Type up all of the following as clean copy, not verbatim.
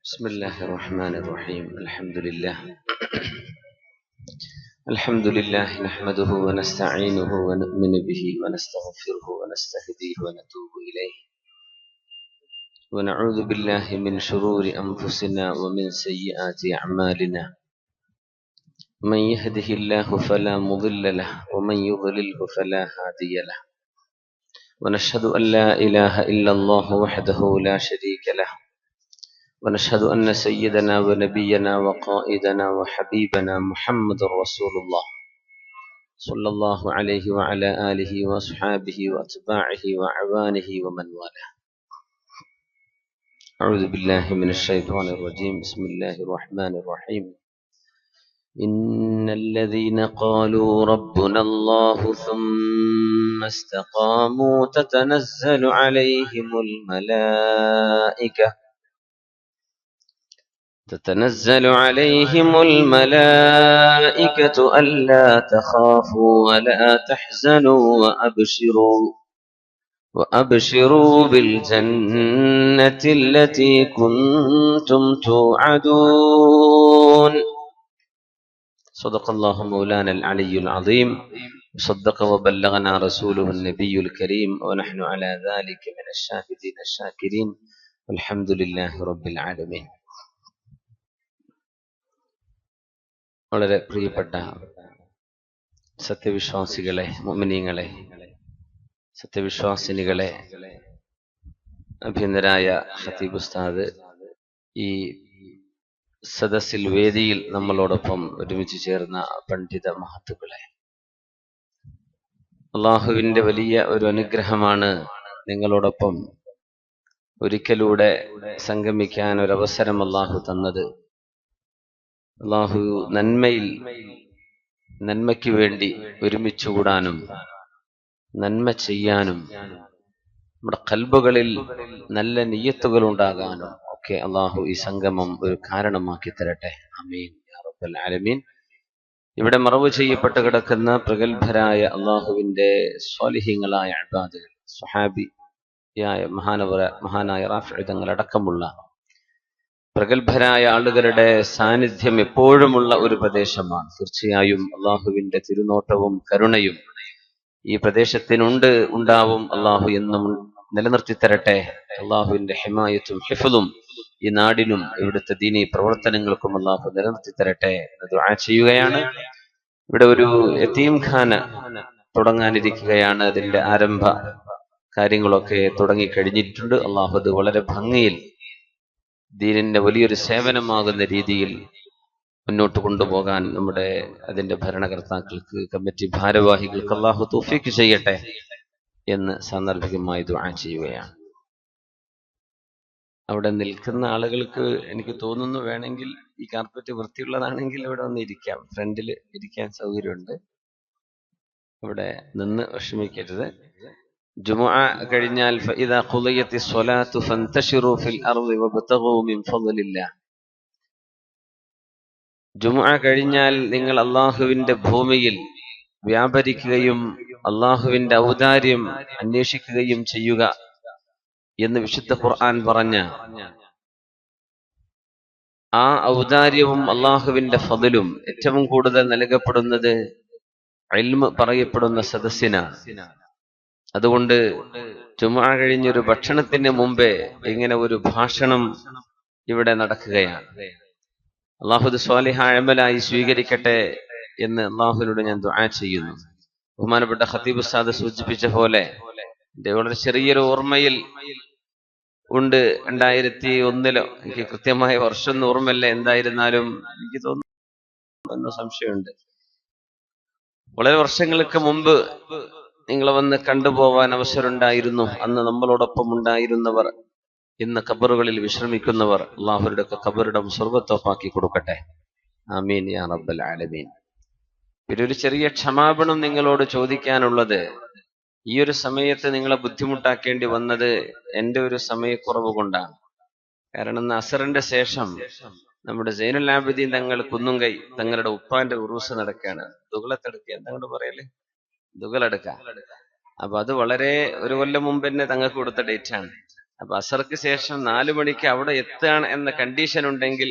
بسم الله الرحمن الرحيم. الحمد لله نحمده ونستعينه ونؤمن به ونستغفره ونستهديه ونتوب إليه ونعوذ بالله من شرور أنفسنا ومن سيئات أعمالنا. من يهده الله فلا مضل له ومن يضلله فلا هادي له. ونشهد أن لا إله إلا الله وحده لا شريك له. ونشهد أن سيدنا ونبينا وقائدنا وحبيبنا محمد رسول الله صلى الله عليه وعلى آله وأصحابه وأتباعه وأعوانه ومن والاه. أعوذ بالله من الشيطان الرجيم. بسم الله الرحمن الرحيم. إن الذين قالوا ربنا الله ثم استقاموا تتنزل عليهم الملائكة ألا تخافوا ولا تحزنوا وأبشروا بالجنة التي كنتم توعدون. صدق الله مولانا العلي العظيم وصدق وبلغنا رسوله النبي الكريم ونحن على ذلك من الشاهدين الشاكرين والحمد لله رب العالمين. വളരെ പ്രിയപ്പെട്ട സത്യവിശ്വാസികളെ, മുഅ്മിനീങ്ങളെ, സത്യവിശ്വാസിനികളെ, അഭിനന്ദനായ ഖതീബ് ഉസ്താദ്, ഈ സദസ്സിൽ വേദിയിൽ നമ്മളോടൊപ്പം ഒരുമിച്ച് ചേർന്ന പണ്ഡിത മഹത്തുക്കളെ, അള്ളാഹുവിന്റെ വലിയ ഒരു അനുഗ്രഹമാണ് നിങ്ങളോടൊപ്പം ഒരിക്കലൂടെ സംഗമിക്കാൻ ഒരവസരം അള്ളാഹു തന്നത്. അള്ളാഹു നന്മയ്ക്ക് വേണ്ടി ഒരുമിച്ചുകൂടാനും നന്മ ചെയ്യാനും നമ്മുടെ ഖൽബുകളിൽ നല്ല നിയ്യത്തുകൾ ഉണ്ടാകാനും ഒക്കെ അള്ളാഹു ഈ സംഗമം ഒരു കാരണമാക്കി തരട്ടെ. ആമീൻ യാ റബ്ബൽ ആലമീൻ. ഇവിടെ മറവ് ചെയ്യപ്പെട്ട് കിടക്കുന്ന പ്രഗത്ഭരായ അള്ളാഹുവിന്റെ സ്വാലിഹീങ്ങളായ ഇബാദുകൾ, സ്വഹാബിയായ മഹാനായ റാഫിഈ തങ്ങൾ അടക്കമുള്ള പ്രഗത്ഭരായ ആളുകളുടെ സാന്നിധ്യം എപ്പോഴുമുള്ള ഒരു പ്രദേശമാണ്. തീർച്ചയായും അള്ളാഹുവിന്റെ തിരുനോട്ടവും കരുണയും ഈ ഉണ്ടാവും. അള്ളാഹു എന്നും നിലനിർത്തി തരട്ടെ. അള്ളാഹുവിന്റെ ഹിമായത്തും ഹിഫ്ളും ഈ നാടിനും ഇവിടുത്തെ ദീനീ പ്രവർത്തനങ്ങൾക്കും അള്ളാഹു നിലനിർത്തി തരട്ടെ എന്ന് ദുആ ചെയ്യുകയാണ്. ഇവിടെ ഒരു യതീംഖാന തുടങ്ങാനിരിക്കുകയാണ്. അതിന്റെ ആരംഭ കാര്യങ്ങളൊക്കെ തുടങ്ങിക്കഴിഞ്ഞിട്ടുണ്ട്. അള്ളാഹു അത് വളരെ ഭംഗിയിൽ ദീനിന്റെ വലിയൊരു സേവനമാകുന്ന രീതിയിൽ മുന്നോട്ട് കൊണ്ടുപോകാൻ അതിന്റെ ഭരണകർത്താക്കൾക്ക്, കമ്മിറ്റി ഭാരവാഹികൾക്ക് അള്ളാഹു തൗഫീഖ് ചെയ്യട്ടെ എന്ന് സാന്ദർഭികമായി ദുആ ചെയ്യുകയാണ്. അവിടെ നിൽക്കുന്ന ആളുകൾക്ക് എനിക്ക് തോന്നുന്നു, വേണമെങ്കിൽ ഈ കാർപ്പറ്റ് വൃത്തിയുള്ളതാണെങ്കിൽ ഇവിടെ വന്ന് ഇരിക്കാം. ഫ്രണ്ടിൽ ഇരിക്കാൻ സൗകര്യമുണ്ട്. ഇവിടെ നിന്ന് വിഷമിക്കരുത്. ജുമുഅ കഴിഞ്ഞാൽ ഫഇദാ ഖുളിയത്തിസ് സ്വലാത്തു ഫന്തശിറു ഫിൽ അർളി വബ്തഗൂ മിൻ ഫളില്ലാഹ്. ജുമുഅ കഴിഞ്ഞാൽ നിങ്ങൾ അള്ളാഹുവിന്റെ ഭൂമിയിൽ വ്യാപരിക്കുകയും അള്ളാഹുവിന്റെ ഔദാര്യം അന്വേഷിക്കുകയും ചെയ്യുക എന്ന് വിശുദ്ധ ഖുർആൻ പറഞ്ഞ ആ ഔദാര്യവും അള്ളാഹുവിന്റെ ഫദ്ലും ഏറ്റവും കൂടുതൽ നൽകപ്പെടുന്നത് ഇൽമ് പറയപ്പെടുന്ന സദസ്സിനാണ്. അതുകൊണ്ട് ജുമുഅ കഴിഞ്ഞൊരു ഭക്ഷണത്തിന് മുമ്പേ ഇങ്ങനെ ഒരു ഭാഷണം ഇവിടെ നടക്കുകയാണ്. അള്ളാഹു സ്വാലിഹായ അമലായി സ്വീകരിക്കട്ടെ എന്ന് അള്ളാഹുവിനോട് ഞാൻ ദുആ ചെയ്യുന്നു. ബഹുമാനപ്പെട്ട ഖതീബ് ഉസ്താദ് സൂചിപ്പിച്ച പോലെ എന്റെ വളരെ ചെറിയൊരു ഓർമ്മയിൽ ഉണ്ട്. 2001 എനിക്ക് കൃത്യമായ വർഷം ഓർമ്മയില്ല. എന്തായിരുന്നാലും എനിക്ക് തോന്നുന്നു, സംശയമുണ്ട്, വളരെ വർഷങ്ങൾക്ക് മുമ്പ് നിങ്ങളെ വന്ന് കണ്ടുപോവാൻ അവസരമുണ്ടായിരുന്നു. അന്ന് നമ്മളോടൊപ്പം ഉണ്ടായിരുന്നവർ ഇന്ന് ഖബറുകളിൽ വിശ്രമിക്കുന്നവർ, അള്ളാഹുരുടെ ഖബറിടം സ്വർഗ്ഗത്തോപ്പാക്കി കൊടുക്കട്ടെ. ആമീൻ യാ റബ്ബൽ ആലമീൻ. പിന്നെ ഒരു ചെറിയ ക്ഷമാപണം നിങ്ങളോട് ചോദിക്കാനുള്ളത്, ഈ ഒരു സമയത്ത് നിങ്ങളെ ബുദ്ധിമുട്ടാക്കേണ്ടി വന്നത് എൻ്റെ ഒരു സമയക്കുറവ് കൊണ്ടാണ്. കാരണം ഇന്ന് അസറിന്റെ ശേഷം നമ്മുടെ സൈനുൽ ആബിദീൻ തങ്ങൾ കുന്നുംകൈ തങ്ങളുടെ ഉപ്പാന്റെ ഉറൂസ് നടക്കുകയാണ്. ദുകളത്തെടുക്കുക, എന്താ പറയല്, ദുകളെടുക്ക. അപ്പൊ അത് വളരെ ഒരു കൊല്ലം മുമ്പ് തന്നെ തങ്ങൾക്ക് കൊടുത്ത ഡേറ്റ് ആണ്. അപ്പൊ അസർക്ക് ശേഷം 4 മണിക്ക് അവിടെ എത്തുകയാണ് എന്ന കണ്ടീഷൻ ഉണ്ടെങ്കിൽ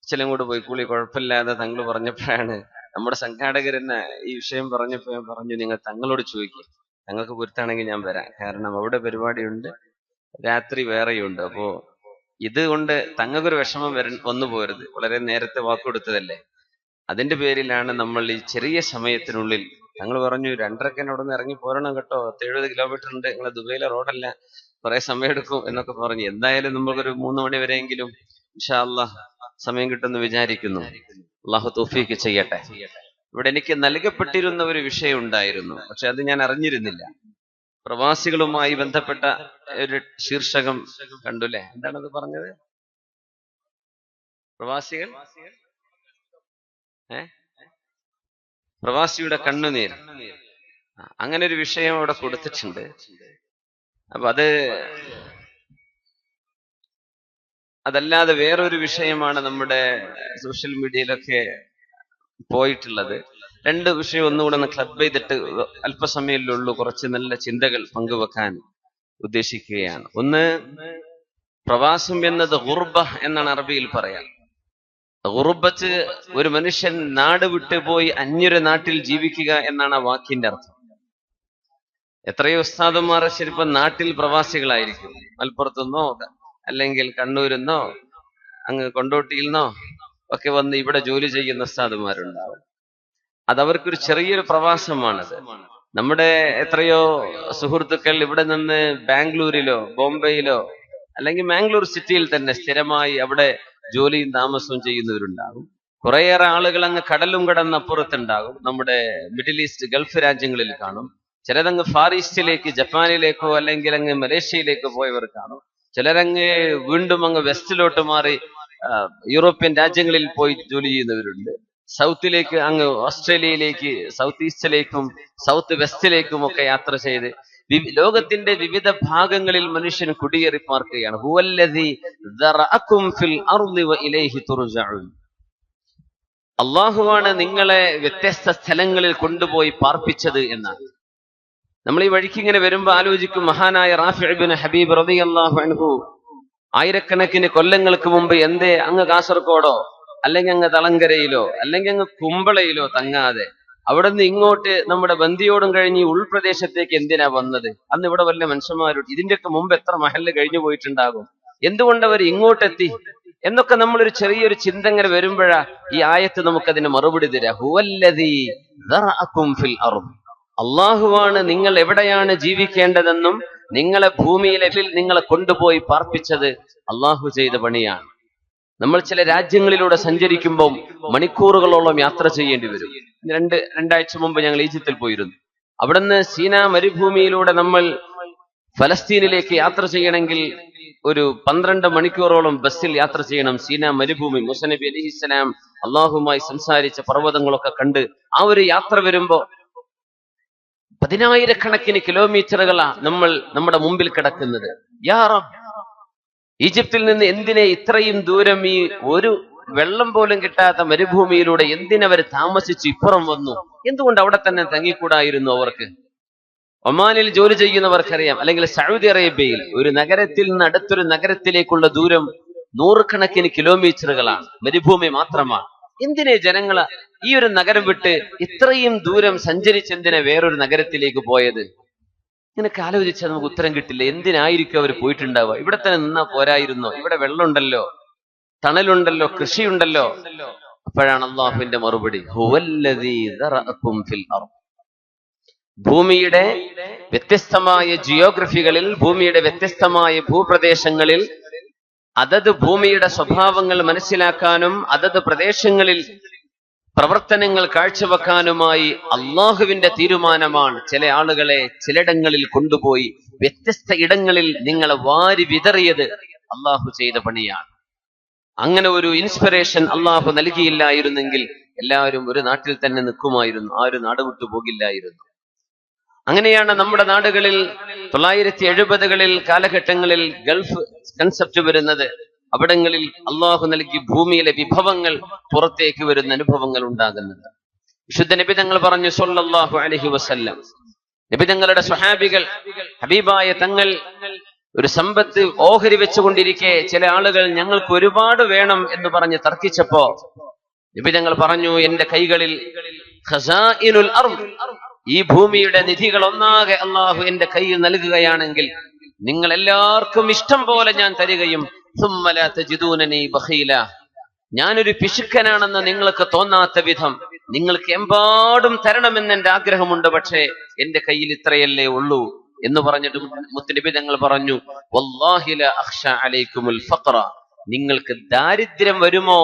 ചില കൂടെ പോയിക്കൂളി, കുഴപ്പമില്ലാതെ തങ്ങൾ പറഞ്ഞപ്പോഴാണ് നമ്മുടെ സംഘാടകർ തന്നെ ഈ വിഷയം പറഞ്ഞപ്പോ ഞാൻ പറഞ്ഞു, നിങ്ങൾ തങ്ങളോട് ചോദിക്കും, തങ്ങൾക്ക് പൊരുത്താണെങ്കിൽ ഞാൻ വരാം, കാരണം അവിടെ പരിപാടിയുണ്ട്, രാത്രി വേറെയുണ്ട്. അപ്പോ ഇതുകൊണ്ട് തങ്ങൾക്കൊരു വിഷമം വന്നു പോരുത്, വളരെ നേരത്തെ വാക്കുകൊടുത്തതല്ലേ. അതിന്റെ പേരിലാണ് നമ്മൾ ഈ ചെറിയ സമയത്തിനുള്ളിൽ, ഞങ്ങൾ പറഞ്ഞു 2:30 അവിടെ നിന്ന് ഇറങ്ങി പോരണം കേട്ടോ, 70 കിലോമീറ്റർ ഉണ്ട്, നിങ്ങളെ ദുബൈയിലെ റോഡല്ല, കുറെ സമയം എടുക്കും എന്നൊക്കെ പറഞ്ഞു. എന്തായാലും നമുക്കൊരു 3 മണി വരെയെങ്കിലും ഇൻഷാ അല്ലാഹ് സമയം കിട്ടുമെന്ന് വിചാരിക്കുന്നു. അള്ളാഹു തൗഫീഖ് ചെയ്യട്ടെ. ഇവിടെ എനിക്ക് നൽകപ്പെട്ടിരുന്ന ഒരു വിഷയം ഉണ്ടായിരുന്നു, പക്ഷെ അത് ഞാൻ അറിഞ്ഞിരുന്നില്ല. പ്രവാസികളുമായി ബന്ധപ്പെട്ട ഒരു ശീർഷകം കണ്ടുല്ലേ? എന്താണത് പറഞ്ഞത്? പ്രവാസികൾ, പ്രവാസിയുടെ കണ്ണുനീർ, അങ്ങനെ ഒരു വിഷയം അവിടെ കൊടുത്തിട്ടുണ്ട്. അപ്പൊ അതല്ലാതെ വേറൊരു വിഷയമാണ് നമ്മുടെ സോഷ്യൽ മീഡിയയിലൊക്കെ പോയിട്ടുള്ളത്. 2 വിഷയം ഒന്നുകൂടെ ഒന്ന് ക്ലബ് ചെയ്തിട്ട് അല്പസമയത്തിലുള്ളൂ കുറച്ച് നല്ല ചിന്തകൾ പങ്കുവെക്കാൻ ഉദ്ദേശിക്കുകയാണ്. ഒന്ന്, പ്രവാസം എന്നത് ഗുർബ എന്നാണ് അറബിയിൽ പറയാം. ഗുർബത്ത്, ഒരു മനുഷ്യൻ നാട് വിട്ടുപോയി അന്യൊരു നാട്ടിൽ ജീവിക്കുക എന്നാണ് ആ വാക്കിന്റെ അർത്ഥം. എത്രയോ ഉസ്താദുമാർ ശരിപ്പം നാട്ടിൽ പ്രവാസികളായിരിക്കും, മലപ്പുറത്തുനിന്നോ അല്ലെങ്കിൽ കണ്ണൂരിന്നോ അങ്ങ് കൊണ്ടോട്ടിയിൽ നിന്നോ ഒക്കെ വന്ന് ഇവിടെ ജോലി ചെയ്യുന്ന ഉസ്താദുമാരുണ്ടാവും. അതവർക്കൊരു ചെറിയൊരു പ്രവാസമാണത്. നമ്മുടെ എത്രയോ സുഹൃത്തുക്കൾ ഇവിടെ നിന്ന് ബാംഗ്ലൂരിലോ ബോംബെയിലോ അല്ലെങ്കിൽ മാംഗ്ലൂർ സിറ്റിയിൽ തന്നെ സ്ഥിരമായി അവിടെ ജോലിയും താമസവും ചെയ്യുന്നവരുണ്ടാകും. കുറേയേറെ ആളുകൾ അങ്ങ് കടലും കടന്നപ്പുറത്തുണ്ടാകും, നമ്മുടെ മിഡിൽ ഈസ്റ്റ് ഗൾഫ് രാജ്യങ്ങളിൽ കാണും. ചിലരങ്ങ് ഫാർ ഈസ്റ്റിലേക്ക്, ജപ്പാനിലേക്കോ അല്ലെങ്കിൽ അങ്ങ് മലേഷ്യയിലേക്കോ പോയവർ കാണും. ചിലരങ്ങ് വീണ്ടും അങ്ങ് വെസ്റ്റിലോട്ട് മാറി യൂറോപ്യൻ രാജ്യങ്ങളിൽ പോയി ജോലി ചെയ്യുന്നവരുണ്ട്. സൗത്തിലേക്ക്, അങ്ങ് ഓസ്ട്രേലിയയിലേക്ക്, സൗത്ത് ഈസ്റ്റിലേക്കും സൗത്ത് വെസ്റ്റിലേക്കും ഒക്കെ യാത്ര ചെയ്ത് ലോകത്തിന്റെ വിവിധ ഭാഗങ്ങളിൽ മനുഷ്യൻ കുടിയേറി പാർക്കുകയാണ്. അള്ളാഹുവാണ് നിങ്ങളെ വ്യത്യസ്ത സ്ഥലങ്ങളിൽ കൊണ്ടുപോയി പാർപ്പിച്ചത് എന്നാണ്. നമ്മൾ ഈ വഴിക്ക് ഇങ്ങനെ വരുമ്പോ ആലോചിക്കും, മഹാനായ റാഫി ഇബ്നു ഹബീബ് റളിയല്ലാഹു അൻഹു ആയിരക്കണക്കിന് കൊല്ലങ്ങൾക്ക് മുമ്പ് എന്തേ അങ്ങ് കാസർഗോഡോ അല്ലെങ്കിൽ അങ്ങ് തളങ്കരയിലോ അല്ലെങ്കിൽ അങ്ങ് കുമ്പളയിലോ തങ്ങാതെ അവിടെ നിന്ന് ഇങ്ങോട്ട് നമ്മുടെ ബന്ദിയോടും കഴിഞ്ഞ് ഉൾപ്രദേശത്തേക്ക് എന്തിനാ വന്നത്? അന്ന് ഇവിടെ വല്ല മനുഷ്യന്മാരോട് ഇതിന്റെയൊക്കെ മുമ്പ് എത്ര മഹല്ല് കഴിഞ്ഞു പോയിട്ടുണ്ടാകും, എന്തുകൊണ്ട് അവർ ഇങ്ങോട്ടെത്തി എന്നൊക്കെ നമ്മളൊരു ചെറിയൊരു ചിന്ത ഇങ്ങനെ വരുമ്പോഴാ ഈ ആയത്ത് നമുക്കതിന് മറുപടി തരാ. ഹുവല്ലദീ ദറഅകും ഫിൽ അർദ്, അള്ളാഹുവാണ് നിങ്ങൾ എവിടെയാണ് ജീവിക്കേണ്ടതെന്നും നിങ്ങളെ ഭൂമിയിലെ നിങ്ങളെ കൊണ്ടുപോയി പാർപ്പിച്ചത് അള്ളാഹു ചെയ്ത പണിയാണ്. നമ്മൾ ചില രാജ്യങ്ങളിലൂടെ സഞ്ചരിക്കുമ്പോൾ മണിക്കൂറുകളോളം യാത്ര ചെയ്യേണ്ടി വരും. രണ്ടാഴ്ച മുമ്പ് ഞങ്ങൾ ഈജിപ്തിൽ പോയിരുന്നു. അവിടുന്ന് സീനാ മരുഭൂമിയിലൂടെ നമ്മൾ ഫലസ്തീനിലേക്ക് യാത്ര ചെയ്യണമെങ്കിൽ ഒരു 12 മണിക്കൂറോളം ബസ്സിൽ യാത്ര ചെയ്യണം. സീനാ മരുഭൂമി, മൂസ നബി അലൈഹിസ്സലാം അള്ളാഹുമായി സംസാരിച്ച പർവ്വതങ്ങളൊക്കെ കണ്ട് ആ ഒരു യാത്ര വരുമ്പോ 10,000-കണക്കിന് കിലോമീറ്ററുകളാ നമ്മുടെ മുമ്പിൽ കിടക്കുന്നത്. യാ റബ്ബ്, ഈജിപ്തിൽ നിന്ന് എന്തിനെ ഇത്രയും ദൂരം ഈ ഒരു വെള്ളം പോലും കിട്ടാത്ത മരുഭൂമിയിലൂടെ എന്തിനവർ താമസിച്ച് ഇപ്പുറം വന്നു? എന്തുകൊണ്ട് അവിടെ തന്നെ തങ്ങിക്കൂടായിരുന്നു അവർക്ക്? ഒമാനിൽ ജോലി ചെയ്യുന്നവർക്കറിയാം, അല്ലെങ്കിൽ സൗദി അറേബ്യയിൽ ഒരു നഗരത്തിൽ നിന്ന് അടുത്തൊരു നഗരത്തിലേക്കുള്ള ദൂരം 100-കണക്കിന് കിലോമീറ്ററുകളാണ്, മരുഭൂമി മാത്രമാണ്. എന്തിനെ ജനങ്ങള് ഈ ഒരു നഗരം വിട്ട് ഇത്രയും ദൂരം സഞ്ചരിച്ചെന്തിനെ വേറൊരു നഗരത്തിലേക്ക് പോയത്? ഇങ്ങനൊക്കെ ആലോചിച്ചാൽ നമുക്ക് ഉത്തരം കിട്ടില്ല. എന്തിനായിരിക്കും അവർ പോയിട്ടുണ്ടാവുക? ഇവിടെ തന്നെ നിന്നാ പോരായിരുന്നോ? ഇവിടെ വെള്ളമുണ്ടല്ലോ, തണലുണ്ടല്ലോ, കൃഷിയുണ്ടല്ലോ. അപ്പോഴാണ് അള്ളാഹുവിന്റെ മറുപടി, ഹുവല്ലദീ ദറഅകും ഫിൽ അർദ്. ഭൂമിയുടെ വ്യത്യസ്തമായ ജിയോഗ്രഫികളിൽ, ഭൂമിയുടെ വ്യത്യസ്തമായ ഭൂപ്രദേശങ്ങളിൽ അതത് ഭൂമിയുടെ സ്വഭാവങ്ങൾ മനസ്സിലാക്കാനും അതത് പ്രദേശങ്ങളിൽ പ്രവർത്തനങ്ങൾ കാഴ്ചവെക്കാനുമായി അള്ളാഹുവിന്റെ തീരുമാനമാണ് ചില ആളുകളെ ചിലയിടങ്ങളിൽ കൊണ്ടുപോയി വ്യത്യസ്ത ഇടങ്ങളിൽ നിങ്ങളെ വാരി വിതറിയത് അള്ളാഹു ചെയ്ത പണിയാണ്. അങ്ങനെ ഒരു ഇൻസ്പിറേഷൻ അള്ളാഹു നൽകിയില്ലായിരുന്നെങ്കിൽ എല്ലാവരും ഒരു നാട്ടിൽ തന്നെ നിൽക്കുമായിരുന്നു, ആരും നാട് വിട്ടു പോകില്ലായിരുന്നു. അങ്ങനെയാണ് നമ്മുടെ നാടുകളിൽ 970-കളിൽ കാലഘട്ടങ്ങളിൽ ഗൾഫ് കൺസെപ്റ്റ് വരുന്നത്. അവിടങ്ങളിൽ അള്ളാഹു നൽകി ഭൂമിയിലെ വിഭവങ്ങൾ പുറത്തേക്ക് വരുന്ന അനുഭവങ്ങൾ ഉണ്ടാകുന്നത്. വിശുദ്ധ നബി തങ്ങൾ പറഞ്ഞു സ്വല്ലല്ലാഹു അലൈഹി വസല്ലം, നബി തങ്ങളുടെ സ്വഹാബികൾ, ഹബീബായ തങ്ങൾ ഒരു സമ്പത്ത് ഓഹരി വെച്ചുകൊണ്ടിരിക്കെ ചില ആളുകൾ ഞങ്ങൾക്ക് ഒരുപാട് വേണം എന്ന് പറഞ്ഞ് തർക്കിച്ചപ്പോ നബി തങ്ങൾ പറഞ്ഞു, എന്റെ കൈകളിൽ ഖസാഇനുൽ അർദ്, ഈ ഭൂമിയുടെ നിധികൾ ഒന്നാകെ അള്ളാഹു എന്റെ കയ്യിൽ നൽകുകയാണെങ്കിൽ നിങ്ങൾ എല്ലാവർക്കും ഇഷ്ടം പോലെ ഞാൻ തരികയും സുമ്മ ലാ തജിദൂനനി ബഖീല, ഞാനൊരു പിശുക്കനാണെന്ന് നിങ്ങൾക്ക് തോന്നാത്ത വിധം നിങ്ങൾക്ക് എമ്പാടും തരണമെന്ന് എന്റെ ആഗ്രഹമുണ്ട്, പക്ഷേ എന്റെ കയ്യിൽ ഇത്രയല്ലേ ഉള്ളൂ എന്ന് പറഞ്ഞിട്ട് മുത്തുനബി തങ്ങൾ പറഞ്ഞു, വല്ലാഹി ലാ അഖ്ശ അലൈക്കുമുൽ ഫഖറ, നിങ്ങൾക്ക് ദാരിദ്ര്യം വരുമോ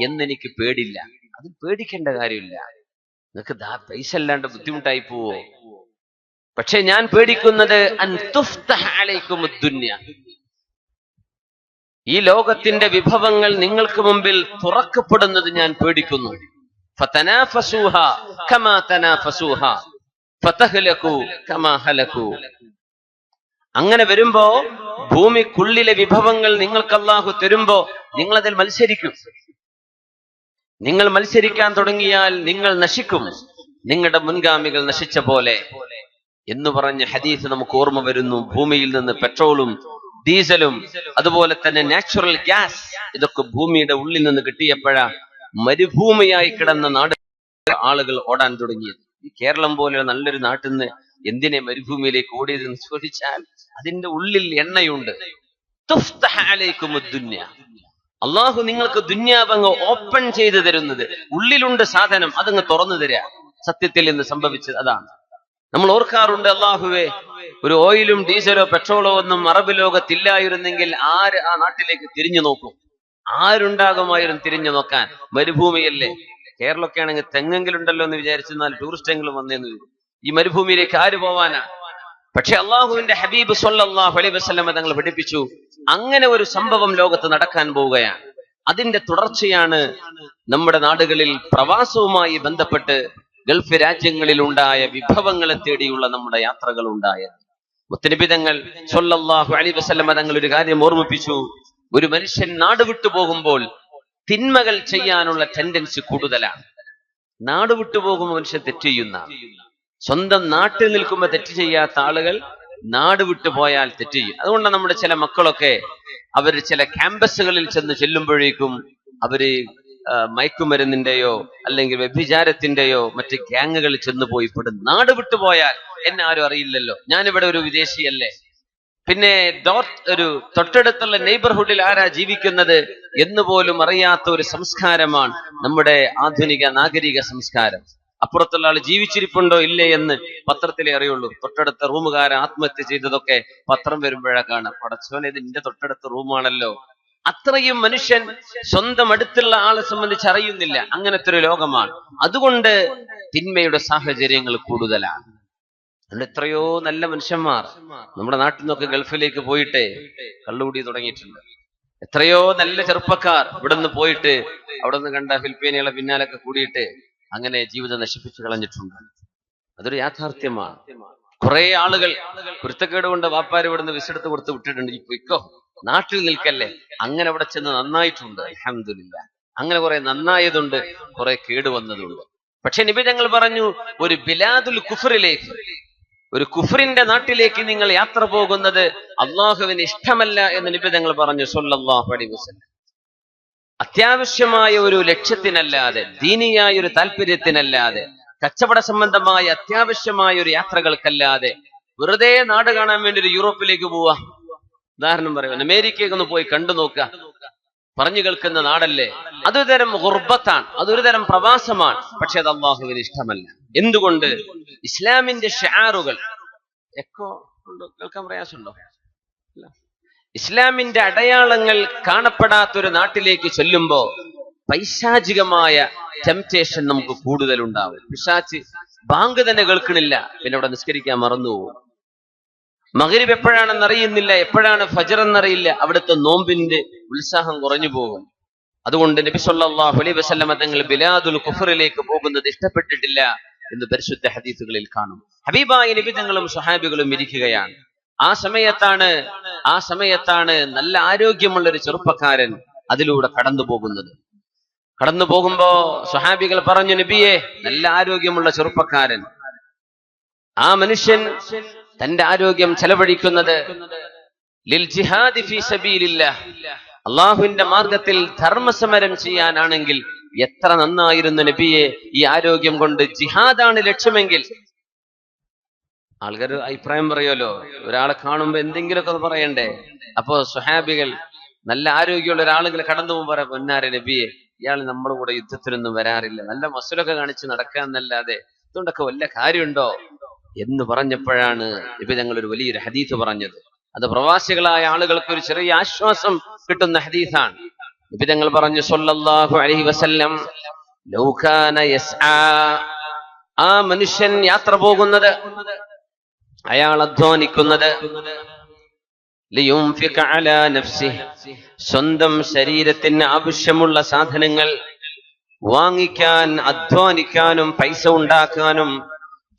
എന്നെനിക്ക് പേടില്ല. അത് പേടിക്കേണ്ട കാര്യമില്ല, നിങ്ങൾക്ക് പൈസ അല്ലാണ്ട് ബുദ്ധിമുട്ടായി പോവോ. പക്ഷെ ഞാൻ പേടിക്കുന്നത് അൻ തുഫ്തഹ അലൈക്കുമുദ് ദുനിയ, ഈ ലോകത്തിന്റെ വിഭവങ്ങൾ നിങ്ങൾക്ക് മുമ്പിൽ തുറക്കപ്പെടുന്നത് ഞാൻ പേടിക്കുന്നു. ഫതനാഫസുഹ കമാ തനാഫസുഹ ഫതഹ്ലകു കമാ ഹലകു. അങ്ങനെ വരുമ്പോ ഭൂമിക്കുള്ളിലെ വിഭവങ്ങൾ നിങ്ങൾക്ക് അല്ലാഹു തരുമ്പോ നിങ്ങൾ അതിൽ മത്സരിക്കും. നിങ്ങൾ മത്സരിക്കാൻ തുടങ്ങിയാൽ നിങ്ങൾ നശിക്കും, നിങ്ങളുടെ മുൻഗാമികൾ നശിച്ച പോലെ എന്ന് പറഞ്ഞ ഹദീസ് നമുക്ക് ഓർമ്മ വരുന്നു. ഭൂമിയിൽ നിന്ന് പെട്രോളും ഡീസലും അതുപോലെ തന്നെ നാച്ചുറൽ ഗ്യാസ് ഇതൊക്കെ ഭൂമിയുടെ ഉള്ളിൽ നിന്ന് കിട്ടിയപ്പോഴാ മരുഭൂമിയായി കിടന്ന നാട് ആളുകൾ ഓടാൻ തുടങ്ങിയത്. ഈ കേരളം പോലെ നല്ലൊരു നാട്ടിൽ നിന്ന് എന്തിനെ മരുഭൂമിയിലേക്ക് ഓടിയതെന്ന് ചോദിച്ചാൽ അതിന്റെ ഉള്ളിൽ എണ്ണയുണ്ട്. തുഫ്തഹ അലൈക്കുമുദ് ദുനിയ, അള്ളാഹു നിങ്ങൾക്ക് ദുന്യാവങ്ങ് ഓപ്പൺ ചെയ്തു തരുന്നത്, ഉള്ളിലുണ്ട് സാധനം, അതങ്ങ് തുറന്നു തരാ. സത്യത്തിൽ ഇന്ന് സംഭവിച്ചത് അതാണ്. നമ്മൾ ഓർക്കാറുണ്ട്, അള്ളാഹുവേ, ഒരു ഓയിലും ഡീസലോ പെട്രോളോ ഒന്നും അറബ് ലോകത്തില്ലായിരുന്നെങ്കിൽ ആര് ആ നാട്ടിലേക്ക് തിരിഞ്ഞു നോക്കും? ആരുണ്ടാകുമായിരുന്നു തിരിഞ്ഞു നോക്കാൻ? മരുഭൂമിയല്ലേ. കേരളമൊക്കെ ആണെങ്കിൽ തെങ്ങെങ്കിലുണ്ടല്ലോ എന്ന് വിചാരിച്ചെന്നാൽ ടൂറിസ്റ്റെങ്കിലും വന്നേന്ന് വരും. ഈ മരുഭൂമിയിലേക്ക് ആര് പോവാനാ? പക്ഷെ അള്ളാഹുവിന്റെ ഹബീബ് സ്വല്ലല്ലാഹു അലൈഹി വസല്ലം തങ്ങൾ പഠിപ്പിച്ചു, അങ്ങനെ ഒരു സംഭവം ലോകത്ത് നടക്കാൻ പോവുകയാണ്. അതിന്റെ തുടർച്ചയാണ് നമ്മുടെ നാടുകളിൽ പ്രവാസവുമായി ബന്ധപ്പെട്ട് ഗൾഫ് രാജ്യങ്ങളിൽ ഉണ്ടായ വിഭവങ്ങളെ തേടിയുള്ള നമ്മുടെ യാത്രകൾ ഉണ്ടായത്. മുത്തനബി തങ്ങൾ സ്വല്ലല്ലാഹു അലൈഹി വസല്ലം തങ്ങൾ ഒരു കാര്യം ഓർമ്മിപ്പിച്ചു. ഒരു മനുഷ്യൻ നാട് വിട്ടു പോകുമ്പോൾ തിന്മകൾ ചെയ്യാനുള്ള ടെൻഡൻസി കൂടുതലാണ്. നാട് വിട്ടു പോകുമ്പോൾ മനുഷ്യൻ തെറ്റ് ചെയ്യുന്ന, സ്വന്തം നാട്ടിൽ നിൽക്കുമ്പോൾ തെറ്റ് ചെയ്യാത്ത ആളുകൾ നാട് വിട്ടു പോയാൽ തെറ്റ് ചെയ്യും. അതുകൊണ്ടാണ് നമ്മുടെ ചില മക്കളൊക്കെ അവർ ചില ക്യാമ്പസുകളിൽ ചെല്ലുമ്പോഴേക്കും അവര് മയക്കുമരുന്നിന്റെയോ അല്ലെങ്കിൽ വ്യഭിചാരത്തിന്റെയോ മറ്റ് ഗ്യാങ്ങുകളിൽ ചെന്നുപോയി പെടും. നാട് വിട്ടുപോയാൽ എന്നെ ആരും അറിയില്ലല്ലോ, ഞാനിവിടെ ഒരു വിദേശിയല്ലേ, പിന്നെ ഒരു തൊട്ടടുത്തുള്ള നെയ്ബർഹുഡിൽ ആരാ ജീവിക്കുന്നത് എന്ന് പോലും അറിയാത്ത ഒരു സംസ്കാരമാണ് നമ്മുടെ ആധുനിക നാഗരിക സംസ്കാരം. അപ്പുറത്തുള്ള ആൾ ജീവിച്ചിരിപ്പുണ്ടോ ഇല്ലേ എന്ന് പത്രത്തിലേ അറിയുള്ളൂ. തൊട്ടടുത്ത റൂമുകാരൻ ആത്മഹത്യ ചെയ്തതൊക്കെ പത്രം വരുമ്പോഴാ കാണാം. പടച്ചോനെ, ഇത് എന്റെ തൊട്ടടുത്ത റൂമാണല്ലോ. അത്രയും മനുഷ്യൻ സ്വന്തം അടുത്തുള്ള ആളെ സംബന്ധിച്ച് അറിയുന്നില്ല. അങ്ങനത്തെ ഒരു ലോകമാണ്. അതുകൊണ്ട് തിന്മയുടെ സാഹചര്യങ്ങൾ കൂടുതലാണ്. അതുകൊണ്ട് എത്രയോ നല്ല മനുഷ്യന്മാർ നമ്മുടെ നാട്ടിൽ നിന്നൊക്കെ ഗൾഫിലേക്ക് പോയിട്ട് കള്ളുകൂടി തുടങ്ങിയിട്ടുണ്ട്. എത്രയോ നല്ല ചെറുപ്പക്കാർ ഇവിടെ നിന്ന് പോയിട്ട് അവിടെ നിന്ന് കണ്ട ഫിലിപ്പീനികളെ പിന്നാലൊക്കെ കൂടിയിട്ട് അങ്ങനെ ജീവിതം നശിപ്പിച്ചു കളഞ്ഞിട്ടുണ്ട്. അതൊരു യാഥാർത്ഥ്യമാണ്. കുറെ ആളുകൾ കുരുത്തക്കേട് കൊണ്ട് വാപ്പാര് ഇവിടുന്ന് വിസെടുത്ത് കൊടുത്ത് വിട്ടിട്ടുണ്ട്. ഇക്കോ നാട്ടിൽ നിൽക്കല്ലേ. അങ്ങനെ അവിടെ ചെന്ന് നന്നായിട്ടുണ്ട്, അൽഹംദുലില്ലാഹ്. അങ്ങനെ കുറെ നന്നായതുണ്ട്, കുറെ കേടുവന്നതുണ്ട്. പക്ഷെ നബി തങ്ങൾ പറഞ്ഞു, ഒരു ബിലാദുൽ കുഫറിലേക്ക്, ഒരു കുഫറിന്റെ നാട്ടിലേക്ക് നിങ്ങൾ യാത്ര പോകുന്നത് അള്ളാഹുവിന് ഇഷ്ടമല്ല എന്ന് നബി തങ്ങൾ പറഞ്ഞു സ്വല്ലല്ലാഹു അലൈഹി വസല്ലം. അത്യാവശ്യമായ ഒരു ലക്ഷ്യത്തിനല്ലാതെ, ദീനിയായ ഒരു താല്പര്യത്തിനല്ലാതെ, കച്ചവട സംബന്ധമായ അത്യാവശ്യമായ ഒരു യാത്രകൾക്കല്ലാതെ വെറുതെ നാട് കാണാൻ വേണ്ടി ഒരു യൂറോപ്പിലേക്ക് പോവാ, ഉദാഹരണം പറയുവാൻ അമേരിക്കയ്ക്ക് ഒന്ന് പോയി കണ്ടു നോക്കുക, പറഞ്ഞു കേൾക്കുന്ന നാടല്ലേ, അതൊരു തരം ഗുർബത്താണ്, അതൊരു തരം പ്രവാസമാണ്. പക്ഷെ അത് അള്ളാഹുവിന് ഇഷ്ടമല്ല. എന്തുകൊണ്ട്? ഇസ്ലാമിന്റെ ഷിആറുകൾ കേൾക്കാൻ പ്രയാസമുണ്ടോ? ഇസ്ലാമിന്റെ അടയാളങ്ങൾ കാണപ്പെടാത്തൊരു നാട്ടിലേക്ക് ചെല്ലുമ്പോ പൈശാചികമായ ടെംപ്റ്റേഷൻ നമുക്ക് കൂടുതലുണ്ടാവും. പിശാച് ബാങ്ക് തന്നെ കേൾക്കണില്ല, പിന്നെ അവിടെ നിസ്കരിക്കാൻ മറന്നുപോകും. മഗ്രിബ് എപ്പോഴാണെന്ന് അറിയുന്നില്ല, എപ്പോഴാണ് ഫജ്ർ എന്നറിയില്ല, അവിടുത്തെ നോമ്പിന്റെ ഉത്സാഹം കുറഞ്ഞു പോകും. അതുകൊണ്ട് നബി സല്ലല്ലാഹു അലൈഹി വസല്ലം തങ്ങൾ ബിലാദുൽ കുഫറിലേക്ക് പോകുന്നത് ഇഷ്ടപ്പെട്ടിട്ടില്ല എന്ന് പരിശുദ്ധ ഹദീസുകളിൽ കാണും. ഹബീബായ നബി തങ്ങളും സ്വഹാബികളും ഇരിക്കുകയാണ്. ആ സമയത്താണ് നല്ല ആരോഗ്യമുള്ള ഒരു ചെറുപ്പക്കാരൻ അതിലൂടെ കടന്നു പോകുമ്പോ സ്വഹാബികൾ പറഞ്ഞു, നബിയെ, നല്ല ആരോഗ്യമുള്ള ചെറുപ്പക്കാരൻ. ആ മനുഷ്യൻ തന്റെ ആരോഗ്യം ചെലവഴിക്കുന്നത് ലിൽ ജിഹാദി ഫീ സബീലില്ലാഹ്, അള്ളാഹുവിന്റെ മാർഗത്തിൽ ധർമ്മസമരം ചെയ്യാനാണെങ്കിൽ എത്ര നന്നായിരുന്നു നബിയെ, ഈ ആരോഗ്യം കൊണ്ട് ജിഹാദാണ് ലക്ഷ്യമെങ്കിൽ. ആൾക്കാർ അഭിപ്രായം പറയുമല്ലോ, ഒരാളെ കാണുമ്പോ എന്തെങ്കിലുമൊക്കെ പറയണ്ടേ. അപ്പോ സ്വഹാബികൾ നല്ല ആരോഗ്യമുള്ള ഒരാളുകൾ കടന്നു പോകുമ്പോൾ പറയാം, പൊന്നാരെ നബിയെ, ഇയാൾ നമ്മുടെ കൂടെ യുദ്ധത്തിനൊന്നും വരാറില്ല, നല്ല മസുലൊക്കെ കാണിച്ച് നടക്കാന്നല്ലാതെ ഇതുകൊണ്ടൊക്കെ വല്ല കാര്യമുണ്ടോ എന്ന് പറഞ്ഞപ്പോഴാണ് നബി തങ്ങൾ ഒരു വലിയൊരു ഹദീസ് പറഞ്ഞത്. അത് പ്രവാസികളായ ആളുകൾക്ക് ഒരു ചെറിയ ആശ്വാസം കിട്ടുന്ന ഹദീസാണ്. നബി തങ്ങൾ പറഞ്ഞു സ്വല്ലല്ലാഹു അലൈഹി വസല്ലം, ലൗ കാന യസ്ആ, ആ മനുഷ്യൻ യാത്ര പോകുന്നത്, അയാൾ അധ്വാനിക്കുന്നത്, ലിയുൻഫിഖ അലാ നഫ്സിഹി, സ്വന്തം ശരീരത്തിന് ആവശ്യമുള്ള സാധനങ്ങൾ വാങ്ങിക്കാൻ, അധ്വാനിക്കാനും പൈസ ഉണ്ടാക്കാനും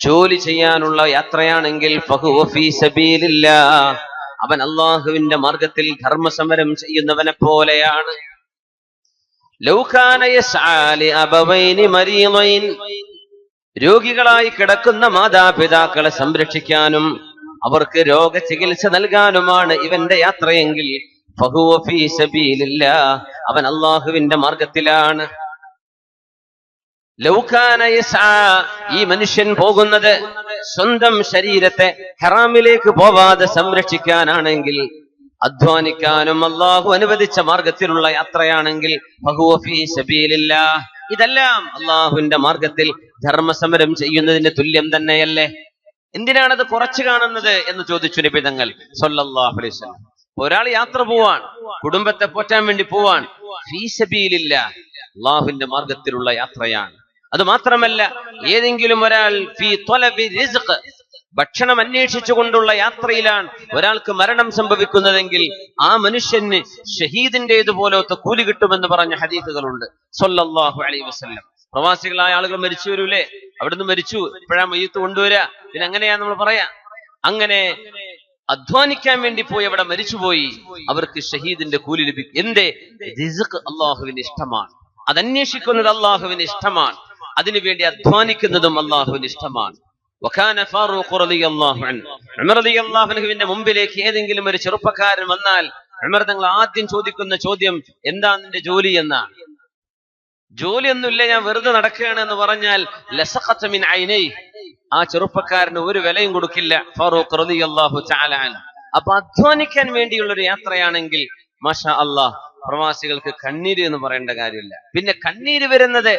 ജോലി ചെയ്യാനുള്ള യാത്രയാണെങ്കിൽ ഫഹുവ ഫീ സബീലില്ലാഹ്, അവൻ അള്ളാഹുവിന്റെ മാർഗത്തിൽ ധർമ്മസമരം ചെയ്യുന്നവനെ പോലെയാണ്. ലൗ കാന യസ്ആ ലിഅബവൈനി മരീളൈൻ, രോഗികളായി കിടക്കുന്ന മാതാപിതാക്കളെ സംരക്ഷിക്കാനും അവർക്ക് രോഗചികിത്സ നൽകാനുമാണ് ഇവന്റെ യാത്രയെങ്കിൽ ഫഹുവ ഫീ സബീലില്ലാഹ്, അവൻ അള്ളാഹുവിന്റെ മാർഗത്തിലാണ്. ലൗ കാന യസ്ആ, ഈ മനുഷ്യൻ പോകുന്നത് സ്വന്തം ശരീരത്തെ ഹറാമിലേക്ക് പോവാതെ സംരക്ഷിക്കാനാണെങ്കിൽ, അധ്വാനിക്കാനും അള്ളാഹു അനുവദിച്ച മാർഗത്തിലുള്ള യാത്രയാണെങ്കിൽ ഫഹുവ ഫീ സബീലില്ലാഹ്, ഇതെല്ലാം അള്ളാഹുവിന്റെ മാർഗത്തിൽ ധർമ്മസമരം ചെയ്യുന്നതിന് തുല്യം തന്നെയല്ലേ. എന്തിനാണത് കുറച്ചു കാണുന്നത് എന്ന് ചോദിച്ചു നബി തങ്ങൾ സ്വല്ലല്ലാഹു അലൈഹി വസല്ലം. ഒരാൾ യാത്ര പോവാൻ, കുടുംബത്തെ പോറ്റാൻ വേണ്ടി പോവാൻ, ഫീ സബീലില്ലാഹ്, അള്ളാഹുവിന്റെ മാർഗത്തിലുള്ള യാത്രയാണ്. അത് മാത്രമല്ല, ഏതെങ്കിലും ഒരാൾ ഫീ ത്വലബി റിസ്ഖ്, ഭക്ഷണം അന്വേഷിച്ചുകൊണ്ടുള്ള യാത്രയിലാണ് ഒരാൾക്ക് മരണം സംഭവിക്കുന്നതെങ്കിൽ ആ മനുഷ്യന് ഷഹീദിന്റേതുപോലത്തെ കൂലി കിട്ടുമെന്ന് പറഞ്ഞ ഹദീസുകളുണ്ട് സ്വല്ലല്ലാഹു അലൈഹി വസല്ലം. പ്രവാസികളായ ആളുകൾ മരിച്ചു വരൂലേ, അവിടുന്ന് മരിച്ചു, ഇപ്പോഴാ മയ്യത്ത് കൊണ്ടുവരാ, പിന്നെ അങ്ങനെയാ നമ്മൾ പറയാ. അങ്ങനെ അധ്വാനിക്കാൻ വേണ്ടി പോയി അവിടെ മരിച്ചുപോയി, അവർക്ക് ഷഹീദിന്റെ കൂലി ലഭിക്കും. എന്തേ? റിസ്ഖ് അള്ളാഹുവിന് ഇഷ്ടമാണ്, അതന്വേഷിക്കുന്നത് അള്ളാഹുവിന് ഇഷ്ടമാണ്, അതിനുവേണ്ടി അധ്വാനിക്കുന്നതും അള്ളാഹുവിന് ഇഷ്ടമാണ്. വകാന ഫാറൂഖ് റളിയല്ലാഹു അൻഹു, ഉമർ റളിയല്ലാഹു അൻഹുവിന്റെ മുമ്പിലേക്ക് ഏതെങ്കിലും ഒരു ചെറുപ്പക്കാരൻ വന്നാൽ ഉമർ തങ്ങൾ ആദ്യം ചോദിക്കുന്ന ചോദ്യം, എന്താ നിന്റെ ജോലി എന്നാണ്. ജോലിയൊന്നുമില്ല, ഞാൻ വെറുതെ നടക്കുകയാണ് എന്ന് പറഞ്ഞാൽ ലസഖത മിൻ ഐനൈ, ആ ചെറുപ്പക്കാരന് ഒരു വിലയും കൊടുക്കില്ല ഫാറൂഖ് റളിയല്ലാഹു തആല അൻഹു. അപ്പൊ അധ്വാനിക്കാൻ വേണ്ടിയുള്ള ഒരു യാത്രയാണെങ്കിൽ മാഷാ അല്ലാഹ്, പ്രവാസികൾക്ക് കണ്ണീര് എന്ന് പറയേണ്ട കാര്യമില്ല. പിന്നെ കണ്ണീര് വരുന്നത്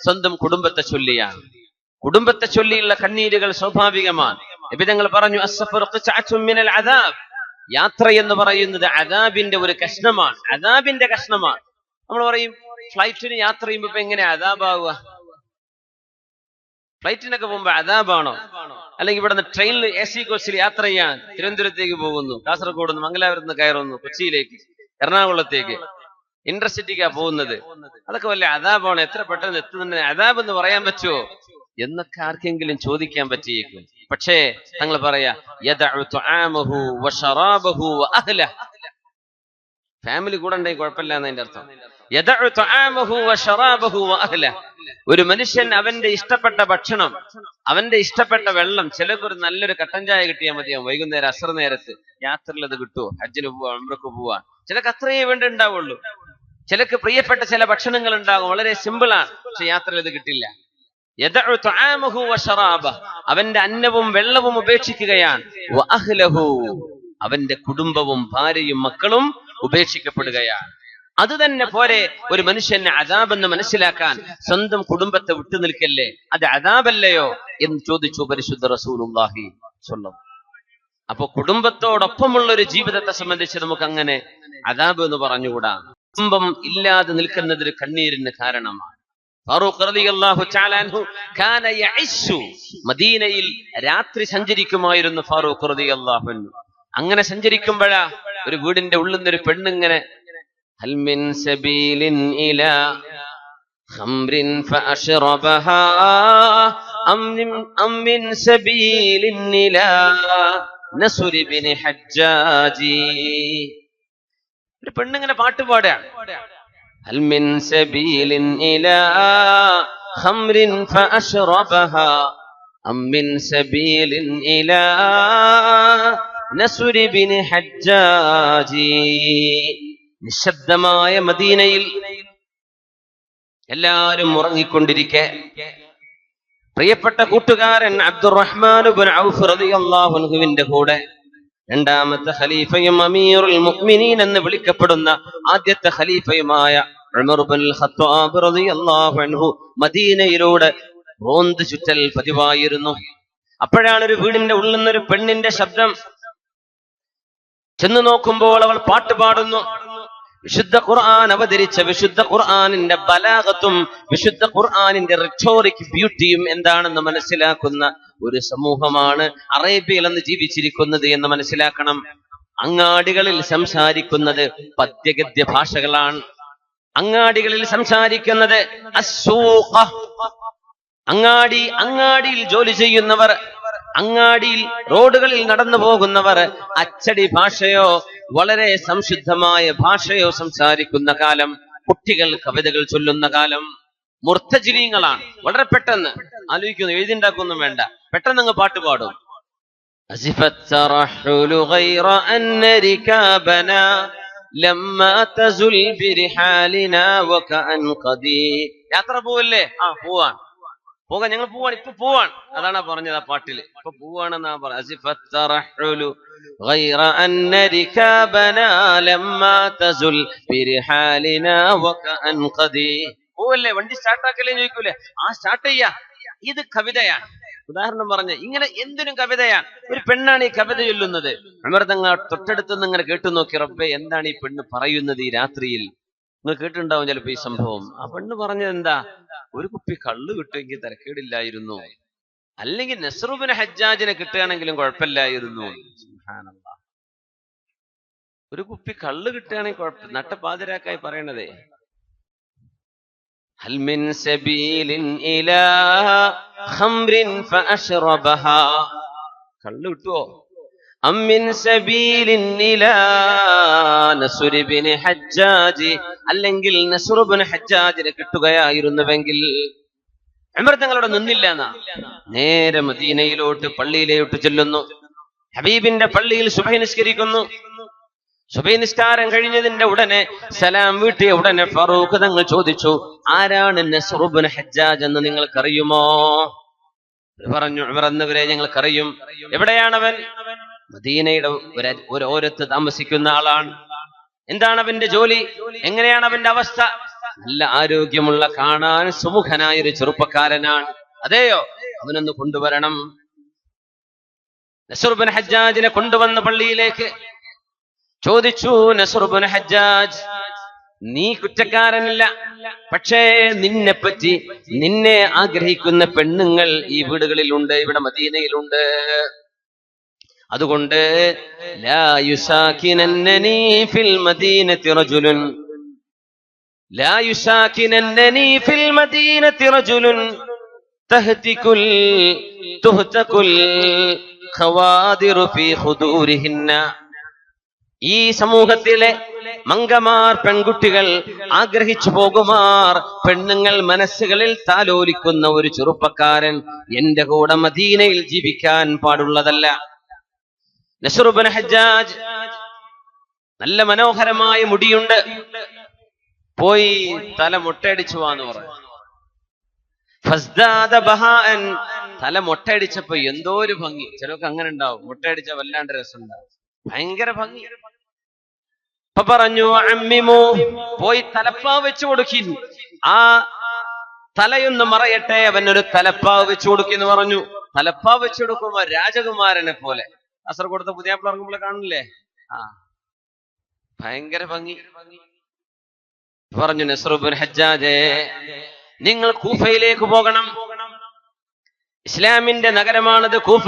സ്വന്തം കുടുംബത്തെ ചൊല്ലിയാണ്. കുടുംബത്തെ ചൊല്ലിയുള്ള കണ്ണീരുകൾ സ്വാഭാവികമാണ്. നബി തങ്ങൾ പറഞ്ഞു, അസ്സഫറു ഖിത്അത്തുൻ മിനൽ അദാബ്, യാത്ര എന്ന് പറയുന്നത് അദാബിന്റെ ഒരു കഷ്ണമാണ്, അദാബിന്റെ കഷ്ണമാണ്. നമ്മൾ പറയും ഫ്ലൈറ്റിന് യാത്ര ചെയ്യുമ്പോ ഇപ്പൊ എങ്ങനെ അദാബാവുക? ഫ്ലൈറ്റിനൊക്കെ പോകുമ്പോ അദാബാണോ? അല്ലെങ്കിൽ ഇവിടെ നിന്ന് ട്രെയിനിൽ AC കോച്ചിൽ യാത്ര ചെയ്യാൻ തിരുവനന്തപുരത്തേക്ക് പോകുന്നു, കാസർഗോഡ് നിന്ന് മംഗലാപുരത്ത് നിന്ന് കയറുന്നു, കൊച്ചിയിലേക്ക്, എറണാകുളത്തേക്ക്, ഇന്റർസിറ്റിക്കാ പോകുന്നത്, അതൊക്കെ വല്ല അദാബാണോ? എത്ര പെട്ടെന്ന് എത്തുന്നതിന് അദാബ് എന്ന് പറയാൻ പറ്റുമോ എന്നൊക്കെ ആർക്കെങ്കിലും ചോദിക്കാൻ പറ്റിയേക്കും. പക്ഷേ തങ്ങൾ പറയാ, യദഉ തുആമഹു വശറാബഹു വഅഹ്ലഹു, ഫാമിലി കൂടെ ഉണ്ടെങ്കിൽ കുഴപ്പമില്ല എന്നതിന്റെ അർത്ഥം. യദഉ തുആമഹു വശറാബഹു വഅഹ്ലഹു, ഒരു മനുഷ്യൻ അവന്റെ ഇഷ്ടപ്പെട്ട ഭക്ഷണം, അവന്റെ ഇഷ്ടപ്പെട്ട വെള്ളം, ചിലർക്ക് ഒരു നല്ലൊരു കട്ടൻ ചായ കിട്ടിയാൽ മതിയാവും, വൈകുന്നേരം അസർ നേരത്ത്. യാത്രയിൽ അത് കിട്ടുമോ? ഹജ്ജിന് പോവാ, ഉംറക്ക് പോവാൻ ചിലക്ക് അത്രയേ വേണ്ടി ഉണ്ടാവുള്ളൂ. ചിലക്ക് പ്രിയപ്പെട്ട ചില ഭക്ഷണങ്ങൾ ഉണ്ടാകും, വളരെ സിമ്പിൾ ആണ്, പക്ഷെ യാത്രയിൽ ഇത് കിട്ടില്ല. യദഉ തുആമഹു വശറാബഹു, അവന്റെ അന്നവും വെള്ളവും ഉപേക്ഷിക്കുകയാണ്. വഅഹ്ലഹു, അവന്റെ കുടുംബവും ഭാര്യയും മക്കളും ഉപേക്ഷിക്കപ്പെടുകയാണ്. അത് തന്നെ പോരെ ഒരു മനുഷ്യന് അദാബെന്ന് മനസ്സിലാക്കാൻ? സ്വന്തം കുടുംബത്തെ വിട്ടു നിൽക്കല്ലേ, അത് അദാബല്ലയോ എന്ന് ചോദിച്ചു പരിശുദ്ധ റസൂലുള്ളാഹി സ്വല്ലല്ലാഹു. അപ്പൊ കുടുംബത്തോടൊപ്പമുള്ള ഒരു ജീവിതത്തെ സംബന്ധിച്ച് നമുക്ക് അങ്ങനെ അദാബ് എന്ന് പറഞ്ഞുകൂടാ. കുടുംബം ഇല്ലാതെ നിൽക്കുന്നതിന് കണ്ണീരിന് കാരണമാണ്. ഫാറൂഖ് റളിയല്ലാഹു തആല അൻഹു കാന യഇശു, മദീനയിൽ രാത്രി സഞ്ചരിക്കുമായിരുന്നു ഫാറൂഖ് റളിയല്ലാഹു അൻഹു. അങ്ങനെ സഞ്ചരിക്കുമ്പോഴാ ഒരു വീടിന്റെ ഉള്ളിൽ നിന്നൊരു പെണ്ണിങ്ങനെ, ഹൽ മിൻ സബീലിൻ ഇലാ ഖംറിൻ ഫഅശ്റബഹാ അം മിൻ സബീലിൻ ഇലാ നസ്ർ ഇബ്നു ഹജ്ജാജി. ഒരു പെണ്ണിങ്ങനെ പാട്ട് പാടുകയാണ്, ഹൽ മിൻ സബീലിൻ ഇലാ ഖംറിൻ ഫഅശ്റബഹാ അം മിൻ സബീലിൻ ഇലാ നസ്ർ ഇബ്നു ഹജ്ജാജി. നിശബ്ദമായ മദീനയിൽ എല്ലാവരും ഉറങ്ങിക്കൊണ്ടിരിക്കെ പ്രിയപ്പെട്ട കൂട്ടുകാരൻ അബ്ദുറഹ്മാൻ ഇബ്നു ഔഫ് റളിയല്ലാഹു അൻഹുവിന്റെ കൂടെ രണ്ടാമത്തെ ഖലീഫയും അമീറുൽ മുഅ്മിനീൻ എന്ന് വിളിക്കപ്പെടുന്ന ആദ്യത്തെ ഖലീഫയുമായ ഉമർ ഇബ്നുൽ ഖത്താബ് റളിയല്ലാഹു അൻഹു മദീനയിലൂടെ റോന്ത് ചുറ്റൽ പതിവായിരുന്നു. അപ്പോഴാണ് ഒരു വീടിന്റെ ഉള്ളിൽ നിന്നൊരു പെണ്ണിന്റെ ശബ്ദം. ചെന്ന് നോക്കുമ്പോൾ അവൾ പാട്ട് പാടുന്നു. വിശുദ്ധ ഖുർആൻ അവതരിച്ച വിശുദ്ധ ഖുർആനിന്റെ ബലാഗത്തും വിശുദ്ധ ഖുർആനിന്റെ റിറ്റോറിക് ബ്യൂട്ടിയും എന്താണെന്ന് മനസ്സിലാക്കുന്ന ഒരു സമൂഹമാണ് അറേബ്യയിൽ അന്ന് ജീവിച്ചിരിക്കുന്നത് എന്ന് മനസ്സിലാക്കണം. അങ്ങാടികളിൽ സംസാരിക്കുന്നത് പദ്യഗദ്യ ഭാഷകളാണ്. അങ്ങാടികളിൽ സംസാരിക്കുന്നത് അസ്സൂഖ. അങ്ങാടിയിൽ ജോലി ചെയ്യുന്നവർ, അങ്ങാടിയിൽ റോഡുകളിൽ നടന്നു പോകുന്നവർ അച്ചടി ഭാഷയോ വളരെ സംശുദ്ധമായ ഭാഷയോ സംസാരിക്കുന്ന കാലം, കുട്ടികൾ കവിതകൾ ചൊല്ലുന്ന കാലം. മുർത്തജിലീങ്ങളാണ്. വളരെ പെട്ടെന്ന് ആലോചിക്കുന്നു, എഴുതിണ്ടാക്കൊന്നും വേണ്ട, പെട്ടെന്ന് അങ്ങ് പാട്ട് പാടും. യാത്ര പോവല്ലേ? പോവാൻ ഞങ്ങൾ പോവാണ്, ഇപ്പൊ പോവാണ്. അതാണ് പറഞ്ഞത് ആ പാട്ടില്. ഇപ്പൊ പോവാണെന്നാ പോവല്ലേ, വണ്ടി സ്റ്റാർട്ടാക്കല്ലേ ചോദിക്കൂലേ? സ്റ്റാർട്ട് ചെയ്യാ. ഇത് കവിതയാണ്. ഉദാഹരണം പറഞ്ഞ ഇങ്ങനെ എന്തിനും കവിതയാണ്. ഒരു പെണ്ണാണ് ഈ കവിത ചൊല്ലുന്നത്. ഉമർ തങ്ങൾ തൊട്ടടുത്തുനിന്ന് ഇങ്ങനെ കേട്ടു നോക്കി, റബ്ബേ എന്താണ് ഈ പെണ്ണ് പറയുന്നത് ഈ രാത്രിയിൽ? നിങ്ങൾ കേട്ടിട്ടുണ്ടാവും ചിലപ്പോ ഈ സംഭവം. ആ പെണ്ണ് പറഞ്ഞത് എന്താ? ഒരു കുപ്പി കള്ള് കിട്ടുമെങ്കിൽ തിരക്കേടില്ലായിരുന്നു, അല്ലെങ്കിൽ നസ്ർ ഇബ്നു ഹജ്ജാജിനെ കിട്ടുകയാണെങ്കിലും കുഴപ്പമില്ലായിരുന്നു. സുബ്ഹാനല്ലാഹ്. ഒരു കുപ്പി കള്ള് കിട്ടുകയാണെങ്കിൽ കുഴപ്പം. നട്ടപ്പാതിരാക്കായി പറയണതേ. ഹൽ മിൻ സബീലിൻ ഇലാ ഖംറിൻ ഫഅശ്റബഹാ. കള്ള് കിട്ടുവോ? അമ്മിൻ സബീലിൻ ഇലാ നസ്ർ ഇബ്നു ഹജ്ജാജ്. അല്ലെങ്കിൽ നസ്ർ ഇബ്നു ഹജ്ജാജിനെ കിട്ടുകയായിരുന്നുവെങ്കിൽ. ഉമർ തങ്ങളോട് നിന്നില്ല എന്നാ. നേരെ മദീനയിലോട്ട് പള്ളിയിലോട്ട് ചെല്ലുന്നു. ഹബീബിന്റെ പള്ളിയിൽ സുബഹി നിസ്കരിക്കുന്നു. സുബഹി നിസ്കാരം കഴിഞ്ഞതിന്റെ ഉടനെ സലാം വീട്ടിയ ഉടനെ ഫറൂഖ് തങ്ങൾ ചോദിച്ചു, ആരാണ് നസ്ർ ഇബ്നു ഹജ്ജാജ് എന്ന് നിങ്ങൾക്കറിയുമോ? പറഞ്ഞു, ഉമർ എന്നവരെ ഞങ്ങൾക്കറിയും. എവിടെയാണവൻ? മദീനയുടെ ഓരത്ത് താമസിക്കുന്ന ആളാണ്. എന്താണ് അവന്റെ ജോലി? എങ്ങനെയാണ് അവന്റെ അവസ്ഥ? നല്ല ആരോഗ്യമുള്ള, കാണാൻ സുമുഖനായ ഒരു ചെറുപ്പക്കാരനാണ്. അതെയോ? അവനൊന്ന് കൊണ്ടുവരണം. നസ്ർ ഇബ്നു ഹജ്ജാജിനെ കൊണ്ടുവന്ന പള്ളിയിലേക്ക് ചോദിച്ചു, നസ്ർ ഇബ്നു ഹജ്ജാജ്, നീ കുറ്റക്കാരനല്ല, പക്ഷേ നിന്നെപ്പറ്റി, നിന്നെ ആഗ്രഹിക്കുന്ന പെണ്ണുങ്ങൾ ഈ വീടുകളിലുണ്ട്, ഇവിടെ മദീനയിലുണ്ട്. അതുകൊണ്ട് ലാ യുസാകിനന്നനി ഫിൽ മദീനതി റജുലുൻ, ലാ യുസാകിനന്നനി ഫിൽ മദീനതി റജുലുൻ തഹ്തികുൽ തുഹ്തകുൽ ഖവാദിറു ഫീ ഖുദൂരിഹിന്ന. ഈ സമൂഹത്തിലെ മംഗമാർ, പെൺകുട്ടികൾ ആഗ്രഹിച്ചു പോകുമാർ, പെണ്ണുങ്ങൾ മനസ്സുകളിൽ താലോലിക്കുന്ന ഒരു ചെറുപ്പക്കാരൻ എന്റെ കൂടെ മദീനയിൽ ജീവിക്കാൻ പാടുള്ളതല്ല. നസ്ർ ഇബ്നു ഹജ്ജാജ് നല്ല മനോഹരമായ മുടിയുണ്ട്, പോയി തല മൊട്ടയടിച്ചു വാന്ന് പറഞ്ഞു. ഫസ്ദാദ ബഹാഅൻ, തല മൊട്ടയടിച്ചപ്പോ എന്തോ ഒരു ഭംഗി. ചിലർക്ക് അങ്ങനെ ഉണ്ടാവും, മൊട്ടയടിച്ച വല്ലാണ്ട് രസമുണ്ടാവും, ഭയങ്കര ഭംഗി. അപ്പൊ പറഞ്ഞു, അമ്മിമു, പോയി തലപ്പാവ് വെച്ചു കൊടുക്കി, ആ തലയൊന്ന് മറയട്ടെ, അവനൊരു തലപ്പാവ് വെച്ചു കൊടുക്കിന്ന് പറഞ്ഞു. തലപ്പാവ് വെച്ചു കൊടുക്കുമ്പോ രാജകുമാരനെ പോലെ. കാസർഗോഡത്തെ പുതിയാപ്പിള ഇറങ്ങുമ്പോൾ കാണില്ലേ? ഭയങ്കര ഭംഗി. പറഞ്ഞു, നസ്ർ ഇബ്നു ഹജ്ജാജേ, നിങ്ങൾ കൂഫയിലേക്ക് പോകണം. ഇസ്ലാമിന്റെ നഗരമാണത് കൂഫ.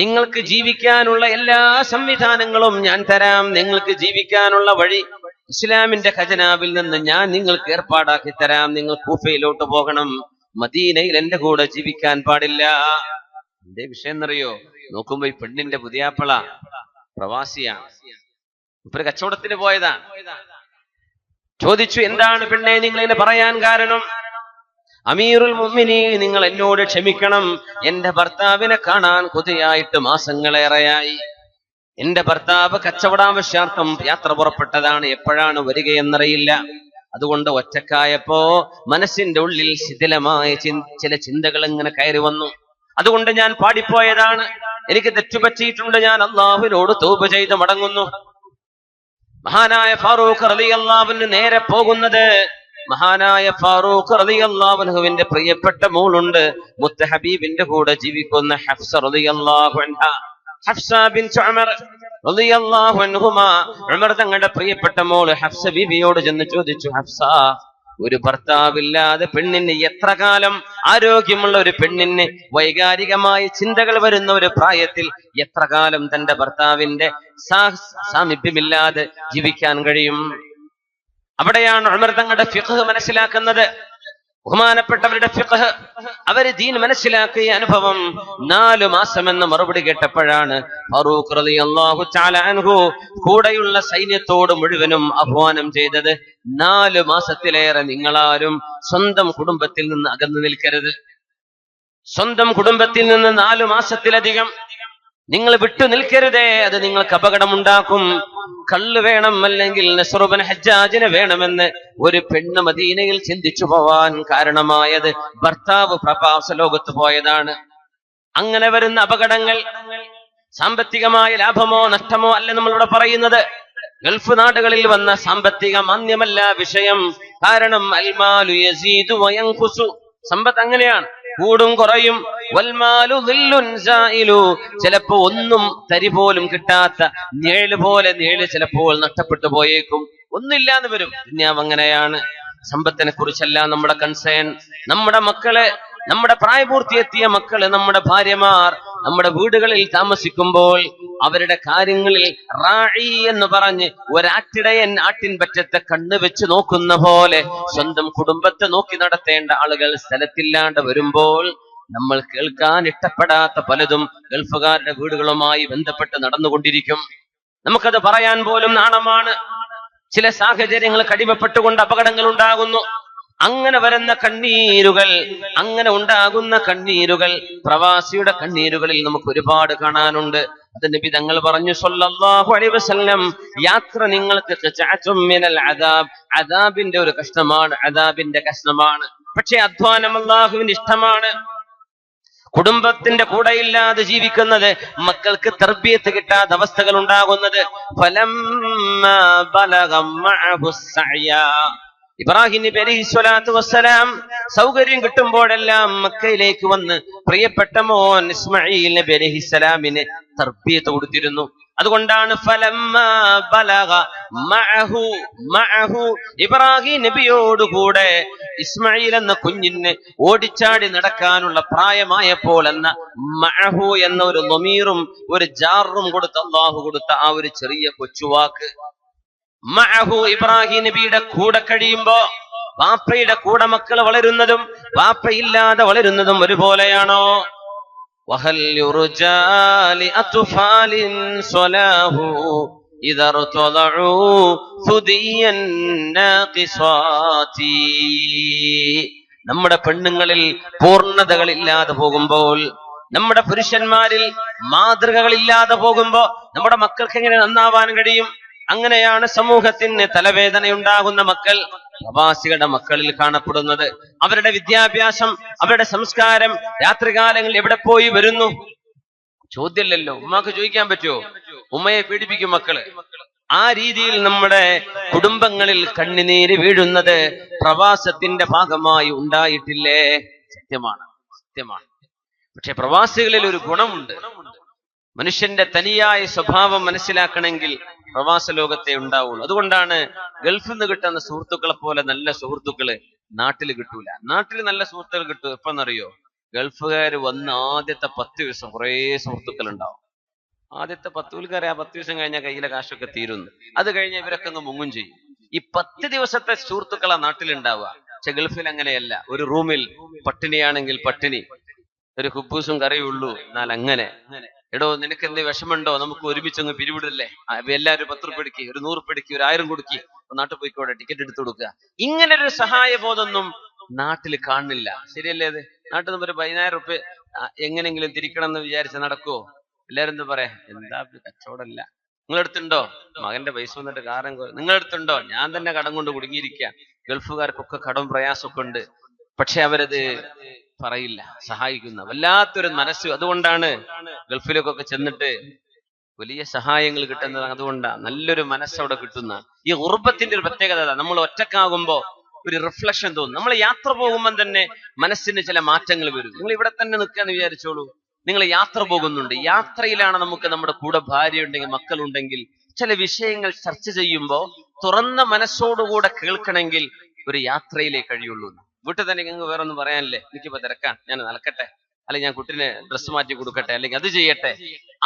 നിങ്ങൾക്ക് ജീവിക്കാനുള്ള എല്ലാ സംവിധാനങ്ങളും ഞാൻ തരാം. നിങ്ങൾക്ക് ജീവിക്കാനുള്ള വഴി ഇസ്ലാമിന്റെ ഖജനാവിൽ നിന്ന് ഞാൻ നിങ്ങൾക്ക് ഏർപ്പാടാക്കി തരാം. നിങ്ങൾ കൂഫയിലോട്ട് പോകണം. മദീനയിൽ എന്റെ കൂടെ ജീവിക്കാൻ പാടില്ല. എന്റെ വിഷയം എന്നറിയോ? നോക്കുമ്പോ ഈ പെണ്ണിന്റെ പുതിയാപ്പിള പ്രവാസിയാണ്, ഇപ്പൊ കച്ചവടത്തിന് പോയതാണ്. ചോദിച്ചു, എന്താണ് പെണ്ണെ നിങ്ങൾ ഇങ്ങനെ പറയാൻ കാരണം? അമീറുൽ മുഅ്മിനീൻ, നിങ്ങൾ എന്നോട് ക്ഷമിക്കണം, എന്റെ ഭർത്താവിനെ കാണാൻ കൊതിയായിട്ട് മാസങ്ങളേറെയായി. എന്റെ ഭർത്താവ് കച്ചവടാവശ്യാർത്ഥം യാത്ര പുറപ്പെട്ടതാണ്, എപ്പോഴാണ് വരികയെന്നറിയില്ല. അതുകൊണ്ട് ഒറ്റക്കായപ്പോ മനസ്സിന്റെ ഉള്ളിൽ ശിഥിലമായ ചില ചിന്തകൾ ഇങ്ങനെ കയറി വന്നു. അതുകൊണ്ട് ഞാൻ പാടിപ്പോയതാണ്, എനിക്ക് തെറ്റുപറ്റിയിട്ടുണ്ട്, ഞാൻ അള്ളാഹുവിനോട് തൗബ ചെയ്ത് മടങ്ങുന്നു. മഹാനായ ഫാറൂഖ് റളിയല്ലാഹു അൻഹു നേരെ പോകുന്നത്, മഹാനായ ഫാറൂഖ് റളിയല്ലാഹു അൻഹുവിന്റെ പ്രിയപ്പെട്ട മോളുണ്ട്, മുത്ത ഹബീബിന്റെ കൂടെ ജീവിക്കുന്ന ഹഫ്സ റളിയല്ലാഹു അൻഹ. ഹഫ്സ ബിൻത് ഉമർ റളിയല്ലാഹു അൻഹുമാ, ഉമർ തങ്ങളുടെ പ്രിയപ്പെട്ട മോള് ഹഫ്സ ബീവിയോട് ചെന്ന് ചോദിച്ചു, ഹഫ്സ, ഒരു ഭർത്താവില്ലാതെ പെണ്ണിന് എത്ര കാലം, ആരോഗ്യമുള്ള ഒരു പെണ്ണിന് വൈകാരികമായ ചിന്തകൾ വരുന്ന ഒരു പ്രായത്തിൽ എത്ര കാലം തന്റെ ഭർത്താവിന്റെ സാമീപ്യമില്ലാതെ ജീവിക്കാൻ കഴിയും? അവിടെയാണ് ഉമർ തങ്ങളുടെ ഫിഖ് മനസ്സിലാക്കുന്നത്. ബഹുമാനപ്പെട്ടവരുടെ ഫിഖ്, അവര് ദീൻ മനസ്സിലാക്കിയ അനുഭവം. 4 മാസമെന്ന് മറുപടി കേട്ടപ്പോഴാണ് ഫാറൂഖ് റളിയല്ലാഹു തആല അൻഹു കൂടെയുള്ള സൈന്യത്തോട് മുഴുവനും ആഹ്വാനം ചെയ്തത്, 4 മാസത്തിലേറെ നിങ്ങളാരും സ്വന്തം കുടുംബത്തിൽ നിന്ന് അകന്നു നിൽക്കരുത്. സ്വന്തം കുടുംബത്തിൽ നിന്ന് 4 മാസത്തിലധികം നിങ്ങൾ വിട്ടു നിൽക്കരുതേ, അത് നിങ്ങൾക്ക് അപകടമുണ്ടാക്കും. കള്ള് വേണം, അല്ലെങ്കിൽ നസ്റുബ്നു ഹജ്ജാജിനെ വേണമെന്ന് ഒരു പെണ്ണ് മദീനയിൽ ചിന്തിച്ചു പോവാൻ കാരണമായത് ഭർത്താവ് പ്രവാസ ലോകത്ത് പോയതാണ്. അങ്ങനെ വരുന്ന അപകടങ്ങൾ സാമ്പത്തികമായ ലാഭമോ നഷ്ടമോ അല്ല നമ്മളിവിടെ പറയുന്നത്. ഗൾഫ് നാടുകളിൽ വന്ന സാമ്പത്തിക മാന്ദ്യമല്ല വിഷയം. കാരണം അൽമാലു യസീദു വയൻഖുസു, സമ്പത്ത് അങ്ങനെയാണ്, കൂടും കുറയും. വൽമാലു ദില്ലുൻ സായിലു, ചിലപ്പോ ഒന്നും തരി പോലും കിട്ടാത്ത നിഴല് പോലെ നിഴല് ചിലപ്പോൾ നഷ്ടപ്പെട്ടു പോയേക്കും, ഒന്നില്ലാന്ന് വരും. ദുനിയാവ് അങ്ങനെയാണ്. സമ്പത്തിനെ കുറിച്ചല്ല നമ്മുടെ കൺസേൺ. നമ്മുടെ മക്കളെ, നമ്മുടെ പ്രായപൂർത്തിയെത്തിയ മക്കള്, നമ്മുടെ ഭാര്യമാർ നമ്മുടെ വീടുകളിൽ താമസിക്കുമ്പോൾ അവരുടെ കാര്യങ്ങളിൽ റായി എന്ന് പറഞ്ഞ് ഒരാട്ടിടയൻ ആട്ടിൻ പറ്റത്തെ കണ്ണ് വെച്ച് നോക്കുന്ന പോലെ സ്വന്തം കുടുംബത്തെ നോക്കി നടത്തേണ്ട ആളുകൾ സ്ഥലത്തില്ലാണ്ട് വരുമ്പോൾ നമ്മൾ കേൾക്കാൻ ഇഷ്ടപ്പെടാത്ത പലതും ഗൾഫുകാരുടെ വീടുകളുമായി ബന്ധപ്പെട്ട് നടന്നുകൊണ്ടിരിക്കും. നമുക്കത് പറയാൻ പോലും നാണമാണ്. ചില സാഹചര്യങ്ങൾ കടിമപ്പെട്ടുകൊണ്ട് അപകടങ്ങൾ ഉണ്ടാകുന്നു. അങ്ങനെ വരുന്ന കണ്ണീരുകൾ, അങ്ങനെ ഉണ്ടാകുന്ന കണ്ണീരുകൾ, പ്രവാസിയുടെ കണ്ണീരുകളിൽ നമുക്ക് ഒരുപാട് കാണാനുണ്ട്. അത് നബി തങ്ങൾ പറഞ്ഞു സ്വല്ലല്ലാഹു അലൈഹി വസല്ലം, യാത്ര നിങ്ങൾക്ക് ഖിത്അത്തും മിനൽ അദാബ്, അദാബിന്റെ ഒരു കഷ്ണമാണ്, അദാബിന്റെ കഷ്ണമാണ്. പക്ഷേ അധ്വാനം അല്ലാഹുവിന് ഇഷ്ടമാണ്. കുടുംബത്തിന്റെ കൂടെ ഇല്ലാതെ ജീവിക്കുന്നത്, മക്കൾക്ക് തർബിയത്ത് കിട്ടാത്ത അവസ്ഥകൾ ഉണ്ടാകുന്നത്. ഫലമ്മാ ബലഗ മഅഹു സഅയ, ഇബ്രാഹിം നബി അലൈഹിസ്സലാത്തു വസ്സലാം സൗകര്യം കിട്ടുമ്പോഴെല്ലാം മക്കയിലേക്ക് വന്ന് പ്രിയപ്പെട്ട മോൻ ഇസ്മാഈൽ നബി അലൈഹിസ്സലാമിന് തർബിയത്ത് കൊടുത്തിരുന്നു. അതുകൊണ്ടാണ് ഫലമ്മാ ബലഗ മഅഹു, ഇബ്രാഹിം നബിയോടുകൂടെ ഇസ്മായിൽ എന്ന കുഞ്ഞിന് ഓടിച്ചാടി നടക്കാനുള്ള പ്രായമായപ്പോൾ എന്ന മഅഹു എന്ന ഒരു ളമീറും ഒരു ജാറും കൊടുത്ത അല്ലാഹു കൊടുത്ത ആ ഒരു ചെറിയ കൊച്ചുവാക്ക്, മഅഹു, ഇബ്രാഹിം നബിയുടെ കൂടെ കഴിയുമ്പോ വാപ്പയുടെ കൂടെ മക്കൾ വളരുന്നതും വാപ്പയില്ലാതെ വളരുന്നതും ഒരുപോലെയാണോ? വഹൽ യുർജാ ലിഅത്ഫാലിൻ സ്വലാഹു ഇദാ റതലഉ ഫുദിയൻ നാഖിസാതി. നമ്മുടെ പെണ്ണുങ്ങളിൽ പൂർണ്ണതകളില്ലാതെ പോകുമ്പോൾ, നമ്മുടെ പുരുഷന്മാരിൽ മാതൃകകളില്ലാതെ പോകുമ്പോ നമ്മുടെ മക്കൾക്ക് എങ്ങനെ നന്നാവാൻ കഴിയും? അങ്ങനെയാണ് സമൂഹത്തിന് തലവേദനയുണ്ടാകുന്ന മക്കൾ പ്രവാസികളുടെ മക്കളിൽ കാണപ്പെടുന്നത്. അവരുടെ വിദ്യാഭ്യാസം, അവരുടെ സംസ്കാരം രാത്രികാലങ്ങളിൽ എവിടെ പോയി വരുന്നു? ചോദ്യമല്ലല്ലോ. ഉമ്മക്ക് ചോദിക്കാൻ പറ്റുമോ? ഉമ്മയെ പീഡിപ്പിക്കും മക്കള്. ആ രീതിയിൽ നമ്മുടെ കുടുംബങ്ങളിൽ കണ്ണുനീര് വീഴുന്നത് പ്രവാസത്തിന്റെ ഭാഗമായി ഉണ്ടായിട്ടില്ലേ? സത്യമാണ്, സത്യമാണ്. പക്ഷെ പ്രവാസികളിൽ ഒരു ഗുണമുണ്ട്. മനുഷ്യന്റെ തനിയായ സ്വഭാവം മനസ്സിലാക്കണമെങ്കിൽ പ്രവാസ ലോകത്തെ ഉണ്ടാവുള്ളൂ. അതുകൊണ്ടാണ് ഗൾഫിൽ നിന്ന് കിട്ടുന്ന സുഹൃത്തുക്കളെ പോലെ നല്ല സുഹൃത്തുക്കള് നാട്ടിൽ കിട്ടൂല. നാട്ടിൽ നല്ല സുഹൃത്തുക്കൾ കിട്ടും എപ്പോന്നറിയോ? ഗൾഫുകാര് വന്ന് ആദ്യത്തെ 10 ദിവസം കുറേ സുഹൃത്തുക്കൾ ഉണ്ടാവും. ആദ്യത്തെ 10 ആ 10 ദിവസം കഴിഞ്ഞാൽ കയ്യിലെ കാശൊക്കെ തീരുന്നു. അത് കഴിഞ്ഞ് ഇവരൊക്കെ അങ്ങ് മുങ്ങും ചെയ്യും. ഈ 10 ദിവസത്തെ സുഹൃത്തുക്കളാ നാട്ടിലുണ്ടാവുക. പക്ഷെ ഗൾഫിൽ അങ്ങനെയല്ല. ഒരു റൂമിൽ പട്ടിണിയാണെങ്കിൽ പട്ടിണി, ഒരു കുബൂസും കറിയും ഉള്ളൂ, എന്നാൽ അങ്ങനെ. എടോ, നിനക്ക് എന്ത് വിഷമുണ്ടോ? നമുക്ക് ഒരുമിച്ചങ്ങ് പിരിവിടല്ലേ? എല്ലാവരും 10 റുപ്യ എടുക്കി, ഒരു 100 റുപ്യ എടുക്കി, ഒരു 1000 കൊടുക്കി, നാട്ടിൽ പോയിക്കോട്ടെ, ടിക്കറ്റ് എടുത്തു കൊടുക്കുക. ഇങ്ങനെ ഒരു സഹായ ബോധമൊന്നും നാട്ടിൽ കാണുന്നില്ല. ശരിയല്ലേ? അത് നാട്ടിൽ നിന്ന് ഒരു 10,000 റുപ്യ എങ്ങനെങ്കിലും തിരിക്കണം എന്ന് വിചാരിച്ച നടക്കുവോ? എല്ലാരും എന്താ പറയാ, എന്താ കച്ചവടമല്ല, നിങ്ങളെടുത്തുണ്ടോ, മകന്റെ പൈസ വന്നിട്ട് കാരം, നിങ്ങളെടുത്തുണ്ടോ, ഞാൻ തന്നെ കടം കൊണ്ട് കുടുങ്ങിയിരിക്കുക. ഗൾഫുകാർക്കൊക്കെ കടം പ്രയാസമൊക്കെ ഉണ്ട്, പക്ഷെ അവരത് പറയില്ല, സഹായിക്കുന്ന വല്ലാത്തൊരു മനസ്സ്. അതുകൊണ്ടാണ് ഗൾഫിലേക്കൊക്കെ ചെന്നിട്ട് വലിയ സഹായങ്ങൾ കിട്ടുന്നത്. അതുകൊണ്ടാണ് നല്ലൊരു മനസ്സവിടെ കിട്ടുന്ന. ഈ ഉറുബത്തിന്റെ ഒരു പ്രത്യേകത, നമ്മൾ ഒറ്റക്കാകുമ്പോ ഒരു റിഫ്ലക്ഷൻ തോന്നും. നമ്മൾ യാത്ര പോകുമ്പോൾ തന്നെ മനസ്സിന് ചില മാറ്റങ്ങൾ വരും. നിങ്ങൾ ഇവിടെ തന്നെ നിൽക്കാന്ന് വിചാരിച്ചോളൂ, നിങ്ങൾ യാത്ര പോകുന്നുണ്ട്, യാത്രയിലാണ് നമുക്ക് നമ്മുടെ കൂടെ ഭാര്യ ഉണ്ടെങ്കിൽ, മക്കളുണ്ടെങ്കിൽ, ചില വിഷയങ്ങൾ ചർച്ച ചെയ്യുമ്പോൾ തുറന്ന മനസ്സോടുകൂടെ കേൾക്കണമെങ്കിൽ ഒരു യാത്രയിലേ കഴിയുള്ളൂ. വീട്ടിൽ തന്നെ നിങ്ങൾക്ക് വേറെ ഒന്നും പറയാനില്ലേ, എനിക്കിപ്പോ തിരക്കാൻ, ഞാൻ നടക്കട്ടെ, അല്ലെങ്കിൽ ഞാൻ കുട്ടിനെ ഡ്രസ്സ് മാറ്റി കൊടുക്കട്ടെ, അല്ലെങ്കിൽ അത് ചെയ്യട്ടെ,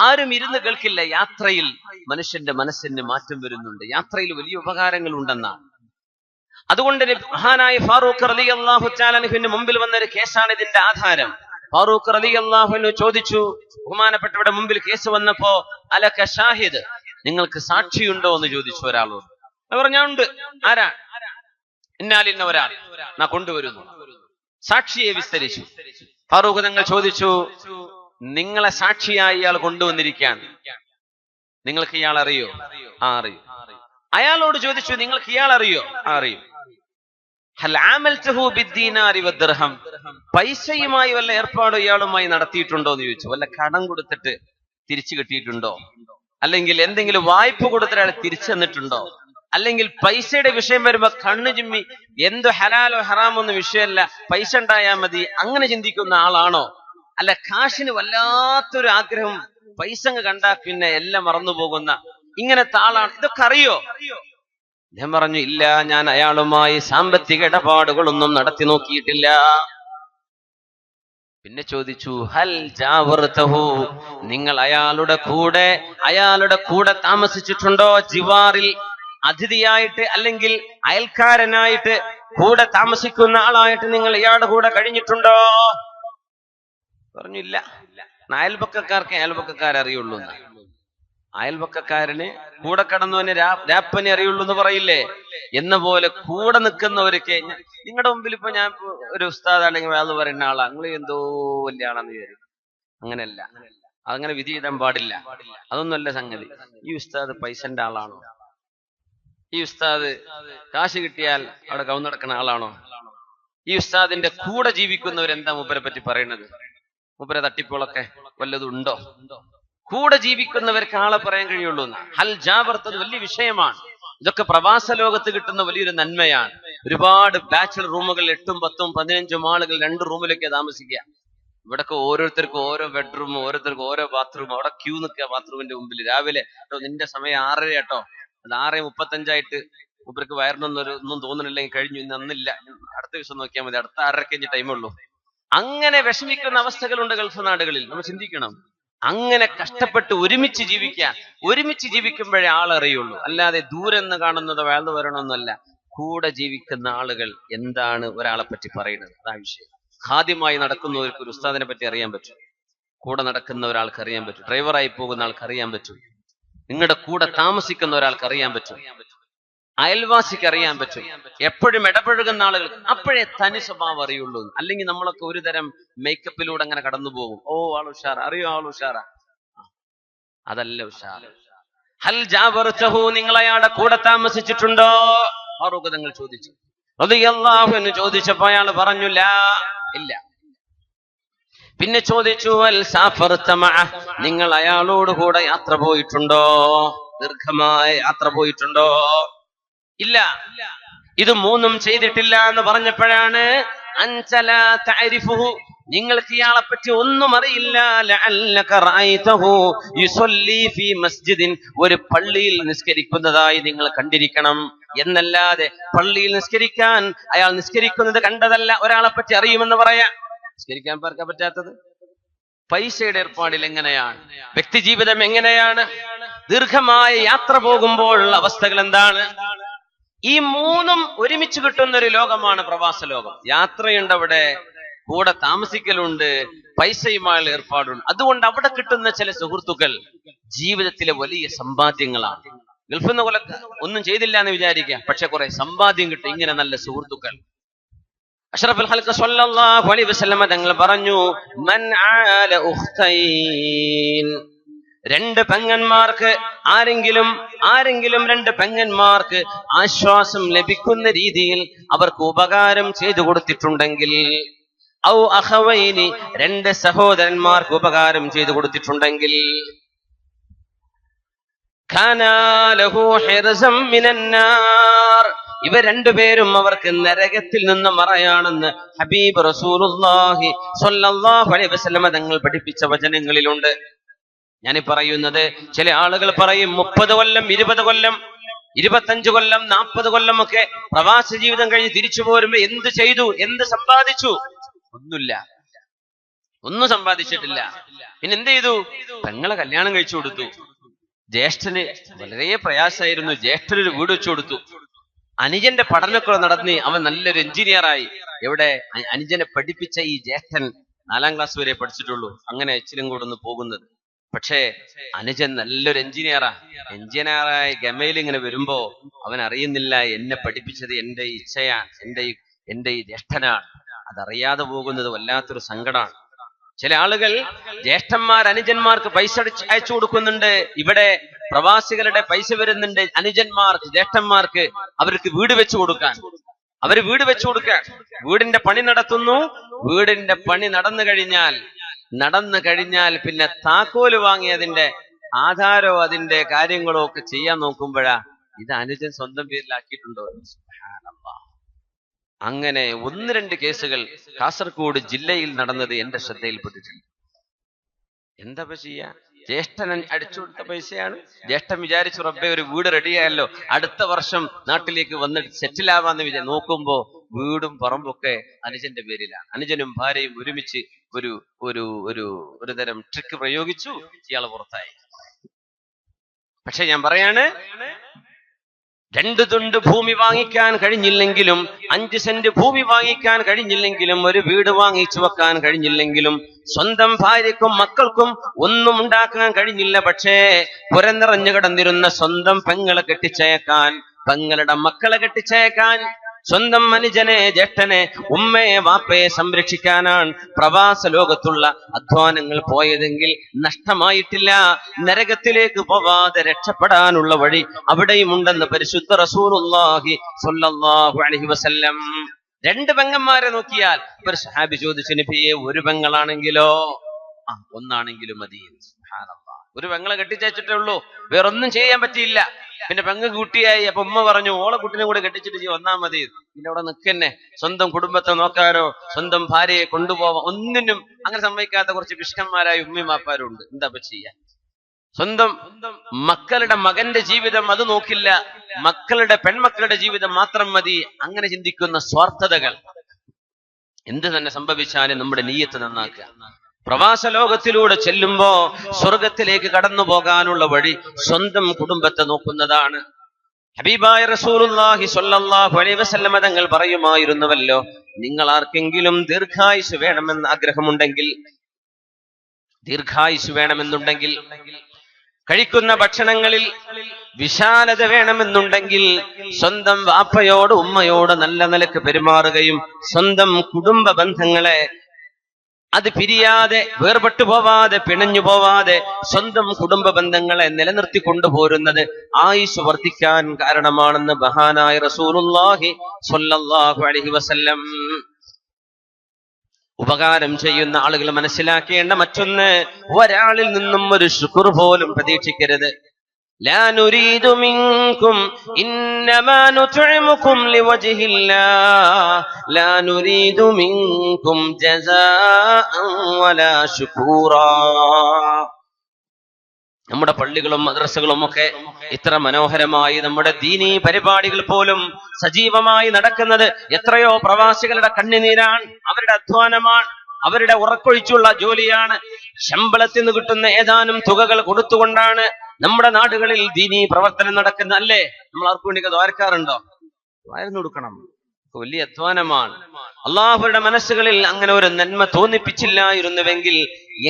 ആരും ഇരുന്ന് കേൾക്കില്ല. യാത്രയിൽ മനുഷ്യന്റെ മനസ്സിന് മാറ്റം വരുന്നുണ്ട്, യാത്രയിൽ വലിയ ഉപകാരങ്ങൾ ഉണ്ടെന്നാണ്. അതുകൊണ്ട് മഹാനായ ഫാറൂഖ് റളിയല്ലാഹു തആല അൻഹുവിന്റെ മുമ്പിൽ വന്ന ഒരു കേസാണ് ഇതിന്റെ ആധാരം. ഫാറൂഖ് റളിയല്ലാഹു അൻഹു ചോദിച്ചു, ബഹുമാനപ്പെട്ടവരുടെ മുമ്പിൽ കേസ് വന്നപ്പോ, അലക ഷാഹിദ്, നിങ്ങൾക്ക് സാക്ഷിയുണ്ടോ എന്ന് ചോദിച്ചു ഒരാളോട്. പറഞ്ഞു, ഉണ്ട്. ആരാ? ഇന്നാലിന്ന ഒരാൾ, നാ കൊണ്ടുവരുന്നു. സാക്ഷിയെ വിസ്തരിച്ചു. ഫാറൂഖ് തങ്ങൾ ചോദിച്ചു, നിങ്ങളെ സാക്ഷിയായി ഇയാൾ കൊണ്ടുവന്നിരിക്കുകയാണ്, നിങ്ങൾക്ക് ഇയാൾ അറിയോ? ആ, അറിയും. അയാളോട് ചോദിച്ചു, നിങ്ങൾക്ക് ഇയാൾ അറിയോ? ആ, അറിയും. പൈസയുമായി വല്ല ഏർപ്പാടോ ഇയാളുമായി നടത്തിയിട്ടുണ്ടോ എന്ന് ചോദിച്ചു. വല്ല കടം കൊടുത്തിട്ട് തിരിച്ചു കിട്ടിയിട്ടുണ്ടോ, അല്ലെങ്കിൽ എന്തെങ്കിലും വായ്പ കൊടുത്തിട്ട് അയാൾ തിരിച്ചു തന്നിട്ടുണ്ടോ, അല്ലെങ്കിൽ പൈസയുടെ വിഷയം വരുമ്പോ കണ്ണു ചിമ്മി എന്തോ ഹലാലോ ഹറാമോ ഒന്നും വിഷയമല്ല, പൈസ ഉണ്ടായാൽ മതി, അങ്ങനെ ചിന്തിക്കുന്ന ആളാണോ? അല്ല, കാശിന് വല്ലാത്തൊരു ആഗ്രഹം, പൈസ കണ്ടാ പിന്നെ എല്ലാം മറന്നു പോകുന്ന ഇങ്ങനത്തെ ആളാണ്, ഇതൊക്കെ അറിയോ? ഞാൻ പറഞ്ഞു, ഇല്ല, ഞാൻ അയാളുമായി സാമ്പത്തിക ഇടപാടുകളൊന്നും നടത്തി നോക്കിയിട്ടില്ല. പിന്നെ ചോദിച്ചു, ഹൽ ജാവർതഹു, നിങ്ങൾ അയാളുടെ കൂടെ താമസിച്ചിട്ടുണ്ടോ? ജിവാറിൽ അതിഥിയായിട്ട്, അല്ലെങ്കിൽ അയൽക്കാരനായിട്ട്, കൂടെ താമസിക്കുന്ന ആളായിട്ട് നിങ്ങൾ ഇയാളുടെ കൂടെ കഴിഞ്ഞിട്ടുണ്ടോ? പറഞ്ഞില്ല. അയൽപക്കക്കാർക്ക് അയൽപക്കക്കാരറിയുള്ളൂ, അയൽപക്കക്കാരന് കൂടെ കടന്നവന് രാപ്പനെ അറിയുള്ളൂ എന്ന് പറയില്ലേ, എന്ന പോലെ കൂടെ നിൽക്കുന്നവർക്ക്. നിങ്ങളുടെ മുമ്പിൽ ഇപ്പൊ ഞാൻ ഒരു ഉസ്താദാണെങ്കിൽ അത് പറയുന്ന ആളാ, നിങ്ങൾ എന്തോ വലിയ ആളാന്ന് വിചാരിക്കും. അങ്ങനെയല്ല, അങ്ങനെ വിധി എഴുതാൻ പാടില്ല. അതൊന്നുമല്ല സംഗതി. ഈ ഉസ്താദ് പൈസന്റെ ആളാണോ? ഈ ഉസ്താദ് കാശ് കിട്ടിയാൽ അവിടെ കൗന്നടക്കുന്ന ആളാണോ? ഈ ഉസ്താദിന്റെ കൂടെ ജീവിക്കുന്നവരെന്താ മൂപ്പരെ പറ്റി പറയുന്നത്? മൂപ്പരെ തട്ടിപ്പുകളൊക്കെ വല്ലതും ഉണ്ടോ? കൂടെ ജീവിക്കുന്നവർക്ക് ആളെ പറയാൻ കഴിയുള്ളൂ. ഹൽ ജാബർത്തത് വലിയ വിഷയമാണ്. ഇതൊക്കെ പ്രവാസ ലോകത്ത് കിട്ടുന്ന വലിയൊരു നന്മയാണ്. ഒരുപാട് ബാച്ചലർ റൂമുകൾ 8, 10, 15 ആളുകൾ 2 റൂമിലൊക്കെ താമസിക്കുക. ഇവിടൊക്കെ ഓരോരുത്തർക്കും ഓരോ ബെഡ്റൂം, ഓരോരുത്തർക്കും ഓരോ ബാത്റൂം. അവിടെ ക്യൂ നിൽക്കുക ബാത്റൂമിന്റെ മുമ്പിൽ. രാവിലെ നിന്റെ സമയം 6:30 കേട്ടോ, അത് 6:35 മൂപ്പർക്ക് ഒന്നും തോന്നണില്ലെങ്കിൽ കഴിഞ്ഞു, ഇന്ന് അന്നില്ല, അടുത്ത ദിവസം നോക്കിയാൽ മതി, അടുത്ത 6:30 ടൈമുള്ളൂ. അങ്ങനെ വിഷമിക്കുന്ന അവസ്ഥകളുണ്ട് ഗൾഫ് നാടുകളിൽ. നമ്മൾ ചിന്തിക്കണം. അങ്ങനെ കഷ്ടപ്പെട്ട് ഒരുമിച്ച് ജീവിക്കുമ്പോഴേ ആളറിയുള്ളൂ. അല്ലാതെ ദൂരെന്ന് കാണുന്നത് വേൾന്ന് വരണമെന്നല്ല. കൂടെ ജീവിക്കുന്ന ആളുകൾ എന്താണ് ഒരാളെ പറ്റി പറയുന്നത്, അതാ വിഷയം. ഖാദിമായി നടക്കുന്നവർക്ക് ഒരു ഉസ്താദിനെ പറ്റി അറിയാൻ പറ്റും, കൂടെ നടക്കുന്ന ഒരാൾക്ക് അറിയാൻ പറ്റും, ഡ്രൈവറായി പോകുന്ന ആൾക്ക് അറിയാൻ പറ്റും, നിങ്ങളുടെ കൂടെ താമസിക്കുന്ന ഒരാൾക്ക് അറിയാൻ പറ്റും, അയൽവാസിക്ക് അറിയാൻ പറ്റും, എപ്പോഴും ഇടപഴകുന്ന ആളുകൾ. അപ്പോഴേ തനി സ്വഭാവം അറിയുള്ളൂ. അല്ലെങ്കിൽ നമ്മളൊക്കെ ഒരു തരം മേക്കപ്പിലൂടെ അങ്ങനെ കടന്നു പോകും. ഓ, ആൾ ഉഷാറ, അറിയോ, ആൾ ഉഷാറ. അതല്ല ഉഷാർ. ഹൽ ജാബർതഹു, നിങ്ങൾ അയാളുടെ കൂടെ താമസിച്ചിട്ടുണ്ടോ? ഫാറൂഖ് തങ്ങൾ ചോദിച്ചു. റളിയല്ലാഹു അൻഹു ചോദിച്ചപ്പോൾ അയാൾ പറഞ്ഞു, ലാ, ഇല്ല. പിന്നെ ചോദിച്ചു, അൽ സാഫർത മഅ, നിങ്ങൾ അയാളോട് കൂടെ യാത്ര പോയിട്ടുണ്ടോ? ദീർഘമായ യാത്ര പോയിട്ടുണ്ടോ? ഇല്ല. ഇത് 3ഉം ചെയ്തിട്ടില്ല എന്ന് പറഞ്ഞപ്പോഴാണ്, അൻതല തഅരിഫുഹു, നിങ്ങൾക്ക് ഇയാളെ പറ്റി ഒന്നും അറിയില്ല. ലഅല്ലക റഅയ്തഹു യുസല്ലി ഫീ മസ്ജിദിൻ, ഒരു പള്ളിയിൽ നിസ്കരിക്കുന്നതായി നിങ്ങൾ കണ്ടിരിക്കണം എന്നല്ലാതെ പള്ളിയിൽ നിസ്കരിക്കാൻ അയാൾ നിസ്കരിക്കുന്നത് കണ്ടതല്ല. ഒരാളെ പറ്റി അറിയുമെന്ന് പറയാ. നിസ്കരിക്കാൻ പാർക്കാൻ പറ്റാത്തത് പൈസയുടെ ഏർപ്പാടിൽ എങ്ങനെയാണ്? വ്യക്തി ജീവിതം എങ്ങനെയാണ്? ദീർഘമായ യാത്ര പോകുമ്പോൾ അവസ്ഥകൾ എന്താണ്? ഈ 3ഉം ഒരുമിച്ച് കിട്ടുന്ന ഒരു ലോകമാണ് പ്രവാസ ലോകം. യാത്രയുണ്ട്, അവിടെ കൂടെ താമസിക്കലുണ്ട്, പൈസയുമായുള്ള ഏർപ്പാടുണ്ട്. അതുകൊണ്ട് അവിടെ കിട്ടുന്ന ചില സുഹൃത്തുക്കൾ ജീവിതത്തിലെ വലിയ സമ്പാദ്യങ്ങളാണ്. ഗൾഫിൽ നിന്ന് ഒന്നും ചെയ്തില്ല എന്ന് വിചാരിക്കുക, പക്ഷെ കുറെ സമ്പാദ്യം കിട്ടും ഇങ്ങനെ നല്ല സുഹൃത്തുക്കൾ. അഷ്റഫുൽ ഖൽഖ് സ്വല്ലല്ലാഹു അലൈഹി വസല്ലം തങ്ങൾ പറഞ്ഞു, മൻ ആല ഉഖ്തൈൻ, രണ്ട് പെങ്ങന്മാർക്ക് ആരെങ്കിലും രണ്ട് പെങ്ങന്മാർക്ക് ആശ്വാസം ലഭിക്കുന്ന രീതിയിൽ അവർക്ക് ഉപകാരം ചെയ്തു കൊടുത്തിട്ടുണ്ടെങ്കിൽ, ഔ അഖവൈനി രണ്ട് സഹോദരന്മാർക്ക് ഉപകാരം ചെയ്തു കൊടുത്തിട്ടുണ്ടെങ്കിൽ, കാനാ ലഹു ഹിർസം മിനന്നാർ, ഇവർ രണ്ടുപേരും അവർക്ക് നരകത്തിൽ നിന്ന് മറയാണെന്ന് ഹബീബ് റസൂലുള്ളാഹി സ്വല്ലല്ലാഹു അലൈഹി വസല്ലം തങ്ങൾ പഠിപ്പിച്ച വചനങ്ങളിലുണ്ട്. ഞാനീ പറയുന്നത്, ചില ആളുകൾ പറയും 30 കൊല്ലം 20 കൊല്ലം 25 കൊല്ലം 40 കൊല്ലം ഒക്കെ പ്രവാസ ജീവിതം കഴിഞ്ഞ് തിരിച്ചു പോരുമ്പോ എന്ത് ചെയ്തു, എന്ത് സമ്പാദിച്ചു? ഒന്നും സമ്പാദിച്ചിട്ടില്ല. പിന്നെ എന്ത് ചെയ്തു? പെങ്ങളെ കല്യാണം കഴിച്ചു കൊടുത്തു. ജ്യേഷ്ഠന് വളരെ പ്രയാസമായിരുന്നു, ജ്യേഷ്ഠനൊരു വീട് വെച്ചു കൊടുത്തു. അനുജന്റെ പഠനമൊക്കെ നടന്ന് അവൻ നല്ലൊരു എഞ്ചിനീയറായി. എവിടെ? അനുജനെ പഠിപ്പിച്ച ഈ ജ്യേഷ്ഠൻ 4ാം ക്ലാസ് വരെ പഠിച്ചിട്ടുള്ളൂ. അങ്ങനെ എച്ചിലും കൂടെ ഒന്ന് പോകുന്നത്. പക്ഷേ അനുജൻ നല്ലൊരു എഞ്ചിനീയറായി ഗമയിൽ ഇങ്ങനെ വരുമ്പോ അവൻ അറിയുന്നില്ല, എന്നെ പഠിപ്പിച്ചത് എന്റെ ഇച്ഛയാണ്, എന്റെ ഈ ജ്യേഷ്ഠനാണ്. അതറിയാതെ പോകുന്നത് വല്ലാത്തൊരു സങ്കടമാണ്. ചില ആളുകൾ ജ്യേഷ്ഠന്മാർ അനുജന്മാർക്ക് പൈസ അയച്ചു കൊടുക്കുന്നുണ്ട്. ഇവിടെ പ്രവാസികളുടെ പൈസ വരുന്നുണ്ട് അനുജന്മാർക്ക്, ജ്യേഷ്ഠന്മാർക്ക്. അവർക്ക് വീട് വെച്ചു കൊടുക്കാൻ, വീടിന്റെ പണി നടത്തുന്നു. വീടിന്റെ പണി നടന്നു കഴിഞ്ഞാൽ പിന്നെ താക്കോല് വാങ്ങി അതിന്റെ ആധാരോ അതിന്റെ കാര്യങ്ങളോ ഒക്കെ ചെയ്യാൻ നോക്കുമ്പോഴാ ഇത് അനുജൻ സ്വന്തം പേരിലാക്കിയിട്ടുണ്ടോ? സുബ്ഹാനല്ലാഹ്. അങ്ങനെ 1-2 കേസുകൾ കാസർഗോഡ് ജില്ലയിൽ നടന്നത് എന്റെ ശ്രദ്ധയിൽപ്പെട്ടിട്ടുണ്ട്. എന്താ ചെയ്യാ? ജ്യേഷ്ഠൻ അടിച്ചു കൊടുത്ത പൈസയാണ്. ജ്യേഷ്ഠൻ വിചാരിച്ചു, റബ്ബേ ഒരു വീട് റെഡിയായല്ലോ, അടുത്ത വർഷം നാട്ടിലേക്ക് വന്നിട്ട് സെറ്റിൽ ആവാന്ന് നോക്കുമ്പോ വീടും പറമ്പൊക്കെ അനുജന്റെ പേരിലാണ്. അനുജനും ഭാര്യയും ഒരുമിച്ച് ഒരു തരം ട്രിക്ക് പ്രയോഗിച്ചു, ഇയാള് പുറത്തായി. പക്ഷെ ഞാൻ പറയാണ്, 2 തുണ്ട് ഭൂമി വാങ്ങിക്കാൻ കഴിഞ്ഞില്ലെങ്കിലും, 5 സെന്റ് ഭൂമി വാങ്ങിക്കാൻ കഴിഞ്ഞില്ലെങ്കിലും, ഒരു വീട് വാങ്ങിച്ചു വെക്കാൻ കഴിഞ്ഞില്ലെങ്കിലും, സ്വന്തം ഭാര്യക്കും മക്കൾക്കും ഒന്നും ഉണ്ടാക്കാൻ കഴിഞ്ഞില്ല. പക്ഷേ പുരനിറഞ്ഞു കിടന്നിരുന്ന സ്വന്തം പെങ്ങളെ കെട്ടിച്ചയക്കാൻ, പെങ്ങളുടെ മക്കളെ കെട്ടിച്ചയക്കാൻ, സ്വന്തം അനുജനെ, ജ്യേഷ്ഠനെ, ഉമ്മയെ, വാപ്പയെ സംരക്ഷിക്കാനാണ് പ്രവാസ ലോകത്തുള്ള അധ്വാനങ്ങൾ പോയതെങ്കിൽ നഷ്ടമായിട്ടില്ല. നരകത്തിലേക്ക് പോവാതെ രക്ഷപ്പെടാനുള്ള വഴി അവിടെയും ഉണ്ടെന്ന് പരിശുദ്ധ റസൂലുള്ളാഹി സ്വല്ലല്ലാഹു അലൈഹി വസല്ലം. 2 പെങ്ങന്മാരെ നോക്കിയാൽ, ഒരു സഹാബി ചോദിച്ചു, നബിയെ ഒരു പെങ്ങളാണെങ്കിലോ? ഒന്നാണെങ്കിലും മതി. സുബ്ഹാനല്ലാഹ്. ഒരു പെങ്ങളെ കെട്ടിച്ചയച്ചിട്ടേ ഉള്ളൂ, വേറൊന്നും ചെയ്യാൻ പറ്റിയില്ല. പിന്നെ പെങ്ങ് കുട്ടിയായി. അപ്പൊ ഉമ്മ പറഞ്ഞു, ഓളെ കുട്ടിനെ കൂടെ കെട്ടിച്ചിട്ട് വന്നാൽ മതി, പിന്നെ അവിടെ നിൽക്കന്നെ, സ്വന്തം കുടുംബത്തെ നോക്കാനോ സ്വന്തം ഭാര്യയെ കൊണ്ടുപോവാൻ ഒന്നിനും അങ്ങനെ സമ്മതിക്കാത്ത കുറച്ച് പിഷ്കന്മാരായ ഉമ്മിമാപ്പാരും ഉണ്ട്. എന്താ ചെയ്യാ? സ്വന്തം മക്കളുടെ മകന്റെ ജീവിതം അത് നോക്കില്ല, മക്കളുടെ പെൺമക്കളുടെ ജീവിതം മാത്രം മതി. അങ്ങനെ ചിന്തിക്കുന്ന സ്വാർത്ഥതകൾ. എന്ത് തന്നെ സംഭവിച്ചാലും നമ്മുടെ നിയ്യത്ത് നന്നാക്കുക. പ്രവാസ ലോകത്തിലൂടെ ചെല്ലുമ്പോ സ്വർഗത്തിലേക്ക് കടന്നു പോകാനുള്ള വഴി സ്വന്തം കുടുംബത്തെ നോക്കുന്നതാണ്. ഹബീബായ റസൂലുള്ളാഹി സ്വല്ലല്ലാഹു അലൈഹി വസല്ലം തങ്ങൾ പറയുമായിരുന്നുവല്ലോ, നിങ്ങൾ ആർക്കെങ്കിലും ദീർഘായുസ് വേണമെന്നുണ്ടെങ്കിൽ, കഴിക്കുന്ന ഭക്ഷണങ്ങളിൽ വിശാലത വേണമെന്നുണ്ടെങ്കിൽ, സ്വന്തം വാപ്പയോട് ഉമ്മയോട് നല്ല നിലക്ക് പെരുമാറുകയും സ്വന്തം കുടുംബ ബന്ധങ്ങളെ അത് പിരിയാതെ, വേർപെട്ടു പോവാതെ, പിണഞ്ഞു പോവാതെ സ്വന്തം കുടുംബ ബന്ധങ്ങളെ നിലനിർത്തി കൊണ്ടുപോരുന്നത് ആയുസ് വർദ്ധിക്കാൻ കാരണമാണെന്ന് മഹാനായ റസൂലുള്ളാഹി സ്വല്ലല്ലാഹു അലൈഹി വസല്ലം. ഉപകാരം ചെയ്യുന്ന ആളുകൾ മനസ്സിലാക്കേണ്ട മറ്റൊന്ന്, ഒരാളിൽ നിന്നും ഒരു ശുക്ർ പോലും പ്രതീക്ഷിക്കരുത്. لا نريد منكم إنما نطعمكم لوجه الله لا نريد منكم جزاء ولا شكورا. നമ്മുടെ പള്ളികളും മദ്രസകളും ഒക്കെ ഇത്ര മനോഹരമായി, നമ്മുടെ ദീനീ പരിപാടികൾ പോലും സജീവമായി നടക്കുന്നത് എത്രയോ പ്രവാസികളുടെ കണ്ണുനീരാണ്, അവരുടെ അധ്വാനമാണ്, അവരുടെ ഉറക്കൊഴിച്ചുള്ള ജോലിയാണ്. ശമ്പളത്തിൽ നിന്ന് കിട്ടുന്ന ഏതാനും തുകകൾ കൊടുത്തുകൊണ്ടാണ് നമ്മുടെ നാടുകളിൽ ദീനീ പ്രവർത്തനം നടക്കുന്ന. അല്ലേ? നമ്മൾ ആർക്കു വേണ്ടി ദ്വാരക്കാറുണ്ടോ? ദ്വാരം കൊടുക്കണം. വലിയ അധ്വാനമാണ്. അള്ളാഹുവിന്റെ മനസ്സുകളിൽ അങ്ങനെ ഒരു നന്മ തോന്നിപ്പിച്ചില്ലായിരുന്നുവെങ്കിൽ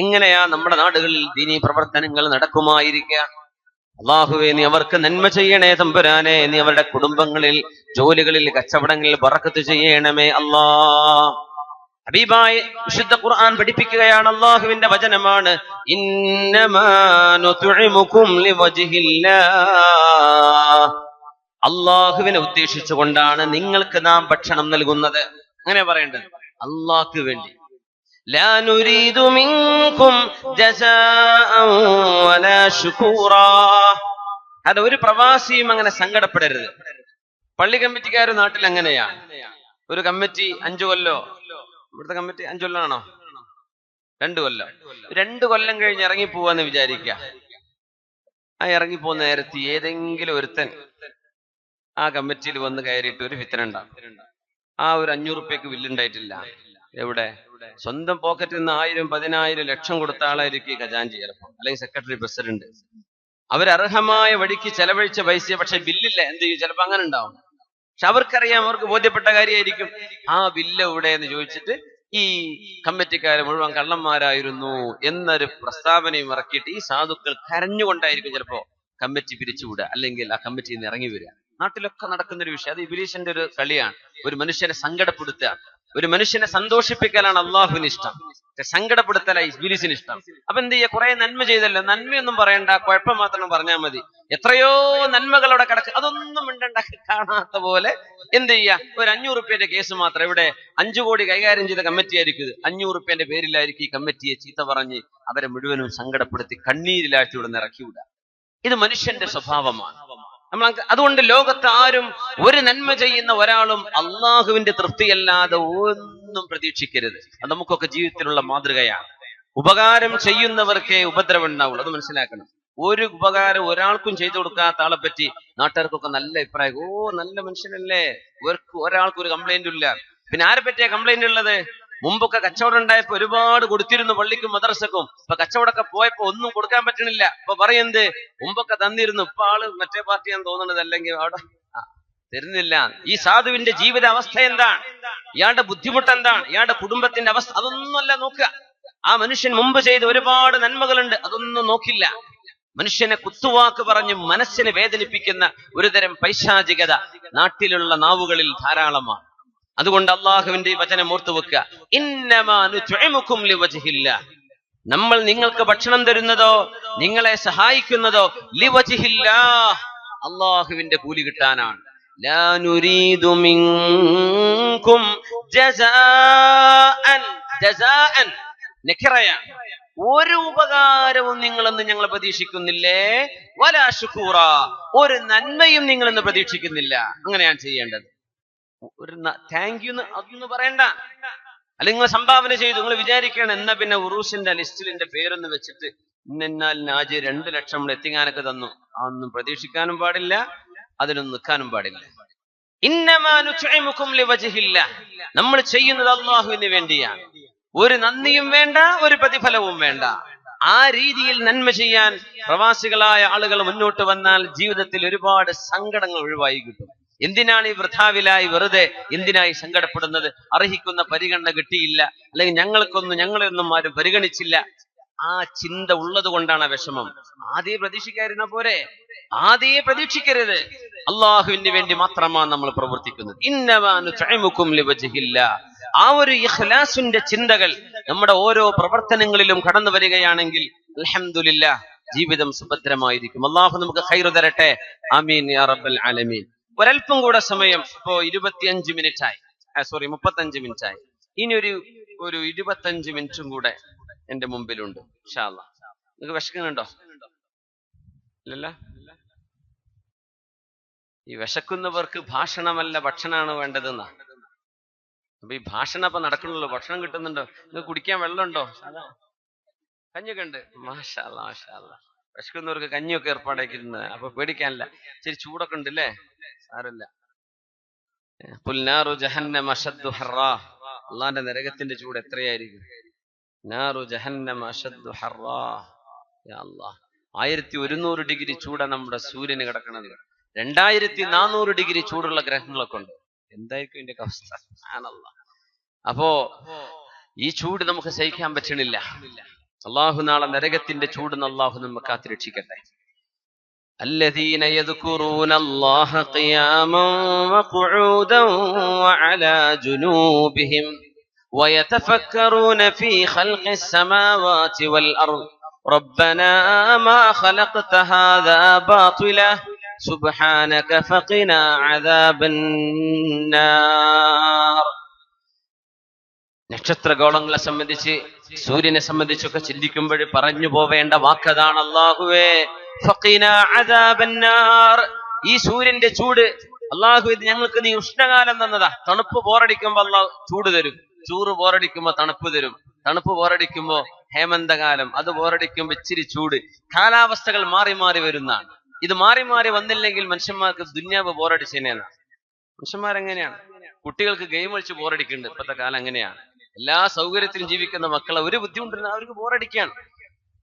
എങ്ങനെയാ നമ്മുടെ നാടുകളിൽ ദീനീ പ്രവർത്തനങ്ങൾ നടക്കുമായിരിക്കുക? അള്ളാഹുവേ, നീ അവർക്ക് നന്മ ചെയ്യണേ തമ്പുരാനെ. നീ അവരുടെ കുടുംബങ്ങളിൽ, ജോലികളിൽ, കച്ചവടങ്ങളിൽ ബറക്കത്ത് ചെയ്യണമേ അല്ലാഹ്. ഹബീബായ വിശുദ്ധ ഖുർആൻ പഠിപ്പിക്കുകയാണ്, അല്ലാഹുവിന്റെ വചനമാണ്, ഇന്നമാ നുത്ഇമുകും ലിവജ്ഹില്ലാഹ്, അല്ലാഹുവിനെ ഉദ്ദേശിച്ചുകൊണ്ടാണ് നിങ്ങൾക്ക് നാം ഭക്ഷണം നൽകുന്നത്. അങ്ങനെ പറയേണ്ടത്, അല്ലാഹുവിന് വേണ്ടി. ലാ നുരീദു മിൻകും ജസാഅൻ വലാ ശുകൂറാ. അത് ഒരു പ്രവാസിയും അങ്ങനെ സങ്കടപ്പെടരുത്. പള്ളി കമ്മിറ്റിക്കാർ നാട്ടിൽ അങ്ങനെയാണ്. ഒരു കമ്മിറ്റി 5 കൊല്ലോ, ഇവിടുത്തെ കമ്മിറ്റി 5 കൊല്ലമാണോ? 2 കൊല്ലം. 2 കൊല്ലം കഴിഞ്ഞ് ഇറങ്ങിപ്പോവാന്ന് വിചാരിക്കുക. ആ ഇറങ്ങിപ്പോകുന്ന നേരത്ത് ഏതെങ്കിലും ഒരുത്തൻ ആ കമ്മിറ്റിയിൽ വന്ന് കയറിയിട്ട് ഒരു ഫിത്തന ഉണ്ടാവും. ആ ഒരു 500 റുപ്യക്ക് ബില്ലുണ്ടായിട്ടില്ല. എവിടെ? സ്വന്തം പോക്കറ്റിൽ നിന്ന് 1000, 10,000, ലക്ഷം കൊടുത്ത ആളായിരിക്കും ഖജാൻജി ചിലപ്പോൾ, അല്ലെങ്കിൽ സെക്രട്ടറി, പ്രസിഡന്റ്. അവരർഹമായ വഴിക്ക് ചെലവഴിച്ച പൈസ, പക്ഷെ ബില്ലില്ല. എന്ത് ചെയ്യും? ചിലപ്പോ അങ്ങനെ ഉണ്ടാവും. പക്ഷെ അവർക്കറിയാം, അവർക്ക് ബോധ്യപ്പെട്ട കാര്യമായിരിക്കും. ആ ബില്ല് എവിടെ എന്ന് ചോദിച്ചിട്ട് ഈ കമ്മിറ്റിക്കാര് മുഴുവൻ കള്ളന്മാരായിരുന്നു എന്നൊരു പ്രസ്താവനയും ഇറക്കിയിട്ട് ഈ സാധുക്കൾ കരഞ്ഞുകൊണ്ടായിരിക്കും ചിലപ്പോ കമ്മിറ്റി പിരിച്ചുവിടുക, അല്ലെങ്കിൽ ആ കമ്മിറ്റിയിൽ നിന്ന് ഇറങ്ങി വരിക. നാട്ടിലൊക്കെ നടക്കുന്ന ഒരു വിഷയം. അത് ഇബ്ലീസിന്റെ ഒരു കളിയാണ്. ഒരു മനുഷ്യനെ സങ്കടപ്പെടുത്തുക, ഒരു മനുഷ്യനെ സന്തോഷിപ്പിക്കലാണ് അള്ളാഹുവിന് ഇഷ്ടം. സങ്കടപ്പെടുത്തല ഇബ്ലീസിന് ഇഷ്ടം. അപ്പൊ എന്ത് ചെയ്യുക? കുറെ നന്മ ചെയ്തല്ലോ, നന്മയൊന്നും പറയണ്ട, കുഴപ്പം മാത്രം പറഞ്ഞാൽ മതി. എത്രയോ നന്മകളോടെ കിടക്കുക, അതൊന്നും മിണ്ടണ്ടാക്കി കാണാത്ത പോലെ എന്ത് ചെയ്യുക? ഒരു 500 റുപ്യന്റെ കേസ് മാത്രം. ഇവിടെ 5 കോടി കൈകാര്യം ചെയ്ത കമ്മിറ്റി ആയിരിക്കും ഇത്. 500 റുപ്യന്റെ പേരിലായിരിക്കും ഈ കമ്മിറ്റിയെ ചീത്ത പറഞ്ഞ് അവരെ മുഴുവനും സങ്കടപ്പെടുത്തി കണ്ണീരിലാഴ്ച ഇവിടെ നിന്ന് ഇറക്കി വിടുക. ഇത് മനുഷ്യന്റെ സ്വഭാവമാണ്. അതുകൊണ്ട് ലോകത്ത് ആരും ഒരു നന്മ ചെയ്യുന്ന ഒരാളും അള്ളാഹുവിന്റെ തൃപ്തിയല്ലാതെ ഒന്നും പ്രതീക്ഷിക്കരുത്. അത് നമുക്കൊക്കെ ജീവിതത്തിലുള്ള മാതൃകയാണ്. ഉപകാരം ചെയ്യുന്നവർക്കേ ഉപദ്രവം ഉണ്ടാവുള്ളൂ, അത് മനസ്സിലാക്കണം. ഒരു ഉപകാരം ഒരാൾക്കും ചെയ്തു കൊടുക്കാത്ത ആളെ പറ്റി നാട്ടുകാർക്കൊക്കെ നല്ല അഭിപ്രായം. ഓ, നല്ല മനുഷ്യനല്ലേ, ഒരാൾക്കും ഒരു കംപ്ലൈന്റും ഇല്ല. പിന്നെ ആരെ പറ്റിയാ കംപ്ലൈന്റ് ഉള്ളത്? മുമ്പൊക്കെ കച്ചവടം ഉണ്ടായപ്പോ ഒരുപാട് കൊടുത്തിരുന്നു പള്ളിക്കും മദ്രസക്കും. ഇപ്പൊ കച്ചവടമൊക്കെ പോയപ്പോ ഒന്നും കൊടുക്കാൻ പറ്റണില്ല. ഇപ്പൊ പറയുന്നത് മുമ്പൊക്കെ തന്നിരുന്നു, ഇപ്പൊ ആള് മറ്റേ പാർട്ടിയാന്ന് തോന്നുന്നത്, അല്ലെങ്കിൽ അവിടെ തരുന്നില്ല. ഈ സാധുവിന്റെ ജീവിത അവസ്ഥ എന്താണ്? ഇയാളുടെ ബുദ്ധിമുട്ട് എന്താണ്? ഇയാളുടെ കുടുംബത്തിന്റെ അവസ്ഥ അതൊന്നുമല്ല നോക്കുക. ആ മനുഷ്യൻ മുമ്പ് ചെയ്ത ഒരുപാട് നന്മകളുണ്ട്, അതൊന്നും നോക്കില്ല. മനുഷ്യനെ കുത്തുവാക്ക് പറഞ്ഞ് മനസ്സിനെ വേദനിപ്പിക്കുന്ന ഒരുതരം പൈശാചികത നാട്ടിലുള്ള നാവുകളിൽ ധാരാളമാണ്. അതുകൊണ്ട് അള്ളാഹുവിന്റെ വചനം ഓർത്തു വെക്കുക, ഇന്നമാ നുത്ഇമുകും ലിവജ്ഹില്ലാഹ്, നമ്മൾ നിങ്ങൾക്ക് ഭക്ഷണം തരുന്നതോ നിങ്ങളെ സഹായിക്കുന്നതോ ലിവജ്ഹില്ലാഹ്, അള്ളാഹുവിന്റെ കൂലി കിട്ടാനാണ്. ലാ നുരീദു മിൻകും ജസാഅൻ. ജസാഅൻ നഖിറയാണ്. ഒരു ഉപകാരവും നിങ്ങളെന്ന് ഞങ്ങൾ പ്രതീക്ഷിക്കുന്നില്ലേ, വലാ ശുകൂറ, ഒരു നന്മയും നിങ്ങളെന്ന് പ്രതീക്ഷിക്കുന്നില്ല. അങ്ങനെയാണ് ചെയ്യേണ്ടത്. ഒരു താങ്ക് യു അതൊന്നും പറയണ്ട. അല്ലെങ്കിൽ നിങ്ങൾ സംഭാവന ചെയ്തു, നിങ്ങൾ വിചാരിക്കണം എന്നാ പിന്നെ ഉറൂസിന്റെ ലിസ്റ്റിൽ എന്റെ പേരൊന്ന് വെച്ചിട്ട് ഇന്നാൽ നാജ് 2 ലക്ഷം നമ്മൾ എത്തിങ്ങാനൊക്കെ തന്നു, അതൊന്നും പ്രതീക്ഷിക്കാനും പാടില്ല, അതിനൊന്നും നിൽക്കാനും പാടില്ല. ഇന്നമാ നുത്ഇമുകും ലിവജ്ഹില്ലാഹ്, നമ്മൾ ചെയ്യുന്നത് അല്ലാഹുവിന് വേണ്ടിയാണ്. ഒരു നന്ദിയും വേണ്ട, ഒരു പ്രതിഫലവും വേണ്ട. ആ രീതിയിൽ നന്മ ചെയ്യാൻ പ്രവാസികളായ ആളുകൾ മുന്നോട്ട് വന്നാൽ ജീവിതത്തിൽ ഒരുപാട് സങ്കടങ്ങൾ ഒഴിവായി കിട്ടും. എന്തിനാണ് ഈ വൃഥാവിലായി വെറുതെ എന്തിനായി സങ്കടപ്പെടുന്നത്? അർഹിക്കുന്ന പരിഗണന കിട്ടിയില്ല, അല്ലെങ്കിൽ ഞങ്ങളെയൊന്നും ആരും പരിഗണിച്ചില്ല. ആ ചിന്ത ഉള്ളത് കൊണ്ടാണ് വിഷമം. ആദ്യം പ്രതീക്ഷിക്കാതിരുന്ന പോരെ? ആദ്യം പ്രതീക്ഷിക്കരുത്. അള്ളാഹുവിന് വേണ്ടി മാത്രമാണ് നമ്മൾ പ്രവർത്തിക്കുന്നത്. ഇന്നമാ നുത്ഇമുകും ലിവജ്ഹില്ലാഹ്. ആ ഒരു ഇഖ്ലാസിന്റെ ചിന്തകൾ നമ്മുടെ ഓരോ പ്രവർത്തനങ്ങളിലും കടന്നു വരികയാണെങ്കിൽ അൽഹംദുലില്ലാഹ് ജീവിതം സുഭദ്രമായിരിക്കും. അള്ളാഹു നമുക്ക് ഖൈർ തരട്ടെ. ആമീൻ യാ റബ്ബൽ ആലമീൻ. ഒരൽപ്പം കൂടെ സമയം, ഇപ്പോ 25 മിനിറ്റായി, 35 മിനിറ്റായി. ഇനി ഒരു 25 മിനിറ്റും കൂടെ എന്റെ മുമ്പിലുണ്ട്. ഇൻഷാ അല്ലാഹ്. നിങ്ങൾക്ക് വിശക്കുന്നുണ്ടോ? ഇല്ലല്ല. ഈ വിശക്കുന്നവർക്ക് ഭാഷണമല്ല ഭക്ഷണമാണ് വേണ്ടതെന്നാ. അപ്പൊ ഈ ഭാഷണം അപ്പൊ നടക്കണല്ലോ, ഭക്ഷണം കിട്ടുന്നുണ്ടോ? നിങ്ങൾക്ക് കുടിക്കാൻ വെള്ളമുണ്ടോ? കഞ്ഞിയൊക്കെ ഉണ്ട്. മാഷാ അല്ലാഹ്, മാഷാ അല്ലാഹ്. വിശക്കുന്നവർക്ക് കഞ്ഞിയൊക്കെ ഏർപ്പാടാക്കിയിരുന്നത്. അപ്പൊ പേടിക്കാനില്ല. ഇച്ചിരി ചൂടൊക്കെ ഉണ്ട് അല്ലേ? സാരമില്ല. നാറു ജഹന്നമ അശദ്ദു ഹർറാ. അള്ളാന്റെ നരകത്തിന്റെ ചൂട് എത്രയായിരിക്കും? നാറു ജഹന്നമ അശദ്ദു ഹർറാ. യാ അല്ലാഹ്, 1100 ഡിഗ്രി ചൂടാ നമ്മുടെ സൂര്യന് കിടക്കണത്. 2400 ഡിഗ്രി ചൂടുള്ള ഗ്രഹങ്ങളൊക്കെ ഉണ്ട്. എന്തായിരിക്കും ഇതിന്റെ അവസ്ഥ? സുബ്ഹാനല്ലാഹ്. അപ്പോ ഈ ചൂട് നമുക്ക് സഹിക്കാൻ പറ്റണില്ല. അള്ളാഹു നാളെ നരകത്തിന്റെ ചൂട് അള്ളാഹു നമ്മെ കാത്തുരക്ഷിക്കട്ടെ. الذين يذكرون الله قياما وقعودا وعلى جنوبهم ويتفكرون في خلق السماوات والأرض ربنا ما خلقت هذا باطلا سبحانك فقنا عذاب النار. നക്ഷത്രഗോളങ്ങളെ സംബന്ധിച്ച് സൂര്യനെ സംബന്ധിച്ചൊക്കെ ചിന്തിക്കുമ്പോൾ പറഞ്ഞു പോവേണ്ട വാക്കതാണ് അല്ലാഹുവേ ഫഖിനാ അദാബന്നാർ. ഈ സൂര്യന്റെ ചൂട് അല്ലാഹു ഇത് ഞങ്ങൾക്ക് നീ ഉഷ്ണകാലം തന്നതാ. തണുപ്പ് ബോറടിക്കുമ്പോ അല്ലാഹു ചൂട് തരും, ചൂട് ബോറടിക്കുമ്പോ തണുപ്പ് തരും, തണുപ്പ് ബോറടിക്കുമ്പോ ഹേമന്തകാലം, അത് ബോറടിക്കുമ്പോ ഇച്ചിരി ചൂട്. കാലാവസ്ഥകൾ മാറി മാറി വരുന്നതാണ്. ഇത് മാറി മാറി വന്നില്ലെങ്കിൽ മനുഷ്യന്മാർക്ക് ദുന്യാവ് ബോറടിച്ചേനെയാണ്. മനുഷ്യന്മാരെങ്ങനെയാണ്? കുട്ടികൾക്ക് ഗെയിം കളിച്ച് ബോറടിക്കുന്നുണ്ട്. ഇപ്പോഴത്തെ കാലം അങ്ങനെയാണ്. എല്ലാ സൗകര്യത്തിലും ജീവിക്കുന്ന മക്കളെ ഒരു ബുദ്ധിമുട്ടില്ല, അവർക്ക് ബോറടിക്കാണ്.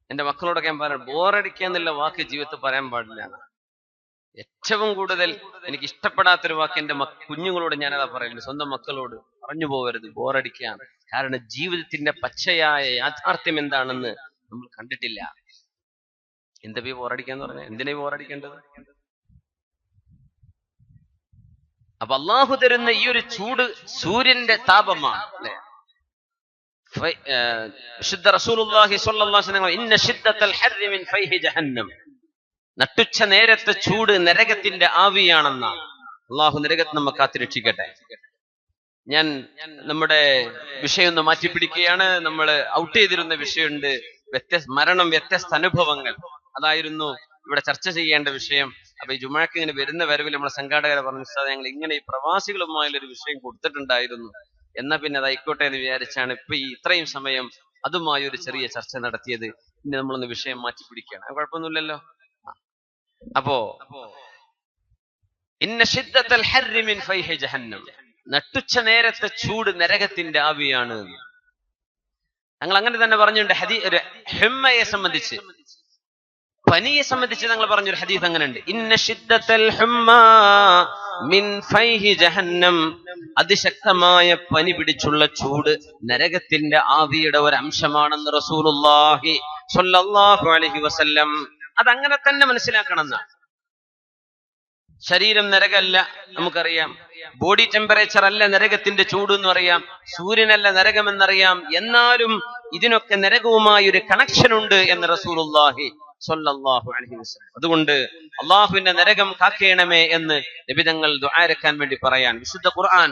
എന്റെ മക്കളോടൊക്കെ ഞാൻ പറയാം, ബോറടിക്കാന്നുള്ള വാക്ക് ജീവിതത്തിൽ പറയാൻ പാടില്ല. ഏറ്റവും കൂടുതൽ എനിക്ക് ഇഷ്ടപ്പെടാത്തൊരു വാക്ക് എന്റെ കുഞ്ഞുങ്ങളോട് ഞാനതാ പറയുന്നത്. സ്വന്തം മക്കളോട് പറഞ്ഞു പോകരുത്, ബോറടിക്കാൻ. കാരണം ജീവിതത്തിന്റെ പച്ചയായ യാഥാർത്ഥ്യം എന്താണെന്ന് നമ്മൾ കണ്ടിട്ടില്ല. എന്താ ബോറടിക്കാന്ന് പറഞ്ഞാൽ? എന്തിനാ ബോറടിക്കേണ്ടത്? അപ്പൊ അള്ളാഹു തരുന്ന ഈ ഒരു ചൂട് സൂര്യന്റെ താപമാണ്, അല്ലെ? വിശുദ്ധ റസൂലുള്ളാഹി സ്വല്ലല്ലാഹു അലൈഹി വസല്ലം ഇന്ന ശിദ്ദത്തൽ ഹർരി മിൻ ഫൈഹി ജഹന്നം, നട്ടുച്ച നേരത്തെ ചൂട് നരകത്തിന്റെ ആവിയാണെന്നാണ്. അള്ളാഹു നരകത്തെ നമ്മെ കാത്തുരക്ഷിക്കട്ടെ. ഞാൻ നമ്മുടെ വിഷയം ഒന്ന് മാറ്റിപ്പിടിക്കുകയാണ്. നമ്മൾ ഔട്ട് ചെയ്തിരുന്ന വിഷയമുണ്ട്, മരണം, വ്യത്യസ്ത അനുഭവങ്ങൾ. അതായിരുന്നു ഇവിടെ ചർച്ച ചെയ്യേണ്ട വിഷയം. അപ്പൊ ഈ ജുമാക്ക് ഇങ്ങനെ വരുന്ന വരവിൽ നമ്മുടെ സംഘാടകരെ പറഞ്ഞു, ഞങ്ങൾ ഇങ്ങനെ ഈ പ്രവാസികളുമായുള്ളൊരു വിഷയം കൊടുത്തിട്ടുണ്ടായിരുന്നു, എന്നാ പിന്നെ അതായിക്കോട്ടെ എന്ന് വിചാരിച്ചാണ് ഇപ്പൊ ഈ ഇത്രയും സമയം അതുമായി ഒരു ചെറിയ ചർച്ച നടത്തിയത്. ഇനി നമ്മളൊന്ന് വിഷയം മാറ്റി പിടിക്കുകയാണ്. കുഴപ്പമൊന്നുമില്ലല്ലോ. അപ്പോ ഇന്ന ശിദ്ദത്തൽ ഹർരി മിൻ ഫൈഹി ജഹന്നം, നട്ടുച്ച നേരത്തെ ചൂട് നരകത്തിന്റെ ആവിയാണ്. ഞങ്ങൾ അങ്ങനെ തന്നെ പറഞ്ഞിട്ടുണ്ട്. ഹിമ്മയെ സംബന്ധിച്ച്, പനിയെ സംബന്ധിച്ച് ഞങ്ങൾ പറഞ്ഞൊരു ഹദീസ് അങ്ങനെയുണ്ട്. ഇന്ന ശിദ്ദത്തൽ ഹുമ്മാ മിൻ ഫൈഹി ജഹന്നം, അതിശക്തമായ പനി പിടിച്ചുള്ള ചൂട് നരകത്തിന്റെ ആവിയുടെ ഒരു അംശമാണെന്ന് റസൂലുള്ളാഹി സ്വല്ലല്ലാഹു അലൈഹി വസല്ലം. അതങ്ങനെ തന്നെ മനസ്സിലാക്കണം എന്നാണ്. ശരീരം നരകമല്ല, നമുക്കറിയാം. ബോഡി ടെമ്പറേച്ചർ അല്ല നരകത്തിന്റെ ചൂട് എന്ന് അറിയാം, സൂര്യനല്ല നരകമെന്നറിയാം. എന്നാലും ഇതിനൊക്കെ നരകവുമായി ഒരു കണക്ഷൻ ഉണ്ട് എന്ന് റസൂലുള്ളാഹി സ്വല്ലല്ലാഹു അലൈഹി വസല്ലം. അതുകൊണ്ട് അള്ളാഹുവിന്റെ നരകം കാക്കേണമേ എന്ന് നബി തങ്ങൾ ദുആരക്കാൻ വേണ്ടി പറയാൻ. വിശുദ്ധ ഖുർആൻ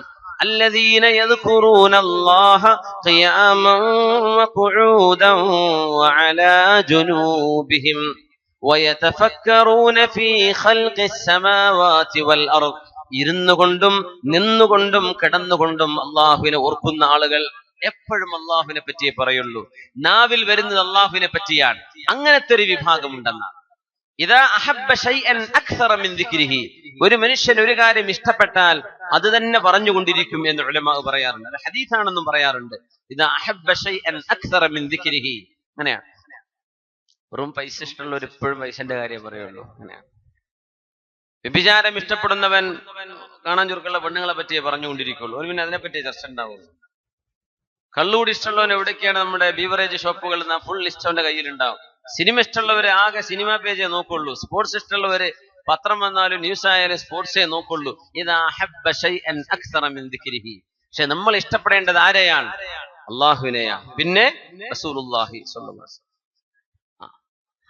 الذين يذكرون الله قياما وقعودا وعلى جنوبهم ويتفكرون في خلق السماوات والأرض, ഇരുന്നുകൊണ്ടും നിന്നുകൊണ്ടും കിടന്നുകൊണ്ടും അള്ളാഹുവിനെ ഓർക്കുന്ന ആളുകൾ എപ്പോഴും അള്ളാഹുവിനെ പറ്റിയേ പറയുള്ളൂ. നാവിൽ വരുന്നത് അള്ളാഹുവിനെ പറ്റിയാണ്. അങ്ങനത്തെ ഒരു വിഭാഗം ഉണ്ടെന്നാണ്. ഇദാ അഹബ്ബ ശൈഅൻ അക്സറ മിൻ ദിക്രിഹി, ഒരു മനുഷ്യൻ ഒരു കാര്യം ഇഷ്ടപ്പെട്ടാൽ അത് തന്നെ പറഞ്ഞുകൊണ്ടിരിക്കും എന്ന് ഉലമാ പറയാറുണ്ട്. അത് ഹദീസാണെന്നും പറയാറുണ്ട്. ഇദാ അഹബ്ബ ശൈഅൻ അക്സറ മിൻ ദിക്രിഹി, അങ്ങനെയാണ്. വെറും പൈസ ഇഷ്ടമുള്ളവർ എപ്പോഴും പൈസന്റെ കാര്യം പറയുള്ളൂ. അങ്ങനെയാണ്. വ്യഭിചാരം ഇഷ്ടപ്പെടുന്നവൻ കാണാൻ ചുരുക്കുള്ള പെണ്ണുങ്ങളെ പറ്റിയേ പറഞ്ഞുകൊണ്ടിരിക്കുള്ളൂ. ഒരു പിന്നെ അതിനെപ്പറ്റി ചർച്ച ഉണ്ടാവുള്ളൂ. കള്ളുകൂടി ഇഷ്ടമുള്ളവൻ എവിടേക്കാണ്? നമ്മുടെ ബീവറേജ് ഷോപ്പുകൾ ഫുൾ ലിസ്റ്റ് അവന്റെ കയ്യിലുണ്ടാവും. സിനിമ ഇഷ്ടമുള്ളവര് ആകെ സിനിമ പേജേ നോക്കുള്ളൂ. സ്പോർട്സ് ഇഷ്ടമുള്ളവര് പത്രം വന്നാലും ന്യൂസ് ആയാലും സ്പോർട്സേ നോക്കുള്ളൂ. ഇദാ അഹബ്ബ ശൈഅൻ അക്സറ മിൻ ദിക്രിഹി, പക്ഷെ നമ്മൾ ഇഷ്ടപ്പെടേണ്ടത് ആരെയാണ്? അള്ളാഹുവിനെയാണ്. പിന്നെ റസൂലുള്ളാഹി സ്വല്ലല്ലാഹു അലൈഹി വസല്ലം.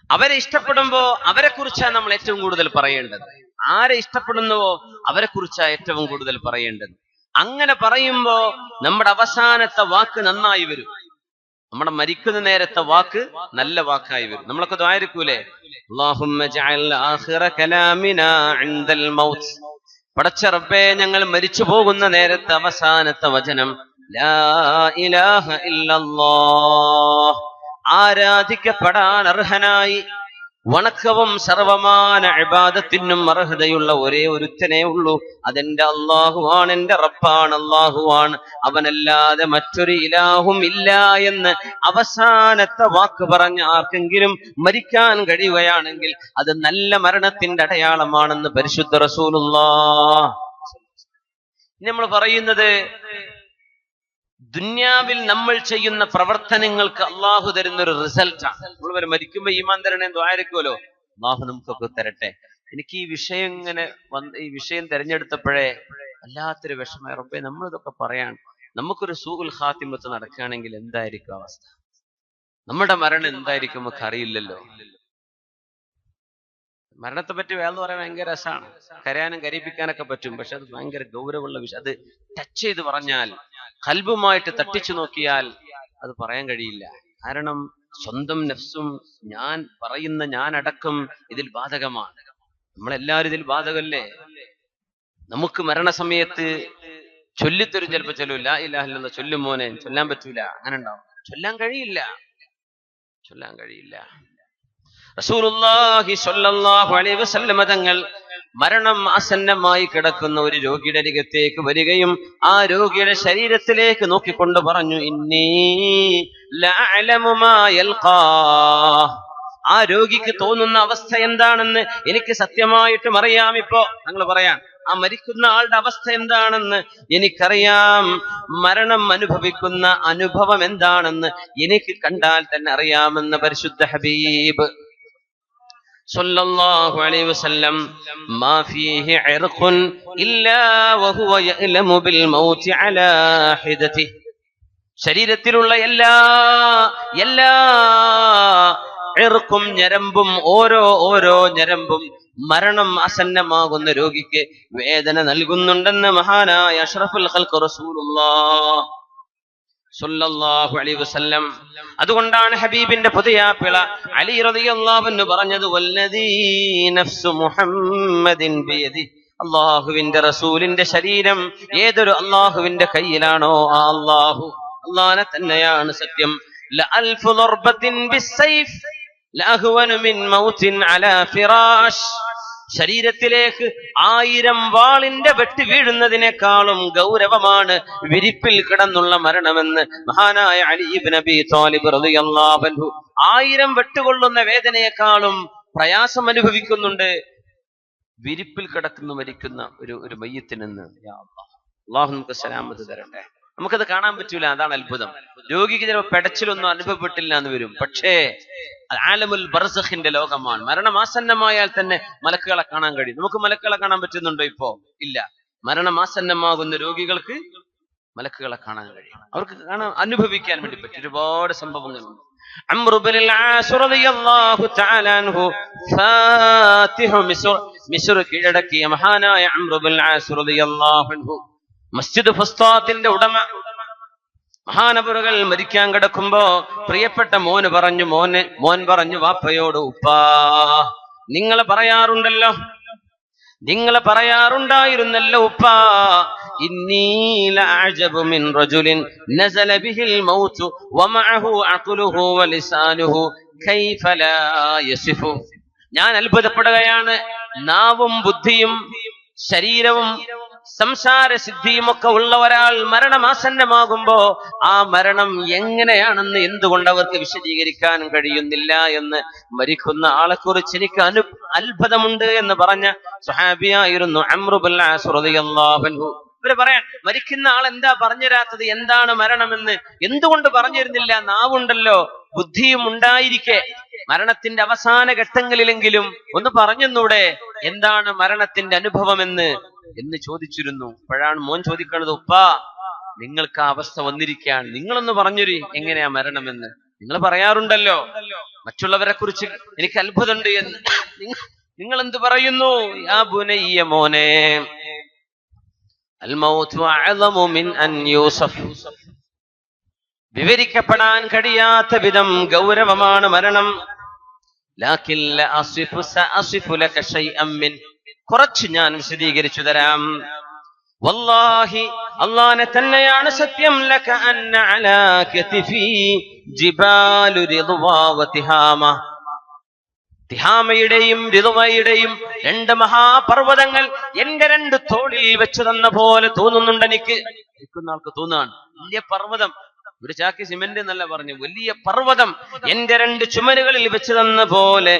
അവരെ ഇഷ്ടപ്പെടുമ്പോ അവരെ കുറിച്ചാണ് നമ്മൾ ഏറ്റവും കൂടുതൽ പറയേണ്ടത്. ആരെ ഇഷ്ടപ്പെടുന്നുവോ അവരെ കുറിച്ചാണ് ഏറ്റവും കൂടുതൽ പറയേണ്ടത്. അങ്ങനെ പറയുമ്പോ നമ്മുടെ അവസാനത്തെ വാക്ക് നന്നായി വരും. നമ്മുടെ മരിക്കുന്ന നേരത്തെ വാക്ക് നല്ല വാക്കായി വരും. നമ്മളൊക്കെ ദുആയിരിക്കൂലേ, അല്ലാഹുമ്മ ജഅൽ ആഖിറ കലാമിനാ ഇൻദൽ മൗത്ത്, പടച്ച റബ്ബേ ഞങ്ങൾ മരിച്ചു പോകുന്ന നേരത്തെ അവസാനത്തെ വചനം ലാ ഇലാഹ ഇല്ലല്ലാഹ്, ആരാധിക്കപ്പെടാൻ അർഹനായി വണക്കവും സർവമാന ഇബാദത്തിനും അർഹതയുള്ള ഒരേ ഒരുത്തനേ ഉള്ളൂ, അതെന്റെ അള്ളാഹുവാണ്, എന്റെ റബ്ബാണ്, അള്ളാഹുവാണ്, അവനല്ലാതെ മറ്റൊരു ഇലാഹും ഇല്ല എന്ന് അവസാനത്തെ വാക്ക് പറഞ്ഞ ആർക്കെങ്കിലും മരിക്കാൻ കഴിയുകയാണെങ്കിൽ അത് നല്ല മരണത്തിന്റെ അടയാളമാണെന്ന് പരിശുദ്ധ റസൂലുള്ളാഹ്. നമ്മൾ പറയുന്നത് ദുന്യാവിൽ നമ്മൾ ചെയ്യുന്ന പ്രവർത്തനങ്ങൾക്ക് അള്ളാഹു തരുന്ന ഒരു റിസൾട്ടാണ്. നമ്മൾ മരിക്കുമ്പോ ഈമാൻ തരണേ ദ്വാരക്കുമല്ലോ, അള്ളാഹു നമുക്കൊക്കെ തരട്ടെ. എനിക്ക് ഈ വിഷയം ഇങ്ങനെ ഈ വിഷയം തെരഞ്ഞെടുത്തപ്പോഴേ വല്ലാത്തൊരു വിഷമമായി. റബ്ബേ, നമ്മളിതൊക്കെ പറയാൻ നമുക്കൊരു സൂഉൽ ഖാത്തിമത്ത് നടക്കുകയാണെങ്കിൽ എന്തായിരിക്കും അവസ്ഥ? നമ്മുടെ മരണം എന്തായിരിക്കും നമുക്ക് അറിയില്ലല്ലോ. മരണത്തെ പറ്റി വേറെ പറയാൻ ഭയങ്കര രസമാണ്, കരയാനും കരയിപ്പിക്കാനൊക്കെ പറ്റും. പക്ഷെ അത് ഭയങ്കര ഗൗരവമുള്ള വിഷയം. അത് ടച്ച് ചെയ്ത് പറഞ്ഞാൽ, ഖൽബുമായിട്ട് തട്ടിച്ചു നോക്കിയാൽ അത് പറയാൻ കഴിയില്ല. കാരണം സ്വന്തം നഫ്സും ഞാൻ പറയുന്ന ഞാനടക്കം ഇതിൽ ബാധകമാണ്. നമ്മളെല്ലാവരും ഇതിൽ ബാധകല്ലേ? നമുക്ക് മരണസമയത്ത് ചൊല്ലിത്തരും, ചിലപ്പോൾ ചൊല്ലൂ, ലാ ഇലാഹ ഇല്ലല്ലാഹ് ചൊല്ലും മോനെ, ചൊല്ലാൻ പറ്റൂല, അങ്ങനെ ഉണ്ടാവും. ചൊല്ലാൻ കഴിയില്ല. റസൂലുള്ളാഹി സ്വല്ലല്ലാഹു അലൈഹി വസല്ലം തങ്ങൾ മരണം ആസന്നമായി കിടക്കുന്ന ഒരു രോഗിയുടെ അരികത്തേക്ക് വരികയും ആ രോഗിയുടെ ശരീരത്തിലേക്ക് നോക്കിക്കൊണ്ട് പറഞ്ഞു, ഇന്നീ ലഅലമു മാ യൽഖാ. ആ രോഗിക്ക് തോന്നുന്ന അവസ്ഥ എന്താണെന്ന് എനിക്ക് സത്യമായിട്ടും അറിയാം. ഇപ്പോ ഞങ്ങൾ പറയാം, ആ മരിക്കുന്ന ആളുടെ അവസ്ഥ എന്താണെന്ന് എനിക്കറിയാം. മരണം അനുഭവിക്കുന്ന അനുഭവം എന്താണെന്ന് എനിക്ക് കണ്ടാൽ തന്നെ അറിയാമെന്ന് പരിശുദ്ധ ഹബീബ് സല്ലല്ലാഹു അലൈഹി വസല്ലം. മാ ഫീഹി ഇർഖുൻ ഇല്ലാ വഹുവ യഅലമു ബിൽ മൗതി അലാ ഹിദതി. ശരീരത്തിലുള്ള എല്ലാ ഇർഖും, ഞരമ്പും, ഓരോ ഞരമ്പും മരണം ആസന്നമാകുന്ന രോഗിക്ക് വേദന നൽകുന്നുണ്ടെന്ന് മഹാനായ അഷ്റഫുൽ ഖൽഖ് റസൂലുള്ളാഹ് സ്വല്ലല്ലാഹു അലൈഹി വസല്ലം. അതുകൊണ്ടാണ് ഹബീബിന്റെ പുതിയാപ്പിള അലി റളിയല്ലാഹു അൻഹു പറഞ്ഞത്, വല്ലദീ നഫ്സു മുഹമ്മദിൻ ബിയദി. അല്ലാഹുവിന്റെ റസൂലിന്റെ ശരീരം ഏതൊരു അല്ലാഹുവിന്റെ കയ്യിലാണോ ആ അല്ലാഹുവിനെ തന്നെയാണ് സത്യം. ലഅൽഫു ദർബത്തിൻ ബിസ്സൈഫ് ലഅഹ്വനു മിൻ മൗതിൻ അലാ ഫിറാഷ്. ശരീരത്തിലേക്ക് 1000 വാളിന്റെ വെട്ട് വീഴുന്നതിനേക്കാളും ഗൗരവമാണ് വിരിപ്പിൽ കിടന്നുള്ള മരണമെന്ന് മഹാനായ അലി ഇബ്നു അബീ ത്വാലിബ് റളിയല്ലാഹു അൻഹു 1000 വെട്ടുകൊള്ളുന്ന വേദനയെക്കാളും പ്രയാസം അനുഭവിക്കുന്നുണ്ട് വിരിപ്പിൽ കിടക്കുന്നു മരിക്കുന്ന ഒരു മയ്യത്തിനെന്ന്. അല്ലാഹു നമുക്ക് സലാമത്ത് തരട്ടെ. നമുക്കത് കാണാൻ പറ്റൂല, അതാണ് അത്ഭുതം. രോഗിക്ക് ചിലപ്പോൾ പെടച്ചിലൊന്നും അനുഭവപ്പെട്ടില്ല എന്ന് വരും. പക്ഷേ ആലമുൽ ബർസഖിന്റെ ലോകമാണ്. മരണമാസന്നമായാൽ തന്നെ മലക്കുകളെ കാണാൻ കഴിയും. നമുക്ക് മലക്കുകളെ കാണാൻ പറ്റുന്നുണ്ടോ? ഇപ്പോ ഇല്ല. മരണമാസന്നമാകുന്ന രോഗികൾക്ക് മലക്കുകളെ കാണാൻ കഴിയും. അവർക്ക് അനുഭവിക്കാൻ വേണ്ടി പറ്റും. ഒരുപാട് സംഭവങ്ങളുണ്ട്. അംറു ബിനുൽ ആസ് റളിയല്ലാഹു തആല അൻഹു ഫാത്തിഹു മിസ്ർ കീഴടക്കിയ മഹാനായ അംറു ബിനുൽ ആസ് റളിയല്ലാഹു അൻഹു, മസ്ജിദ് ഫുസ്താത്തിന്റെ ഉടമ. മഹാനവറുകൾ മരിക്കാൻ കിടക്കുമ്പോ പ്രിയപ്പെട്ട മോൻ പറഞ്ഞു വാപ്പയോട്, ഉപ്പാ, നിങ്ങൾ പറയാറുണ്ടായിരുന്നല്ലോ ഉപ്പാ, ഇന്നീ ലഅജബു മിൻ റജുലിൻ നസല ബിഹിൽ മൗതു വമഅഹു അഖ്ലുഹു വലിസാനുഹു കൈഫ ലാ യസിഫു. ഞാൻ അത്ഭുതപ്പെടുകയാണ്. നാവും ബുദ്ധിയും ശരീരവും സംസാര സിദ്ധിയുമൊക്കെ ഉള്ള ഒരാൾ മരണമാസന്നമാകുമ്പോ ആ മരണം എങ്ങനെയാണെന്ന് എന്തുകൊണ്ട് അവർക്ക് വിശദീകരിക്കാൻ കഴിയുന്നില്ല എന്ന് മരിക്കുന്ന ആളെ കുറിച്ച് എനിക്ക് അത്ഭുതമുണ്ട് എന്ന് പറഞ്ഞ സ്വഹാബിയായിരുന്നു അംറു ബിൻ ആസ് റളിയല്ലാഹു അൻഹു. ഇവര് പറയാൻ, മരിക്കുന്ന ആൾ എന്താ പറഞ്ഞുതരാത്തത്, എന്താണ് മരണമെന്ന് എന്തുകൊണ്ട് പറഞ്ഞിരുന്നില്ല? നാവുണ്ടല്ലോ, ബുദ്ധിയും ഉണ്ടായിരിക്കെ മരണത്തിന്റെ അവസാന ഘട്ടങ്ങളിലെങ്കിലും ഒന്ന് പറഞ്ഞൂടെ എന്താണ് മരണത്തിന്റെ അനുഭവമെന്ന് ചോദിച്ചിരുന്നു. അപ്പോഴാണ് മോൻ ചോദിക്കുന്നത്, ഉപ്പാ, നിങ്ങൾക്ക് ആ അവസ്ഥ വന്നിരിക്കുകയാണ്, നിങ്ങളൊന്ന് പറഞ്ഞൊരു എങ്ങനെയാ മരണമെന്ന്. നിങ്ങൾ പറയാറുണ്ടല്ലോ മറ്റുള്ളവരെ കുറിച്ച് എനിക്ക് അത്ഭുതമുണ്ട് എന്ന്, നിങ്ങൾ എന്ത് പറയുന്നു? യാ ബുനയ്യ, മോനെ, അൽ മൗതു അഅ്ളമു മിൻ അൻ യൂസഫ്. വിവരിക്കപ്പെടാൻ കഴിയാത്ത വിധം ഗൗരവമാണ് മരണം. ലാകിൻ സഅസിഫു ലക ശൈഅൻ മിൻ. കുറച്ച് ഞാൻ വിശദീകരിച്ചു തരാം. വല്ലാഹി, അല്ലാഹുവിനെ തന്നെയാണ് സത്യം. ലക അന്ന അലാ കതിഫി ജിബാലു റിദ്വാ വതിഹാമ. തിഹാമയുടെയും റിദ്വയുടെയും 2 മഹാപർവ്വതങ്ങൾ എന്റെ 2 തോളിൽ വെച്ച് തന്ന പോലെ തോന്നുന്നുണ്ട് എനിക്ക്. നിൽക്കുന്ന ആൾക്ക് തോന്നുകയാണ് വലിയ പർവ്വതം, ഒരു ചാക്കി സിമന്റ് എന്നല്ല പറഞ്ഞു, വലിയ പർവ്വതം എന്റെ 2 ചുമലുകളിൽ വെച്ച് തന്ന പോലെ.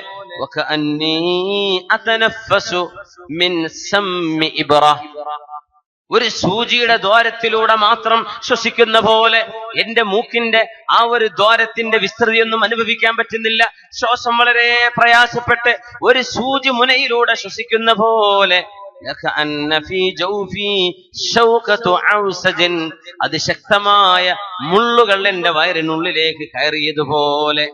ഒരു സൂചിയുടെ ദ്വാരത്തിലൂടെ മാത്രം ശ്വസിക്കുന്ന പോലെ എന്റെ മൂക്കിന്റെ ആ ഒരു ദ്വാരത്തിന്റെ വിസ്തൃതിയൊന്നും അനുഭവിക്കാൻ പറ്റുന്നില്ല. ശ്വാസം വളരെ പ്രയാസപ്പെട്ട് ഒരു സൂചി മുനയിലൂടെ ശ്വസിക്കുന്ന പോലെ അതിശക്തമായ മുള്ളുകൾ എന്റെ വയറിനുള്ളിലേക്ക് കയറിയതുപോലെ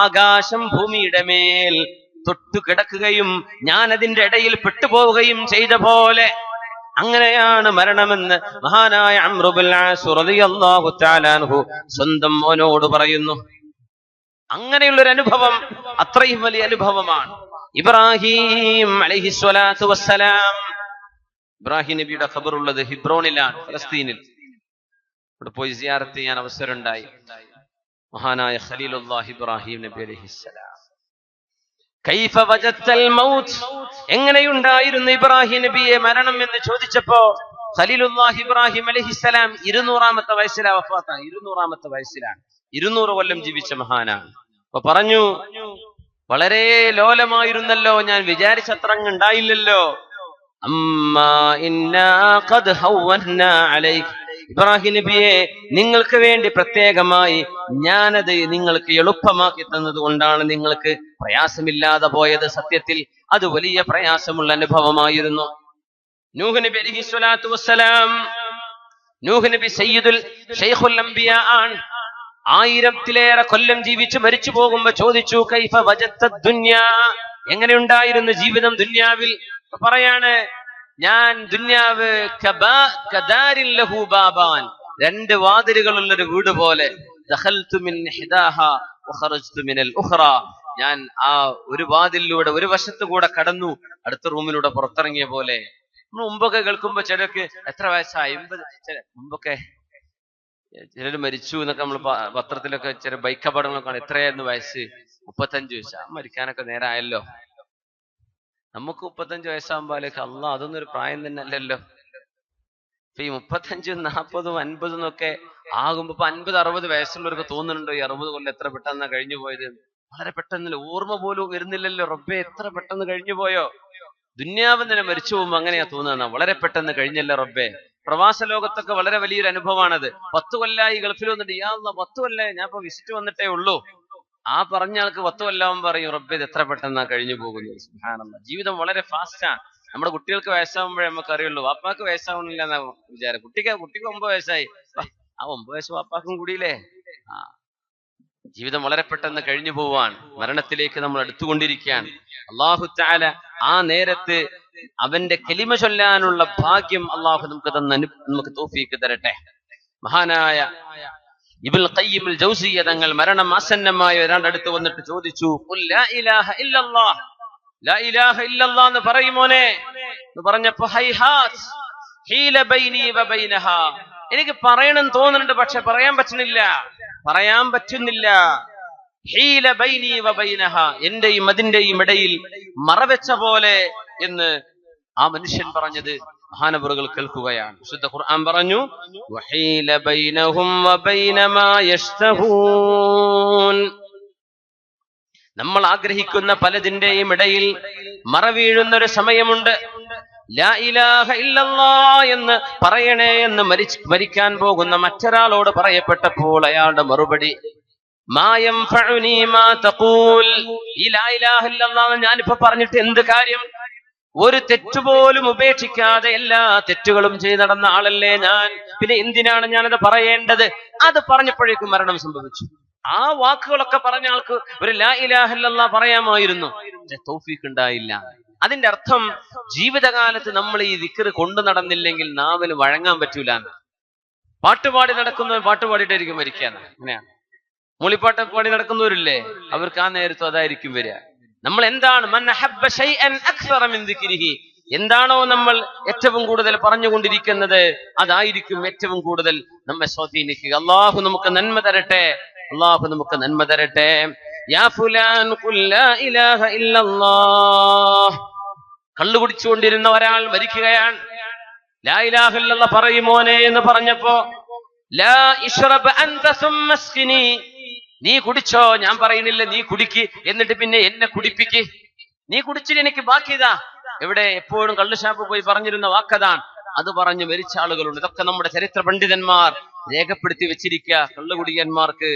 ആകാശം ഭൂമിയുടെ മേൽ തൊട്ടുകിടക്കുകയും ഞാൻ അതിന്റെ ഇടയിൽ പെട്ടുപോവുകയും ചെയ്ത പോലെ അങ്ങനെയാണ് മരണമെന്ന് മഹാനായ അംറു ബിൻ ആസ് റളിയല്ലാഹു തആല അൻഹു സ്വന്തം മോനോട് പറയുന്നു. അങ്ങനെയുള്ളൊരു അനുഭവം അത്രയും വലിയ അനുഭവമാണ്. ഇബ്രാഹിം അലൈഹിസ്സലാത്തു വസ്സലാം, ഇബ്രാഹിം നബിയുടെ ഖബറുള്ളത് ഹിബ്രോണിലാണ്, ഫലസ്തീനിൽ. ഇവിടെ പോയി സിയാറത്ത് ചെയ്യാൻ അവസരം ഉണ്ടായി. മഹാനായ ഖലീലുല്ലാഹി ഇബ്രാഹിം നബി അലൈഹിസ്സലാം. കൈഫ വജത്തൽ മൗത്ത്, എങ്ങനെയുണ്ടായിരുന്നു ഇബ്രാഹിം നബിയെ മരണം എന്ന് ചോദിച്ചപ്പോ ഖലീലുല്ലാഹി ഇബ്രാഹിം അലൈഹിസ്സലാം 200-ാമത്തെ വയസ്സിലാണ് വഫാത്താണ്. 200-ാമത്തെ വയസ്സിലാണ്, 200 കൊല്ലം ജീവിച്ച മഹാനാണ്. അപ്പൊ പറഞ്ഞു, വളരെ ലോലമായിരുന്നല്ലോ, ഞാൻ വിചാരിച്ചത്ര ഉണ്ടായില്ലല്ലോ. അമ്മാ ഇന്നാ ഖദ് ഹവ്വനാ അലൈക, ഇബ്രാഹിം നബിയെ നിങ്ങൾക്ക് വേണ്ടി പ്രത്യേകമായി ഞാനത് നിങ്ങൾക്ക് എളുപ്പമാക്കി തന്നത് കൊണ്ടാണ് നിങ്ങൾക്ക് പ്രയാസമില്ലാതെ പോയത്. സത്യത്തിൽ അത് വലിയ പ്രയാസമുള്ള അനുഭവമായിരുന്നു. നൂഹ് നബി അലൈഹിസ്സലാത്തു വസ്സലാം, നൂഹ് നബി സയ്യിദുൽ ശൈഖുൽ അംബിയാ ആണ്. 1000-ലേറെ കൊല്ലം ജീവിച്ച് മരിച്ചു പോകുമ്പോ ചോദിച്ചു, കൈഫ വജത്ത ദുനിയാ, എങ്ങനെയുണ്ടായിരുന്നു ജീവിതം ദുനിയാവിൽ? പറയാണ്, ഞാൻ ദുനിയാവ് കദാരിൻ ലഹു ബാബാൻ, 2 വാതിലുകളുള്ളൊരു വീട് പോലെ. ദഖൽതു മിൻ ഇഹ്ദാഹാ വഖറജ്തു മിനൽ ഉഖ്റാ, ഞാൻ ആ ഒരു വാതിലിലൂടെ ഒരു വശത്തു കൂടെ കടന്നു, അടുത്ത റൂമിലൂടെ പുറത്തിറങ്ങിയ പോലെ. നമ്മൾ മുമ്പൊക്കെ കേൾക്കുമ്പോ ചിലർക്ക് എത്ര വയസ്സായി, 50, മുമ്പൊക്കെ ചിലർ മരിച്ചു എന്നൊക്കെ നമ്മൾ പത്രത്തിലൊക്കെ ചില ബൈക്ക് അപകടങ്ങളൊക്കെ കാണും. എത്രയായിരുന്നു വയസ്സ്? 35 വയസ്സ്. മരിക്കാനൊക്കെ നേരമായല്ലോ. നമുക്ക് 35 വയസ്സാകുമ്പോഴേക്ക് അള്ളാഹ് അതൊന്നും ഒരു പ്രായം തന്നെ അല്ലല്ലോ. ഇപ്പൊ ഈ 35, 40, 50 എന്നൊക്കെ ആകുമ്പോ 50-60 വയസ്സുള്ളവർക്ക് തോന്നുന്നുണ്ടോ ഈ 60 കൊല്ലം എത്ര പെട്ടെന്നാ കഴിഞ്ഞു പോയത്? വളരെ പെട്ടെന്നില്ല, ഓർമ്മ പോലും വരുന്നില്ലല്ലോ. റബ്ബേ, എത്ര പെട്ടെന്ന് കഴിഞ്ഞു പോയോ. ദുന്യാവ് തന്നെ മരിച്ചു പോകുമ്പോ അങ്ങനെയാ തോന്നുന്ന, വളരെ പെട്ടെന്ന് കഴിഞ്ഞല്ലോ റബ്ബേ. പ്രവാസ ലോകത്തൊക്കെ വളരെ വലിയൊരു അനുഭവമാണത്. 10 കൊല്ലായി ഗൾഫിൽ വന്നിട്ട്, യാ അല്ലാഹ് 10 കൊല്ലായി, ഞാൻ ഇപ്പൊ വിസിറ്റ് വന്നിട്ടേ ഉള്ളൂ. ആ പറഞ്ഞ ആൾക്ക് 10 കൊല്ലാവും പറയും, റബ്ബേ ഇത് എത്ര പെട്ടെന്നാ കഴിഞ്ഞു പോകുന്നത്. സുബ്ഹാനല്ലാഹ്, ജീവിതം വളരെ ഫാസ്റ്റാണ്. നമ്മുടെ കുട്ടികൾക്ക് വയസ്സാകുമ്പോഴേ നമുക്ക് അറിയുള്ളൂ. വാപ്പാക്ക് വയസ്സാവണില്ല എന്നാ വിചാരം. കുട്ടിക്ക് 9 വയസ്സായി, ആ 9 വയസ്സ് വാപ്പാക്കും കൂടിയില്ലേ. ജീവിതം വളരെ പെട്ടെന്ന് കഴിഞ്ഞു പോവാൻ, മരണത്തിലേക്ക് നമ്മൾ അടുത്തുകൊണ്ടിരിക്കുകയാണ്. അല്ലാഹു തആല ആ നേരത്ത് അവന്റെ കലിമ ചൊല്ലാനുള്ള ഭാഗ്യം അല്ലാഹു നമുക്ക് തൗഫീഖ് തരട്ടെ. മഹാനായ ഇബ്നുൽ ഖയ്യിം അൽ ജൗസിയ്യ തങ്ങൾ മരണം ആസന്നമായ ഒരാളുടെ അടുത്ത് വന്നിട്ട് ചോദിച്ചു, ഖുൽ ലാ ഇലാഹ ഇല്ലല്ലാഹ്, ലാ ഇലാഹ ഇല്ലല്ലാഹ് എന്ന് പറയുമോനെ എന്ന് പറഞ്ഞപ്പോ, ഹൈഹാത്ത് ഹീല ബൈനി വ ബൈനഹാ, എനിക്ക് പറയണം തോന്നുന്നുണ്ട്, പക്ഷെ പറയാൻ പറ്റുന്നില്ല. ഹീല ബൈനി വ ബൈനഹാ, എന്റെയും അതിന്റെയും ഇടയിൽ മറവെച്ച പോലെ എന്ന് ആ മനുഷ്യൻ പറഞ്ഞത് മഹാനവറുകൾ കേൾക്കുകയാണ്. വിശുദ്ധ ഖുർആൻ പറഞ്ഞു, വഹീല ബൈനഹും വ ബൈന മാ യശ്തഹൂൻ, നമ്മൾ ആഗ്രഹിക്കുന്ന പലതിന്റെയും ഇടയിൽ മറവീഴുന്ന ഒരു സമയമുണ്ട്. ലാ ഇലാഹ ഇല്ലല്ലാഹ് എന്ന് പറയണേ എന്ന് മരിക്കാൻ പോകുന്ന മറ്റൊരാളോട് പറയപ്പെട്ടപ്പോൾ അയാളുടെ മറുപടി, മാ യൻഫഉനി മാ തഖൂൽ, ഈ ലാ ഇലാഹ ഇല്ലല്ലാഹ് ഞാനിപ്പോ പറഞ്ഞിട്ട് എന്ത് കാര്യം? ഒരു തെറ്റുപോലും ഉപേക്ഷിക്കാതെ എല്ലാ തെറ്റുകളും ചെയ്ത് നടന്ന ആളല്ലേ ഞാൻ, പിന്നെ എന്തിനാണ് ഞാനത് പറയേണ്ടത്? അത് പറഞ്ഞപ്പോഴേക്കും മരണം സംഭവിച്ചു. ആ വാക്കുകളൊക്കെ പറഞ്ഞ ആൾക്ക് ഒരു ലാ ഇലാഹ ഇല്ലല്ലാഹ് പറയാമായിരുന്നു, തൗഫീഖ് ഉണ്ടായില്ല. അതിന്റെ അർത്ഥം ജീവിതകാലത്ത് നമ്മൾ ഈ ദിക്ർ കൊണ്ടു നടന്നില്ലെങ്കിൽ നാവിന് വഴങ്ങാൻ പറ്റൂല. പാട്ടുപാടി നടക്കുന്നവർ പാട്ടുപാടിയിട്ടായിരിക്കും മരിക്കാൻ. അങ്ങനെയാണ്. മൂളിപ്പാട്ട് പാടി നടക്കുന്നവരില്ലേ, അവർക്ക് ആ നേരത്തും അതായിരിക്കും വരിക. നമ്മൾ എന്താണ് എന്താണോ നമ്മൾ ഏറ്റവും കൂടുതൽ പറഞ്ഞുകൊണ്ടിരിക്കുന്നത്, അതായിരിക്കും ഏറ്റവും കൂടുതൽ നമ്മെ സ്വാധീനിക്കുക. അള്ളാഹു നമുക്ക് നന്മ തരട്ടെ, അള്ളാഹു നമുക്ക് നന്മ തരട്ടെ. യാ ഫുലാൻ ഖുൽ ലാ ഇലാഹ ഇല്ലല്ലാഹ്, കള്ളുകുടിച്ചുകൊണ്ടിരുന്ന ഒരാൾ മരിക്കുകയാണ്. ലാ ഇലാഹ ഇല്ലല്ലാഹ് പറയുമോനെ എന്ന് പറഞ്ഞപ്പോ, ലാ ഇശ്റബ് അൻത സുമ്മ സ്ഖിനി, നീ കുടിച്ചോ, ഞാൻ പറയുന്നില്ല, നീ കുടിക്ക്, എന്നിട്ട് പിന്നെ എന്നെ കുടിപ്പിക്ക്. നീ കുടിച്ചിട്ട് എനിക്ക് ബാക്കിയതാ. എവിടെ എപ്പോഴും കള്ളുഷാപ്പ് പോയി പറഞ്ഞിരുന്ന വാക്കതാണ്. അത് പറഞ്ഞു മരിച്ച ആളുകളുണ്ട്. ഇതൊക്കെ നമ്മുടെ ചരിത്ര പണ്ഡിതന്മാർ രേഖപ്പെടുത്തി വെച്ചിരിക്കുക. കള്ളുകുടിയന്മാർക്ക്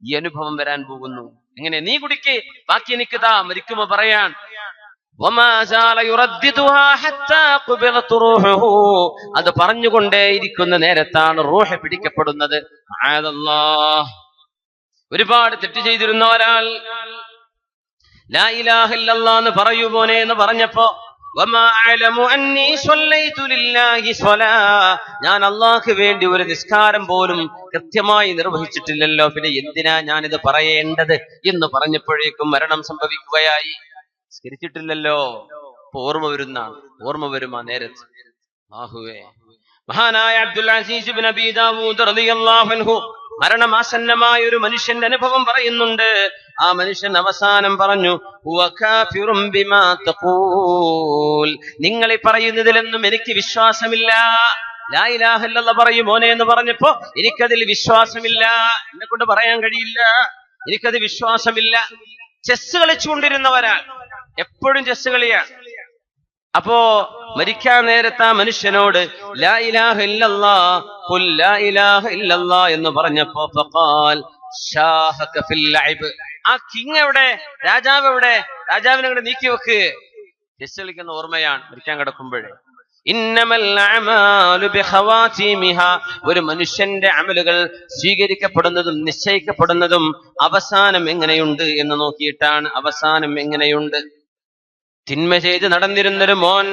ഈ അനുഭവം വരാൻ പോകുന്നു. എങ്ങനെ? നീ കുടിക്ക്, ബാക്കി എനിക്ക് താ. മരിക്കുമ്പോ പറയാൻ അത് പറഞ്ഞുകൊണ്ടേയിരിക്കുന്ന നേരത്താണ് റൂഹ് പിടിക്കപ്പെടുന്നത്. ഒരുപാട് തെറ്റ് ചെയ്തിരുന്ന ഒരാൾ ലാ ഇലാഹ ഇല്ലല്ലാഹ് എന്ന് പറയൂ മോനെ എന്ന് പറഞ്ഞപ്പോ ഞാൻ അള്ളാഹ്ക്ക് വേണ്ടി ഒരു നിസ്കാരം പോലും കൃത്യമായി നിർവഹിച്ചിട്ടില്ലല്ലോ, പിന്നെ എന്തിനാ ഞാനിത് പറയേണ്ടത് എന്ന് പറഞ്ഞപ്പോഴേക്കും മരണം സംഭവിക്കുകയായി. നിസ്കരിച്ചിട്ടില്ലല്ലോ. ഓർമ്മ വരും ആ നേരത്ത്. അല്ലാഹുവേ, മഹാനായ അബ്ദുൽ അസീസ് ഇബ്നു അബീ ദാവൂദ് റളിയല്ലാഹു അൻഹു മരണമാസന്നമായ ഒരു മനുഷ്യന്റെ അനുഭവം പറയുന്നുണ്ട്. ആ മനുഷ്യൻ അവസാനം പറഞ്ഞു, നിങ്ങൾ ഈ പറയുന്നതിലൊന്നും എനിക്ക് വിശ്വാസമില്ല. ലാ ഇലാഹ ഇല്ലല്ലാഹ് പറയൂ മോനെ എന്ന് പറഞ്ഞപ്പോ എനിക്കതിൽ വിശ്വാസമില്ല, എന്നെ കൊണ്ട് പറയാൻ കഴിയില്ല, എനിക്കത് വിശ്വാസമില്ല. ചെസ് കളിച്ചുകൊണ്ടിരുന്നവരാൾ, എപ്പോഴും ചെസ് കളിയാണ്. അപ്പോ മരിക്കാൻ നേരത്തെ ആ മനുഷ്യനോട് ലാ ഇലാഹ ഇല്ലല്ലാഹ് ഖുൽ ലാ ഇലാഹ ഇല്ലല്ലാഹ് എന്ന് പറഞ്ഞപ്പോ ഫഖാൽ ഷാഹക ഫിൽ ലൈബ്, ആ കിങ് എവിടെ, രാജാവ് എവിടെ, രാജാവിനെ അങ്ങോട്ട് നീക്കി വെക്ക്. ചെസ് കളിക്കുന്ന ഓർമ്മയാണ് മരിക്കാൻ കിടക്കുമ്പോഴേ. ഇന്നമൽ അഅമാലു ബിഖവാതിമിഹാ, ഒരു മനുഷ്യന്റെ അമലുകൾ സ്വീകരിക്കപ്പെടുന്നതും നിശ്ചയിക്കപ്പെടുന്നതും അവസാനം എങ്ങനെയുണ്ട് എന്ന് നോക്കിയിട്ടാണ്. അവസാനം എങ്ങനെയുണ്ട്? തിന്മ ചെയ്ത് നടന്നിരുന്നൊരു മോൻ,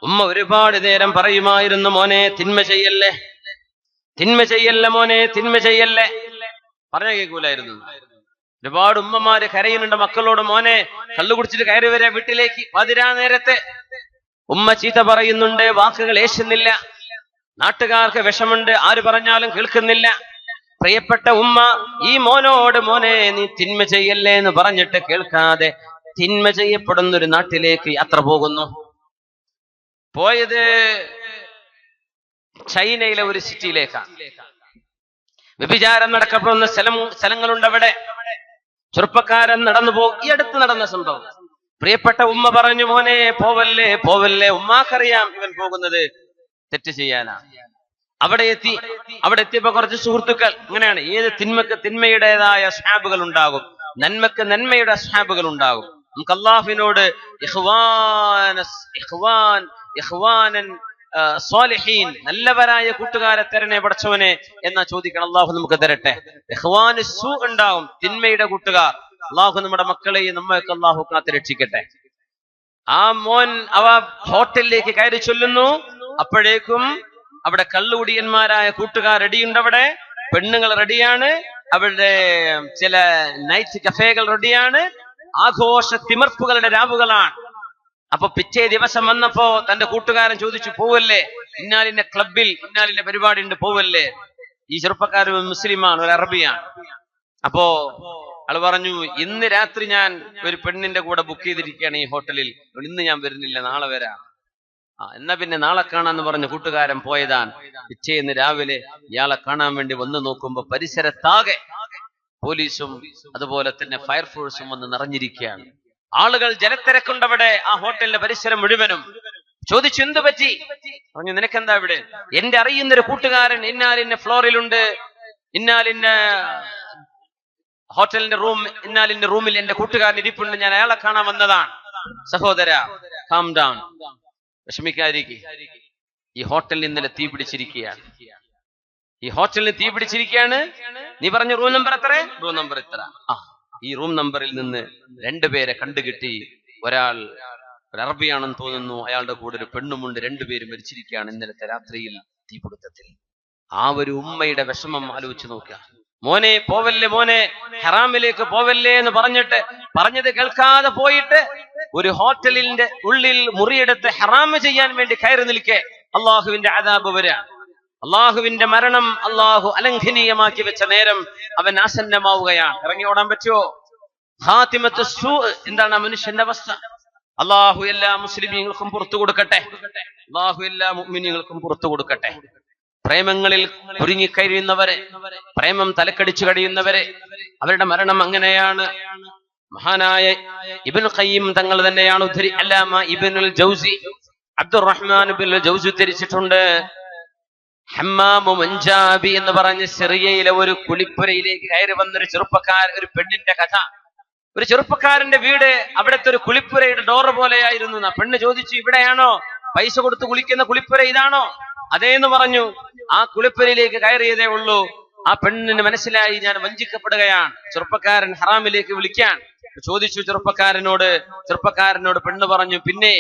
ഉമ്മ ഒരുപാട് നേരം പറയുമായിരുന്നു, മോനെ തിന്മ ചെയ്യല്ലേ, തിന്മ ചെയ്യല്ലേ മോനെ, തിന്മ ചെയ്യല്ലേ. പറഞ്ഞ കേൾക്കൂലായിരുന്നു. ഒരുപാട് ഉമ്മമാര് കരയുന്നുണ്ട് മക്കളോട്, മോനെ കള്ളു കുടിച്ചിട്ട് കയറി വരാ വീട്ടിലേക്ക്. പതിരാ നേരത്തെ ഉമ്മ ചീത്ത പറയുന്നുണ്ട്, വാക്കുകൾ ഏശുന്നില്ല, നാട്ടുകാർക്ക് വിഷമുണ്ട്, ആര് പറഞ്ഞാലും കേൾക്കുന്നില്ല. പ്രിയപ്പെട്ട ഉമ്മ ഈ മോനോട് മോനെ നീ തിന്മ ചെയ്യല്ലേ എന്ന് പറഞ്ഞിട്ട് കേൾക്കാതെ തിന്മ ചെയ്യപ്പെടുന്ന ഒരു നാട്ടിലേക്ക് യാത്ര പോകുന്നു. പോയത് ചൈനയിലെ ഒരു സിറ്റിയിലേക്കാണ്. വ്യഭിചാരം നടക്കപ്പെടുന്ന സ്ഥലങ്ങളുണ്ട് അവിടെ. ചെറുപ്പക്കാരൻ നടന്നു ഈ അടുത്ത് നടന്ന സംഭവം. പ്രിയപ്പെട്ട ഉമ്മ പറഞ്ഞു, മോനെ പോവല്ലേ പോവല്ലേ, ഉമ്മാക്കറിയാം ഇവൻ പോകുന്നത് തെറ്റ് ചെയ്യാനാ. അവിടെ എത്തിയപ്പോ കുറച്ച് സുഹൃത്തുക്കൾ, ഇങ്ങനെയാണ് ഏത് തിന്മക്ക് തിന്മയുടേതായ അസ്ഹാബുകൾ ഉണ്ടാകും, നന്മക്ക് നന്മയുടെ അസ്ഹാബുകൾ ഉണ്ടാകും. നമുക്ക് അല്ലാഹുവിനോട് നല്ലവരായ കൂട്ടുകാരെ തരണേ പടച്ചവനെ എന്നാ ചോദിക്കണം. അള്ളാഹു നമുക്ക് തരട്ടെ. ഇഖ്വാനു സൂ ഉണ്ടാവും, തിന്മയുടെ കൂട്ടുകാർ. അള്ളാഹു നമ്മുടെ മക്കളെയും നമ്മയൊക്കെ അള്ളാഹു കാത്ത് രക്ഷിക്കട്ടെ. ആ മോൻ ഹോട്ടലിലേക്ക് കയറി ചൊല്ലുന്നു. അപ്പോഴേക്കും അവിടെ കള്ളുകുടിയന്മാരായ കൂട്ടുകാർ റെഡിയുണ്ട്. അവിടെ പെണ്ണുങ്ങൾ റെഡിയാണ്, അവിടെ ചില നൈറ്റ് കഫേകൾ റെഡിയാണ്. ആഘോഷ തിമർപ്പുകളുടെ രാവുകളാണ്. അപ്പൊ പിറ്റേ ദിവസം വന്നപ്പോ തന്റെ കൂട്ടുകാരൻ ചോദിച്ചു, പോവല്ലേ, ഇന്നാലിന്റെ ക്ലബിൽ ഇന്നാലിന്റെ പരിപാടി ഉണ്ട്, പോവല്ലേ. ഈ ചെറുപ്പക്കാരൻ മുസ്ലിമാണ്, ഒരു അറബിയാണ്. അപ്പോ ആള് പറഞ്ഞു, ഇന്ന് രാത്രി ഞാൻ ഒരു പെണ്ണിന്റെ കൂടെ ബുക്ക് ചെയ്തിരിക്കുകയാണ് ഈ ഹോട്ടലിൽ, ഇന്ന് ഞാൻ വരുന്നില്ല, നാളെ വരാം. എന്നാ പിന്നെ നാളെ കാണാന്ന് പറഞ്ഞ് കൂട്ടുകാരൻ പോയതാണ്. പിറ്റേന്ന് രാവിലെ ഇയാളെ കാണാൻ വേണ്ടി വന്നു നോക്കുമ്പോ പരിസരത്താകെ പോലീസും അതുപോലെ തന്നെ ഫയർഫോഴ്സും വന്ന് നിറഞ്ഞിരിക്കുകയാണ്. ആളുകൾ ജനത്തിരക്കുണ്ടവിടെ, ആ ഹോട്ടലിന്റെ പരിസരം മുഴുവനും. ചോദിച്ചു, എന്ത് പറ്റി? പറഞ്ഞു, നിനക്കെന്താ ഇവിടെ? എന്റെ അറിയുന്നൊരു കൂട്ടുകാരൻ ഇന്നാലിന്റെ ഫ്ലോറിലുണ്ട്, ഇന്നാലിന്റെ ഹോട്ടലിന്റെ ഇന്നാലിന്റെ റൂമിൽ എന്റെ കൂട്ടുകാരൻ ഇരിപ്പുണ്ട്, ഞാൻ അയാളെ കാണാൻ വന്നതാണ്. സഹോദര, കാം ഡൗൺ, വിഷമിക്കാതിരിക്കുക. ഈ ഹോട്ടലിൽ ഇന്നലെ തീ പിടിച്ചിരിക്കുകയാണ്. നീ പറഞ്ഞ റൂം നമ്പർ എത്ര? റൂം നമ്പർ എത്ര? ഈ റൂം നമ്പറിൽ നിന്ന് 2 പേരെ കണ്ടുകിട്ടി. ഒരാൾ ഒരു അറബിയാണെന്ന് തോന്നുന്നു, അയാളുടെ കൂടെ ഒരു പെണ്ണുമുണ്ട്. 2 പേരും മരിച്ചിരിക്കുകയാണ് ഇന്നലത്തെ രാത്രിയിൽ തീപിടുത്തത്തിൽ. ആ ഒരു ഉമ്മയുടെ വിഷമം ആലോചിച്ച് നോക്കുക. മോനെ പോവല്ലേ, മോനെ ഹറാമിലേക്ക് പോവല്ലേ എന്ന് പറഞ്ഞത് കേൾക്കാതെ പോയിട്ട് ഒരു ഹോട്ടലിന്റെ ഉള്ളിൽ മുറിയെടുത്ത് ഹറാമ് ചെയ്യാൻ വേണ്ടി കയറി നിൽക്കെ അള്ളാഹുവിന്റെ അദാബ് വരാ. അള്ളാഹുവിന്റെ മരണം അള്ളാഹു അലംഘനീയമാക്കി വെച്ച നേരം അവൻ ആസന്നമാവുകയാണ്. ഇറങ്ങി ഓടാൻ പറ്റുമോ? ഖാതിമത്തു സൂ, എന്താണ് ആ മനുഷ്യന്റെ അവസ്ഥ? അള്ളാഹു എല്ലാ മുസ്ലിമീങ്ങൾക്കും പുറത്തു കൊടുക്കട്ടെ. അള്ളാഹു എല്ലാ മുഅ്മിനീങ്ങൾക്കും പുറത്തു കൊടുക്കട്ടെ. പ്രേമങ്ങളിൽ കുരുങ്ങിക്കഴിയുന്നവരെ, പ്രേമം തലക്കടിച്ചു കഴിയുന്നവരെ, അവരുടെ മരണം അങ്ങനെയാണ്. മഹാനായ ഇബ്നുൽ ഖയ്യിം തങ്ങൾ തന്നെയാണ് അല്ലാമ ഇബ്നുൽ ജൗസി, അബ്ദുറഹ്മാൻ ഇബ്നുൽ ജൗസി ഉദ്ധരിച്ചിട്ടുണ്ട്. ഹമ്മാമു മൻജാബി എന്ന് പറഞ്ഞ് സിറിയയിലെ ഒരു കുളിപ്പുരയിലേക്ക് കയറി വന്നൊരു ചെറുപ്പക്കാരൻ, ഒരു പെണ്ണിന്റെ കഥ. ഒരു ചെറുപ്പക്കാരന്റെ വീട് അവിടുത്തെ ഒരു കുളിപ്പുരയുടെ ഡോറ് പോലെയായിരുന്നു. പെണ്ണ് ചോദിച്ചു, ഇവിടെയാണോ പൈസ കൊടുത്ത് കുളിക്കുന്ന കുളിപ്പുര ഇതാണോ? അതേന്ന് പറഞ്ഞു. ആ കുളിപ്പുരയിലേക്ക് കയറിയതേ ഉള്ളൂ. ആ പെണ്ണിന് മനസ്സിലായി, ഞാൻ വഞ്ചിക്കപ്പെടുകയാണ്. ചെറുപ്പക്കാരൻ ഹറാമിലേക്ക് വിളിക്കാൻ ചോദിച്ചു ചെറുപ്പക്കാരനോട് പെണ്ണ് പറഞ്ഞു, പിന്നെ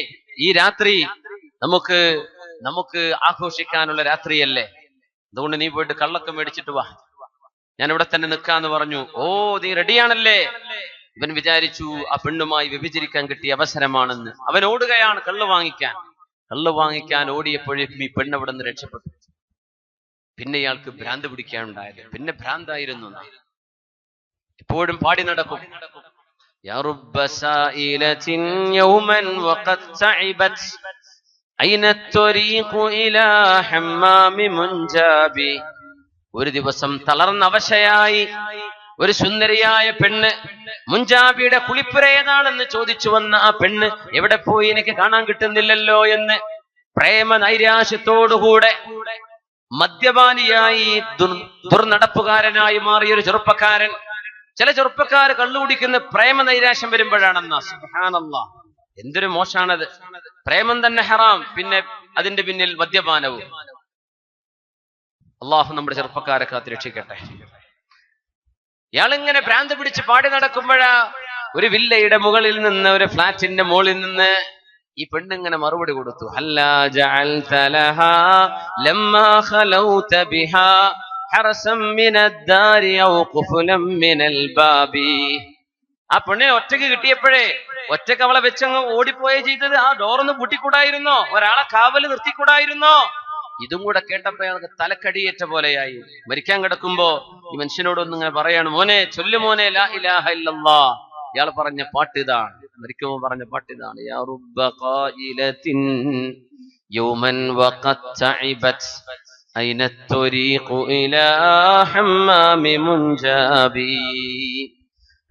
ഈ രാത്രി നമുക്ക് ആഘോഷിക്കാനുള്ള രാത്രിയല്ലേ, അതുകൊണ്ട് നീ പോയിട്ട് കള്ളൊക്കെ മേടിച്ചിട്ട് വാ, ഞാൻ ഇവിടെ തന്നെ നിൽക്കാന്ന് പറഞ്ഞു. ഓ, നീ റെഡിയാണല്ലേ? ഇവൻ വിചാരിച്ചു ആ പെണ്ണുമായി വ്യഭിചരിക്കാൻ കിട്ടിയ അവസരമാണെന്ന്. അവൻ ഓടുകയാണ് കള്ള് വാങ്ങിക്കാൻ ഓടിയപ്പോഴേക്കും ഈ പെണ്ണ് അവിടെ നിന്ന് രക്ഷപ്പെട്ടു. പിന്നെ ഇയാൾക്ക് ഭ്രാന്ത് പിടിക്കാനുണ്ടായത്. പിന്നെ ഭ്രാന്തായിരുന്നു. എപ്പോഴും പാടി നടക്കും, യാ റബ്ബ സായിലത്തിൻ യൗമൻ വഖദ് തഇബത് അയ്ന ത്വരീഖു ഇലാ ഹമ്മാമി മുൻജാബി. ഒരു ദിവസം തളർന്ന അവശയായി ഒരു സുന്ദരിയായ പെണ്ണ് മുൻജാബിയുടെ കുളിപ്പുര ഏതാണെന്ന് ചോദിച്ചു വന്ന ആ പെണ്ണ്, എവിടെ പോയി, എനിക്ക് കാണാൻ കിട്ടുന്നില്ലല്ലോ എന്ന് പ്രേമ നൈരാശ്യത്തോടുകൂടെ മദ്യപാനിയായി ദുർനടപ്പുകാരനായി മാറിയൊരു ചെറുപ്പക്കാരൻ. ചില ചെറുപ്പക്കാർ കള്ളുകുടിക്കുന്ന പ്രേമ നൈരാശ്യം വരുമ്പോഴാണെന്നാ. സുബ്ഹാനല്ലാഹ്, എന്തൊരു മോശാണത്. പ്രേമം തന്നെ ഹറാം, പിന്നെ അതിന്റെ പിന്നിൽ മദ്യപാനവും. അള്ളാഹു നമ്മുടെ ചെറുപ്പക്കാരെ കാത്ത് രക്ഷിക്കട്ടെ. ഇയാളിങ്ങനെ ഭ്രാന്ത് പിടിച്ച് പാടി നടക്കുമ്പോഴാ ഒരു വില്ലയുടെ മുകളിൽ നിന്ന്, ഒരു ഫ്ലാറ്റിന്റെ മുകളിൽ നിന്ന് ഈ പെണ്ണിങ്ങനെ മറുപടി കൊടുത്തു, ഹല്ലാ ജഅൽത ലഹാ ലമ്മാ ഖലൗത ബിഹാ ഹറസം മിനദ്ദാരി ഔ ഖുഫലം മിനൽ ബാബി. ആ പെണ്ണിനെ ഒറ്റയ്ക്ക് കിട്ടിയപ്പോഴേ ഒറ്റയ്ക്ക് അവളെ വെച്ചങ്ങ് ഓടിപ്പോയേ ചെയ്തത്. ആ ഡോറൊന്ന് പൂട്ടിക്കൂടായിരുന്നോ? ഒരാളെ കാവല് നിർത്തിക്കൂടായിരുന്നോ? ഇതും കൂടെ കേട്ടപ്പോ അയാൾക്ക് തലക്കടിയേറ്റ പോലെയായി. മരിക്കാൻ കിടക്കുമ്പോ ഈ മനുഷ്യനോടൊന്നും ഇങ്ങനെ പറയാണ്, മോനെ ചൊല്ലു മോനെ ലാ ഇലാഹ ഇല്ലല്ലാഹ്. ഇയാൾ പറഞ്ഞ പാട്ട് ഇതാണ്, മരിക്കുമ്പോ പറഞ്ഞ പാട്ട് ഇതാണ്, യാ റബ്ബ ഖായിലത്തിൻ യൗമൻ വഖദ് തഇബത് അയ്ന ത്വരീഖു ഇലാ ഹമ്മാമി മുൻജാബി.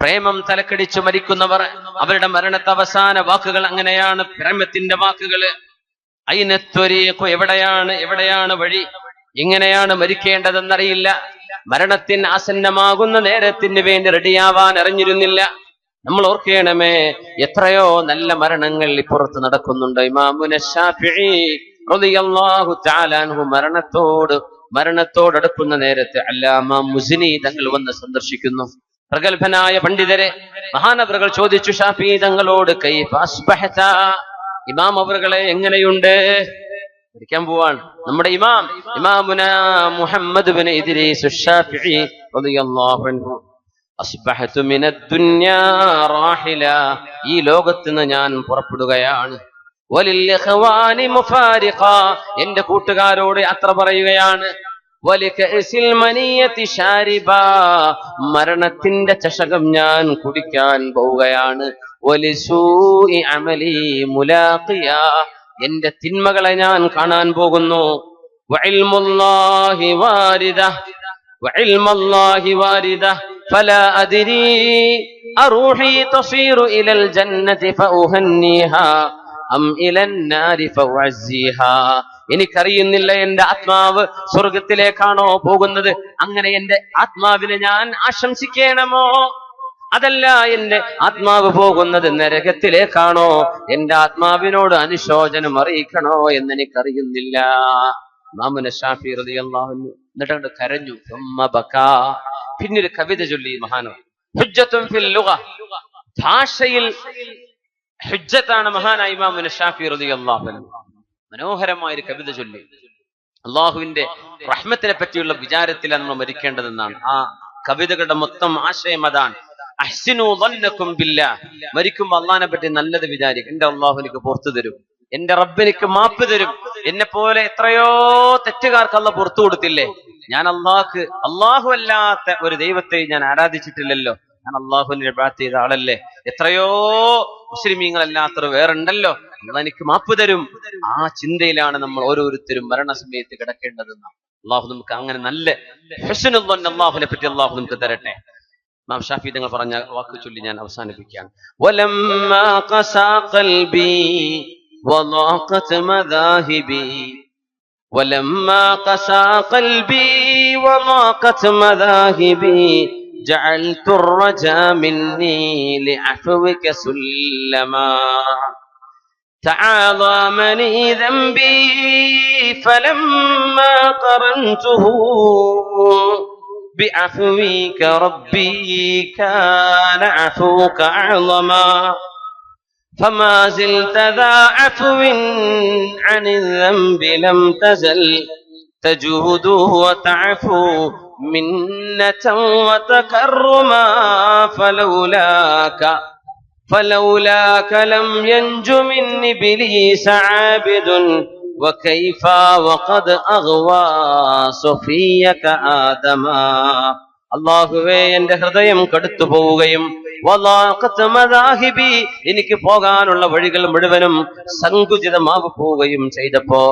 പ്രേമം തലക്കടിച്ചു മരിക്കുന്നവർ, അവരുടെ മരണത്തെ അവസാന വാക്കുകൾ അങ്ങനെയാണ്, പ്രേമത്തിന്റെ വാക്കുകള്. അയ്ന ത്വരീഖു, എവിടെയാണ് വഴി, എങ്ങനെയാണ് മരിക്കേണ്ടതെന്നറിയില്ല. മരണത്തിന് ആസന്നമാകുന്ന നേരത്തിന് വേണ്ടി റെഡിയാവാൻ അറിഞ്ഞിരുന്നില്ല. നമ്മൾ ഓർക്കണമേ, എത്രയോ നല്ല മരണങ്ങൾ ഇപ്പുറത്ത് നടക്കുന്നുണ്ട്. ഇമാമുന ശാഫിഈ റളിയല്ലാഹു തആല അൻഹു മരണത്തോടടുക്കുന്ന നേരത്തെ അല്ലാമ മുസ്നി തങ്ങൾ വന്ന് സന്ദർശിക്കുന്നു. പ്രഗത്ഭനായ പണ്ഡിതരെ മഹാനവറുകൾ ചോദിച്ചു ഷാഫിഈ തങ്ങളോട്, കൈഫ അസ്ബഹത, ഇമാം അവറുകളെ എങ്ങനെയുണ്ട്? മരിക്കാൻ പോവാണ് നമ്മുടെ ഇമാമുന മുഹമ്മദ് ഇബ്നു ഇദ്രീസ് ശാഫിഈ റളിയല്ലാഹു അൻഹു. അസ്ബഹതു മിനദ്ദുനിയാ റാഹില, ഈ ലോകത്ത് നിന്ന് ഞാൻ പുറപ്പെടുകയാണ്. വലിൽ ഇഖ്വാനി മുഫാരിഖ, എന്റെ കൂട്ടുകാരോട് യാത്ര പറയുകയാണ്. വലികഅസിൽ മനിയതി ശാരിബ, മരണത്തിന്റെ ചഷകം ഞാൻ കുടിക്കാൻ പോവുകയാണ്. വലിസൂഇ അമലി മുലാഖിയ, എന്റെ തിന്മകളെ ഞാൻ കാണാൻ പോകുന്നു. വഇൽമുല്ലാഹി വാരിദ ഫലാ അദ്രി അറൂഹി തസീറു ഇലൽ ജന്നതി ഫഉഹന്നിഹാ അം ഇലൻ നാരി ഫഉഅസ്സിഹാ. എനിക്കറിയുന്നില്ല എന്റെ ആത്മാവ് സ്വർഗത്തിലേക്കാണോ പോകുന്നത്, അങ്ങനെ എന്റെ ആത്മാവിനെ ഞാൻ ആശംസിക്കണമോ, അതല്ല എന്റെ ആത്മാവ് പോകുന്നത് നരകത്തിലേക്കാണോ, എന്റെ ആത്മാവിനോട് അനുശോചനം അറിയിക്കണോ എന്ന് എനിക്കറിയുന്നില്ല. ഇമാമുന ശാഫിഈ റളിയല്ലാഹു അൻഹു എന്നിട്ട് കരഞ്ഞു. പിന്നൊരു കവിത ചൊല്ലി മഹാനോ, ഹുജ്ജത്തുൻ ഫിൽ ലുഗ, ഭാഷയിൽ ഹുജ്ജത്താണ് മഹാനായ ഇമാമുന ശാഫിഈ റളിയല്ലാഹു അൻഹു. മനോഹരമായ ഒരു കവിത ചൊല്ലി. അള്ളാഹുവിന്റെ റഹ്മത്തിനെ പറ്റിയുള്ള വിചാരത്തിലാണ് നമ്മൾ മരിക്കേണ്ടതെന്നാണ്. ആ കവിതകളുടെ മൊത്തം ആശയം അതാണ്. അഹ്സിനു ളന്നകും ബില്ലാഹ്, മരിക്കുമ്പോ അള്ളാഹിനെ പറ്റി നല്ലത് വിചാരിക്കും. എന്റെ അള്ളാഹു എനിക്ക് പുറത്തു തരും, എന്റെ റബ്ബ് എനിക്ക് മാപ്പ് തരും. എന്നെ പോലെ എത്രയോ തെറ്റുകാർക്ക് അള്ളാഹ് പുറത്തു കൊടുത്തില്ലേ. ഞാൻ അള്ളാഹു അല്ലാത്ത ഒരു ദൈവത്തെ ഞാൻ ആരാധിച്ചിട്ടില്ലല്ലോ, ഞാൻ അള്ളാഹുവിനെ ഇബാദത്ത് ചെയ്ത ആളല്ലേ. എത്രയോ മുസ്ലിമീങ്ങളല്ലാത്തവർ വേറുണ്ടല്ലോ, അള്ളാഹ് എനിക്ക് മാപ്പ് തരും. ആ ചിന്തയിലാണ് നമ്മൾ ഓരോരുത്തരും മരണസമയത്ത് കിടക്കേണ്ടതെന്ന്. അള്ളാഹു നമുക്ക് അങ്ങനെ നല്ല ഹുസ്നുൽ ളന്ന അള്ളാഹുവിനെ പറ്റി അള്ളാഹു നമുക്ക് തരട്ടെ. ഇമാം ഷാഫി തങ്ങൾ പറഞ്ഞ വാക്ക് ചൊല്ലി ഞാൻ അവസാനിപ്പിക്കുകയാണ്. വലമ്മാ ഖസാ ഖൽബി വളാഖത് മദാഹിബി, വലമ്മാ ഖസാ ഖൽബി വളാഖത് മദാഹിബി ജഅൽതു الرجا مني لعفوك سلما تعاظمني ذنبي فلما قرنته بعفوك ربي كان عفوك أعظما فما زلت ذا عفو عن الذنب لم تزل تجود وتعفو منة وتكرما فلولاك لم ينج من إبليس عابد وكيف وقد أغوى صفيك آدما അല്ലാഹുവേ എന്റെ ഹൃദയം കടുത്തു പോവുകയും എനിക്ക് പോകാനുള്ള വഴികൾ മുഴുവനും സങ്കുചിതമാവു പോവുകയും ചെയ്തപ്പോ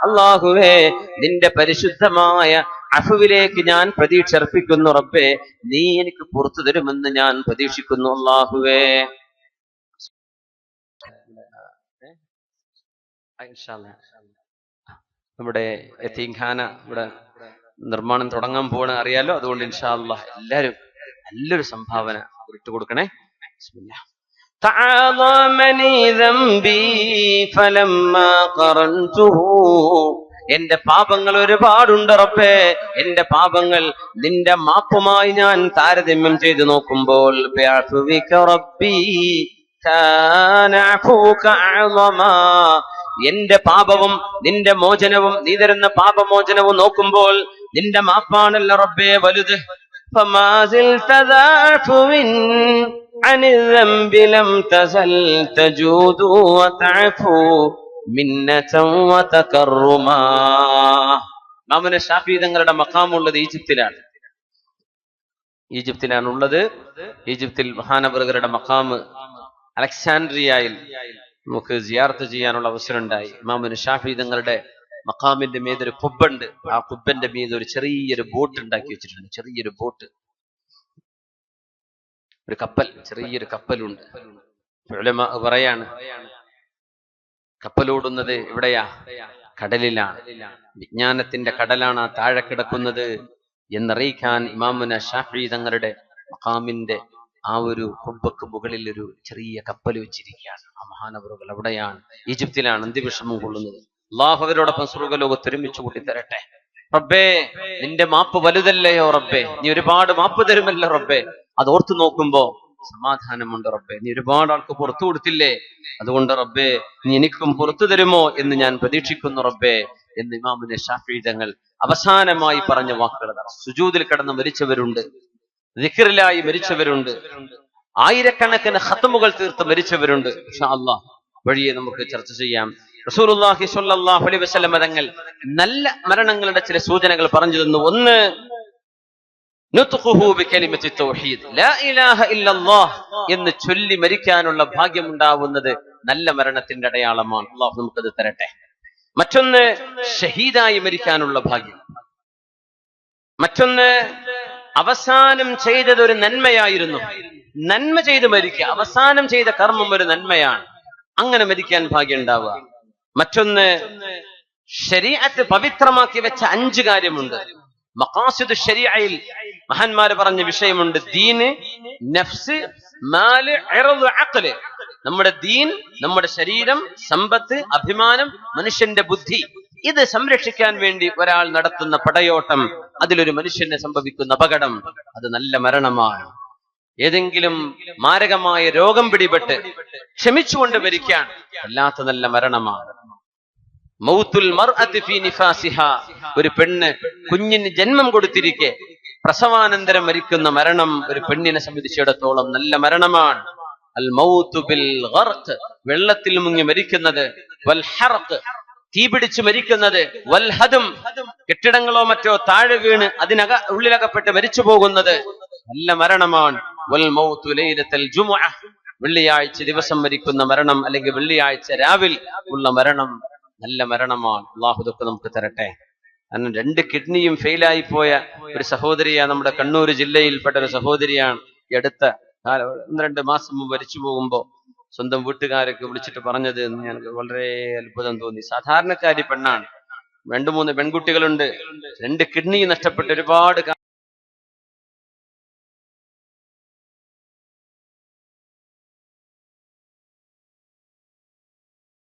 അല്ലാഹുവേ നിന്റെ പരിശുദ്ധമായ അഫുവിലേക്ക് ഞാൻ പ്രതീക്ഷ അർപ്പിക്കുന്നു റബ്ബേ, നീ എനിക്ക് പുറത്തു തരുമെന്ന് ഞാൻ പ്രതീക്ഷിക്കുന്നു അല്ലാഹുവേ. നമ്മുടെ യതീംഖാന ഇവിടെ നിർമ്മാണം തുടങ്ങാൻ പോകണ അറിയാലോ, അതുകൊണ്ട് ഇൻഷാ അല്ലാഹ് എല്ലാരും നല്ലൊരു സംഭാവന ഇട്ടുകൊടുക്കണേ. ബിസ്മില്ലാഹ്. തആളമനി ദംബി ഫലമ്മാ ഖറൻതുഹു, എന്റെ പാപങ്ങൾ ഒരുപാടുണ്ട് റബ്ബേ, എന്റെ പാപങ്ങൾ നിന്റെ മാപ്പുമായി ഞാൻ താരതമ്യം ചെയ്തു നോക്കുമ്പോൾ ബിഅഫ്വിക റബ്ബി കാന അഫൂക അഅളമാ, എന്റെ പാപവും നിന്റെ മോചനവും നീ തരുന്ന പാപമോചനവും നോക്കുമ്പോൾ നിന്റെ മാപ്പാണല്ലോ റബ്ബേ വലുത്. فما زلت ذا عفو عن الذنب لم تزل تجود وتعفو منة وتكرما. ഇമാം ശാഫിഈ തങ്ങളുടെ മഖാമുള്ളത് ഈജിപ്തിലാണുള്ളത്. ഈജിപ്തിൽ മഹാനവറുകളുടെ മഖാമ് അലക്സാൻഡ്രിയയിൽ നമുക്ക് സിയാറത്ത് ചെയ്യാനുള്ള അവസരം ഉണ്ടായി. ഇമാം ശാഫിഈ തങ്ങളുടെ മഖാമിന്റെ മീതൊരു കുബ്ബുണ്ട്. ആ കുബ്ബന്റെ മീത് ഒരു ചെറിയൊരു ബോട്ട് ഉണ്ടാക്കി വെച്ചിട്ടുണ്ട്. ചെറിയൊരു ബോട്ട്, ഒരു കപ്പൽ, ചെറിയൊരു കപ്പലുണ്ട്. ഉലമാ പറയാണ് കപ്പലോടുന്നത് എവിടെയാ? കടലിലാണ്. വിജ്ഞാനത്തിന്റെ കടലാണ് ആ താഴെ കിടക്കുന്നത് എന്നറിയിക്കാൻ ഇമാമുന ശാഫിഈ തങ്ങളുടെ മഖാമിന്റെ ആ ഒരു കുബ്ബക്ക് മുകളിൽ ഒരു ചെറിയ കപ്പൽ വെച്ചിരിക്കുകയാണ്. ആ മഹാനവറുകൾ അവിടെയാണ്, ഈജിപ്തിലാണ് അന്ത്യവിഷമം കൊള്ളുന്നത്. അല്ലാഹു അവരോടൊപ്പം സ്വർഗ്ഗലോകത്ത് ഒരുമിച്ച് കൂട്ടി തരട്ടെ. റബ്ബേ നിന്റെ മാപ്പ് വലുതല്ലയോ റബ്ബേ, നീ ഒരുപാട് മാപ്പ് തരുമല്ലോ റബ്ബേ. അത് ഓർത്തു നോക്കുമ്പോ സമാധാനമുണ്ട് റബ്ബേ. നീ ഒരുപാട് ആൾക്ക് പുറത്തു കൊടുത്തില്ലേ, അതുകൊണ്ട് റബ്ബേ നീ എനിക്കും പുറത്തു തരുമോ എന്ന് ഞാൻ പ്രതീക്ഷിക്കുന്നു റബ്ബേ എന്ന് ഇമാമുന ശാഫിഈ തങ്ങൾ അവസാനമായി പറഞ്ഞ വാക്കുകൾ. സുജൂദിൽ കിടന്ന് മരിച്ചവരുണ്ട്, ദിക്റിലായി മരിച്ചവരുണ്ട്, ആയിരക്കണക്കിന് ഖത്മുകൾ തീർത്ത് മരിച്ചവരുണ്ട്. ഇൻഷാ അല്ലാഹ് വഴിയെ നമുക്ക് ചർച്ച ചെയ്യാം. റസൂലുള്ളാഹി സ്വല്ലല്ലാഹു അലൈഹി വസല്ലം തങ്ങൾ നല്ല മരണങ്ങളുടെ ചില സൂചനകൾ പറഞ്ഞു തന്നു. ഒന്ന്, നുത്ഖുഹു ബികലിമത്തി തൗഹീദ്, ലാ ഇലാഹ ഇല്ലല്ലാഹ് എന്ന് ചൊല്ലി മരിക്കാനുള്ള ഭാഗ്യം ഉണ്ടാവുന്നത് നല്ല മരണത്തിന്റെ അടയാളമാണ്. അല്ലാഹു നമുക്കത് തരട്ടെ. മറ്റൊന്ന്, ഷഹീദായി മരിക്കാനുള്ള ഭാഗ്യം. മറ്റൊന്ന്, അവസാനം ചെയ്തത് ഒരു നന്മയായിരുന്നു, നന്മ ചെയ്ത് മരിക്കുക. അവസാനം ചെയ്ത കർമ്മം ഒരു നന്മയാണ്, അങ്ങനെ മരിക്കാൻ ഭാഗ്യം ഉണ്ടാവുക. മറ്റൊന്ന്, ശരീഅത്ത് പവിത്രമാക്കി വെച്ച 5 കാര്യമുണ്ട്. മഖാസിദു ശരീഅയിൽ മഹാന്മാര് പറഞ്ഞ വിഷയമുണ്ട്. ദീന്, നഫ്സ്, മാല്, ഇർദ്, അഖ്ല്. നമ്മുടെ ദീൻ, നമ്മുടെ ശരീരം, സമ്പത്ത്, അഭിമാനം, മനുഷ്യന്റെ ബുദ്ധി, ഇത് സംരക്ഷിക്കാൻ വേണ്ടി ഒരാൾ നടത്തുന്ന പടയോട്ടം, അതിലൊരു മനുഷ്യന് സംഭവിക്കുന്ന അപകടം, അത് നല്ല മരണമാണ്. ഏതെങ്കിലും മാരകമായ രോഗം പിടിപെട്ട് ക്ഷമിച്ചുകൊണ്ട് മരിക്കാൻ അല്ലാത്ത നല്ല മരണമാണ്. മൗത്തുൽ മർഅത്തി ഫീ നിഫാസിഹാ, ഒരു പെണ്ണ് കുഞ്ഞിന് ജന്മം കൊടുത്തിരിക്കെ പ്രസവാനന്തരം മരിക്കുന്ന മരണം ഒരു പെണ്ണിനെ സംബന്ധിച്ചിടത്തോളം നല്ല മരണമാണ്. അൽ മൗതു ബിൽ ഗർഖ്, വെള്ളത്തിൽ മുങ്ങി മരിക്കുന്നത്. വൽ ഹർഖ്, തീപിടിച്ച് മരിക്കുന്നത്. വൽ ഹദം, കെട്ടിടങ്ങളോ മറ്റോ താഴെ വീണ് ഉള്ളിലകപ്പെട്ട് മരിച്ചു പോകുന്നത് നല്ല മരണമാണ്. വൽ മൗതു ലൈലത്തുൽ ജുമുഅ, വെള്ളിയാഴ്ച ദിവസം മരിക്കുന്ന മരണം, അല്ലെങ്കിൽ വെള്ളിയാഴ്ച രാവിൽ ഉള്ള മരണം നല്ല മരണമാണ്. അല്ലാഹു ഇതൊക്കെ നമുക്ക് തരട്ടെ. കാരണം 2 കിഡ്നിയും ഫെയിലായി പോയ ഒരു സഹോദരിയാണ്, നമ്മുടെ കണ്ണൂർ ജില്ലയിൽപ്പെട്ട ഒരു സഹോദരിയാണ്. ഈ അടുത്ത 1-2 മാസം മുമ്പ് മരിച്ചു പോകുമ്പോ സ്വന്തം വീട്ടുകാരൊക്കെ വിളിച്ചിട്ട് പറഞ്ഞത് ഞങ്ങൾക്ക് വളരെ അത്ഭുതം തോന്നി. സാധാരണക്കാരി പെണ്ണാണ്, 2-3 പെൺകുട്ടികളുണ്ട്, 2 കിഡ്നി നഷ്ടപ്പെട്ട് ഒരുപാട്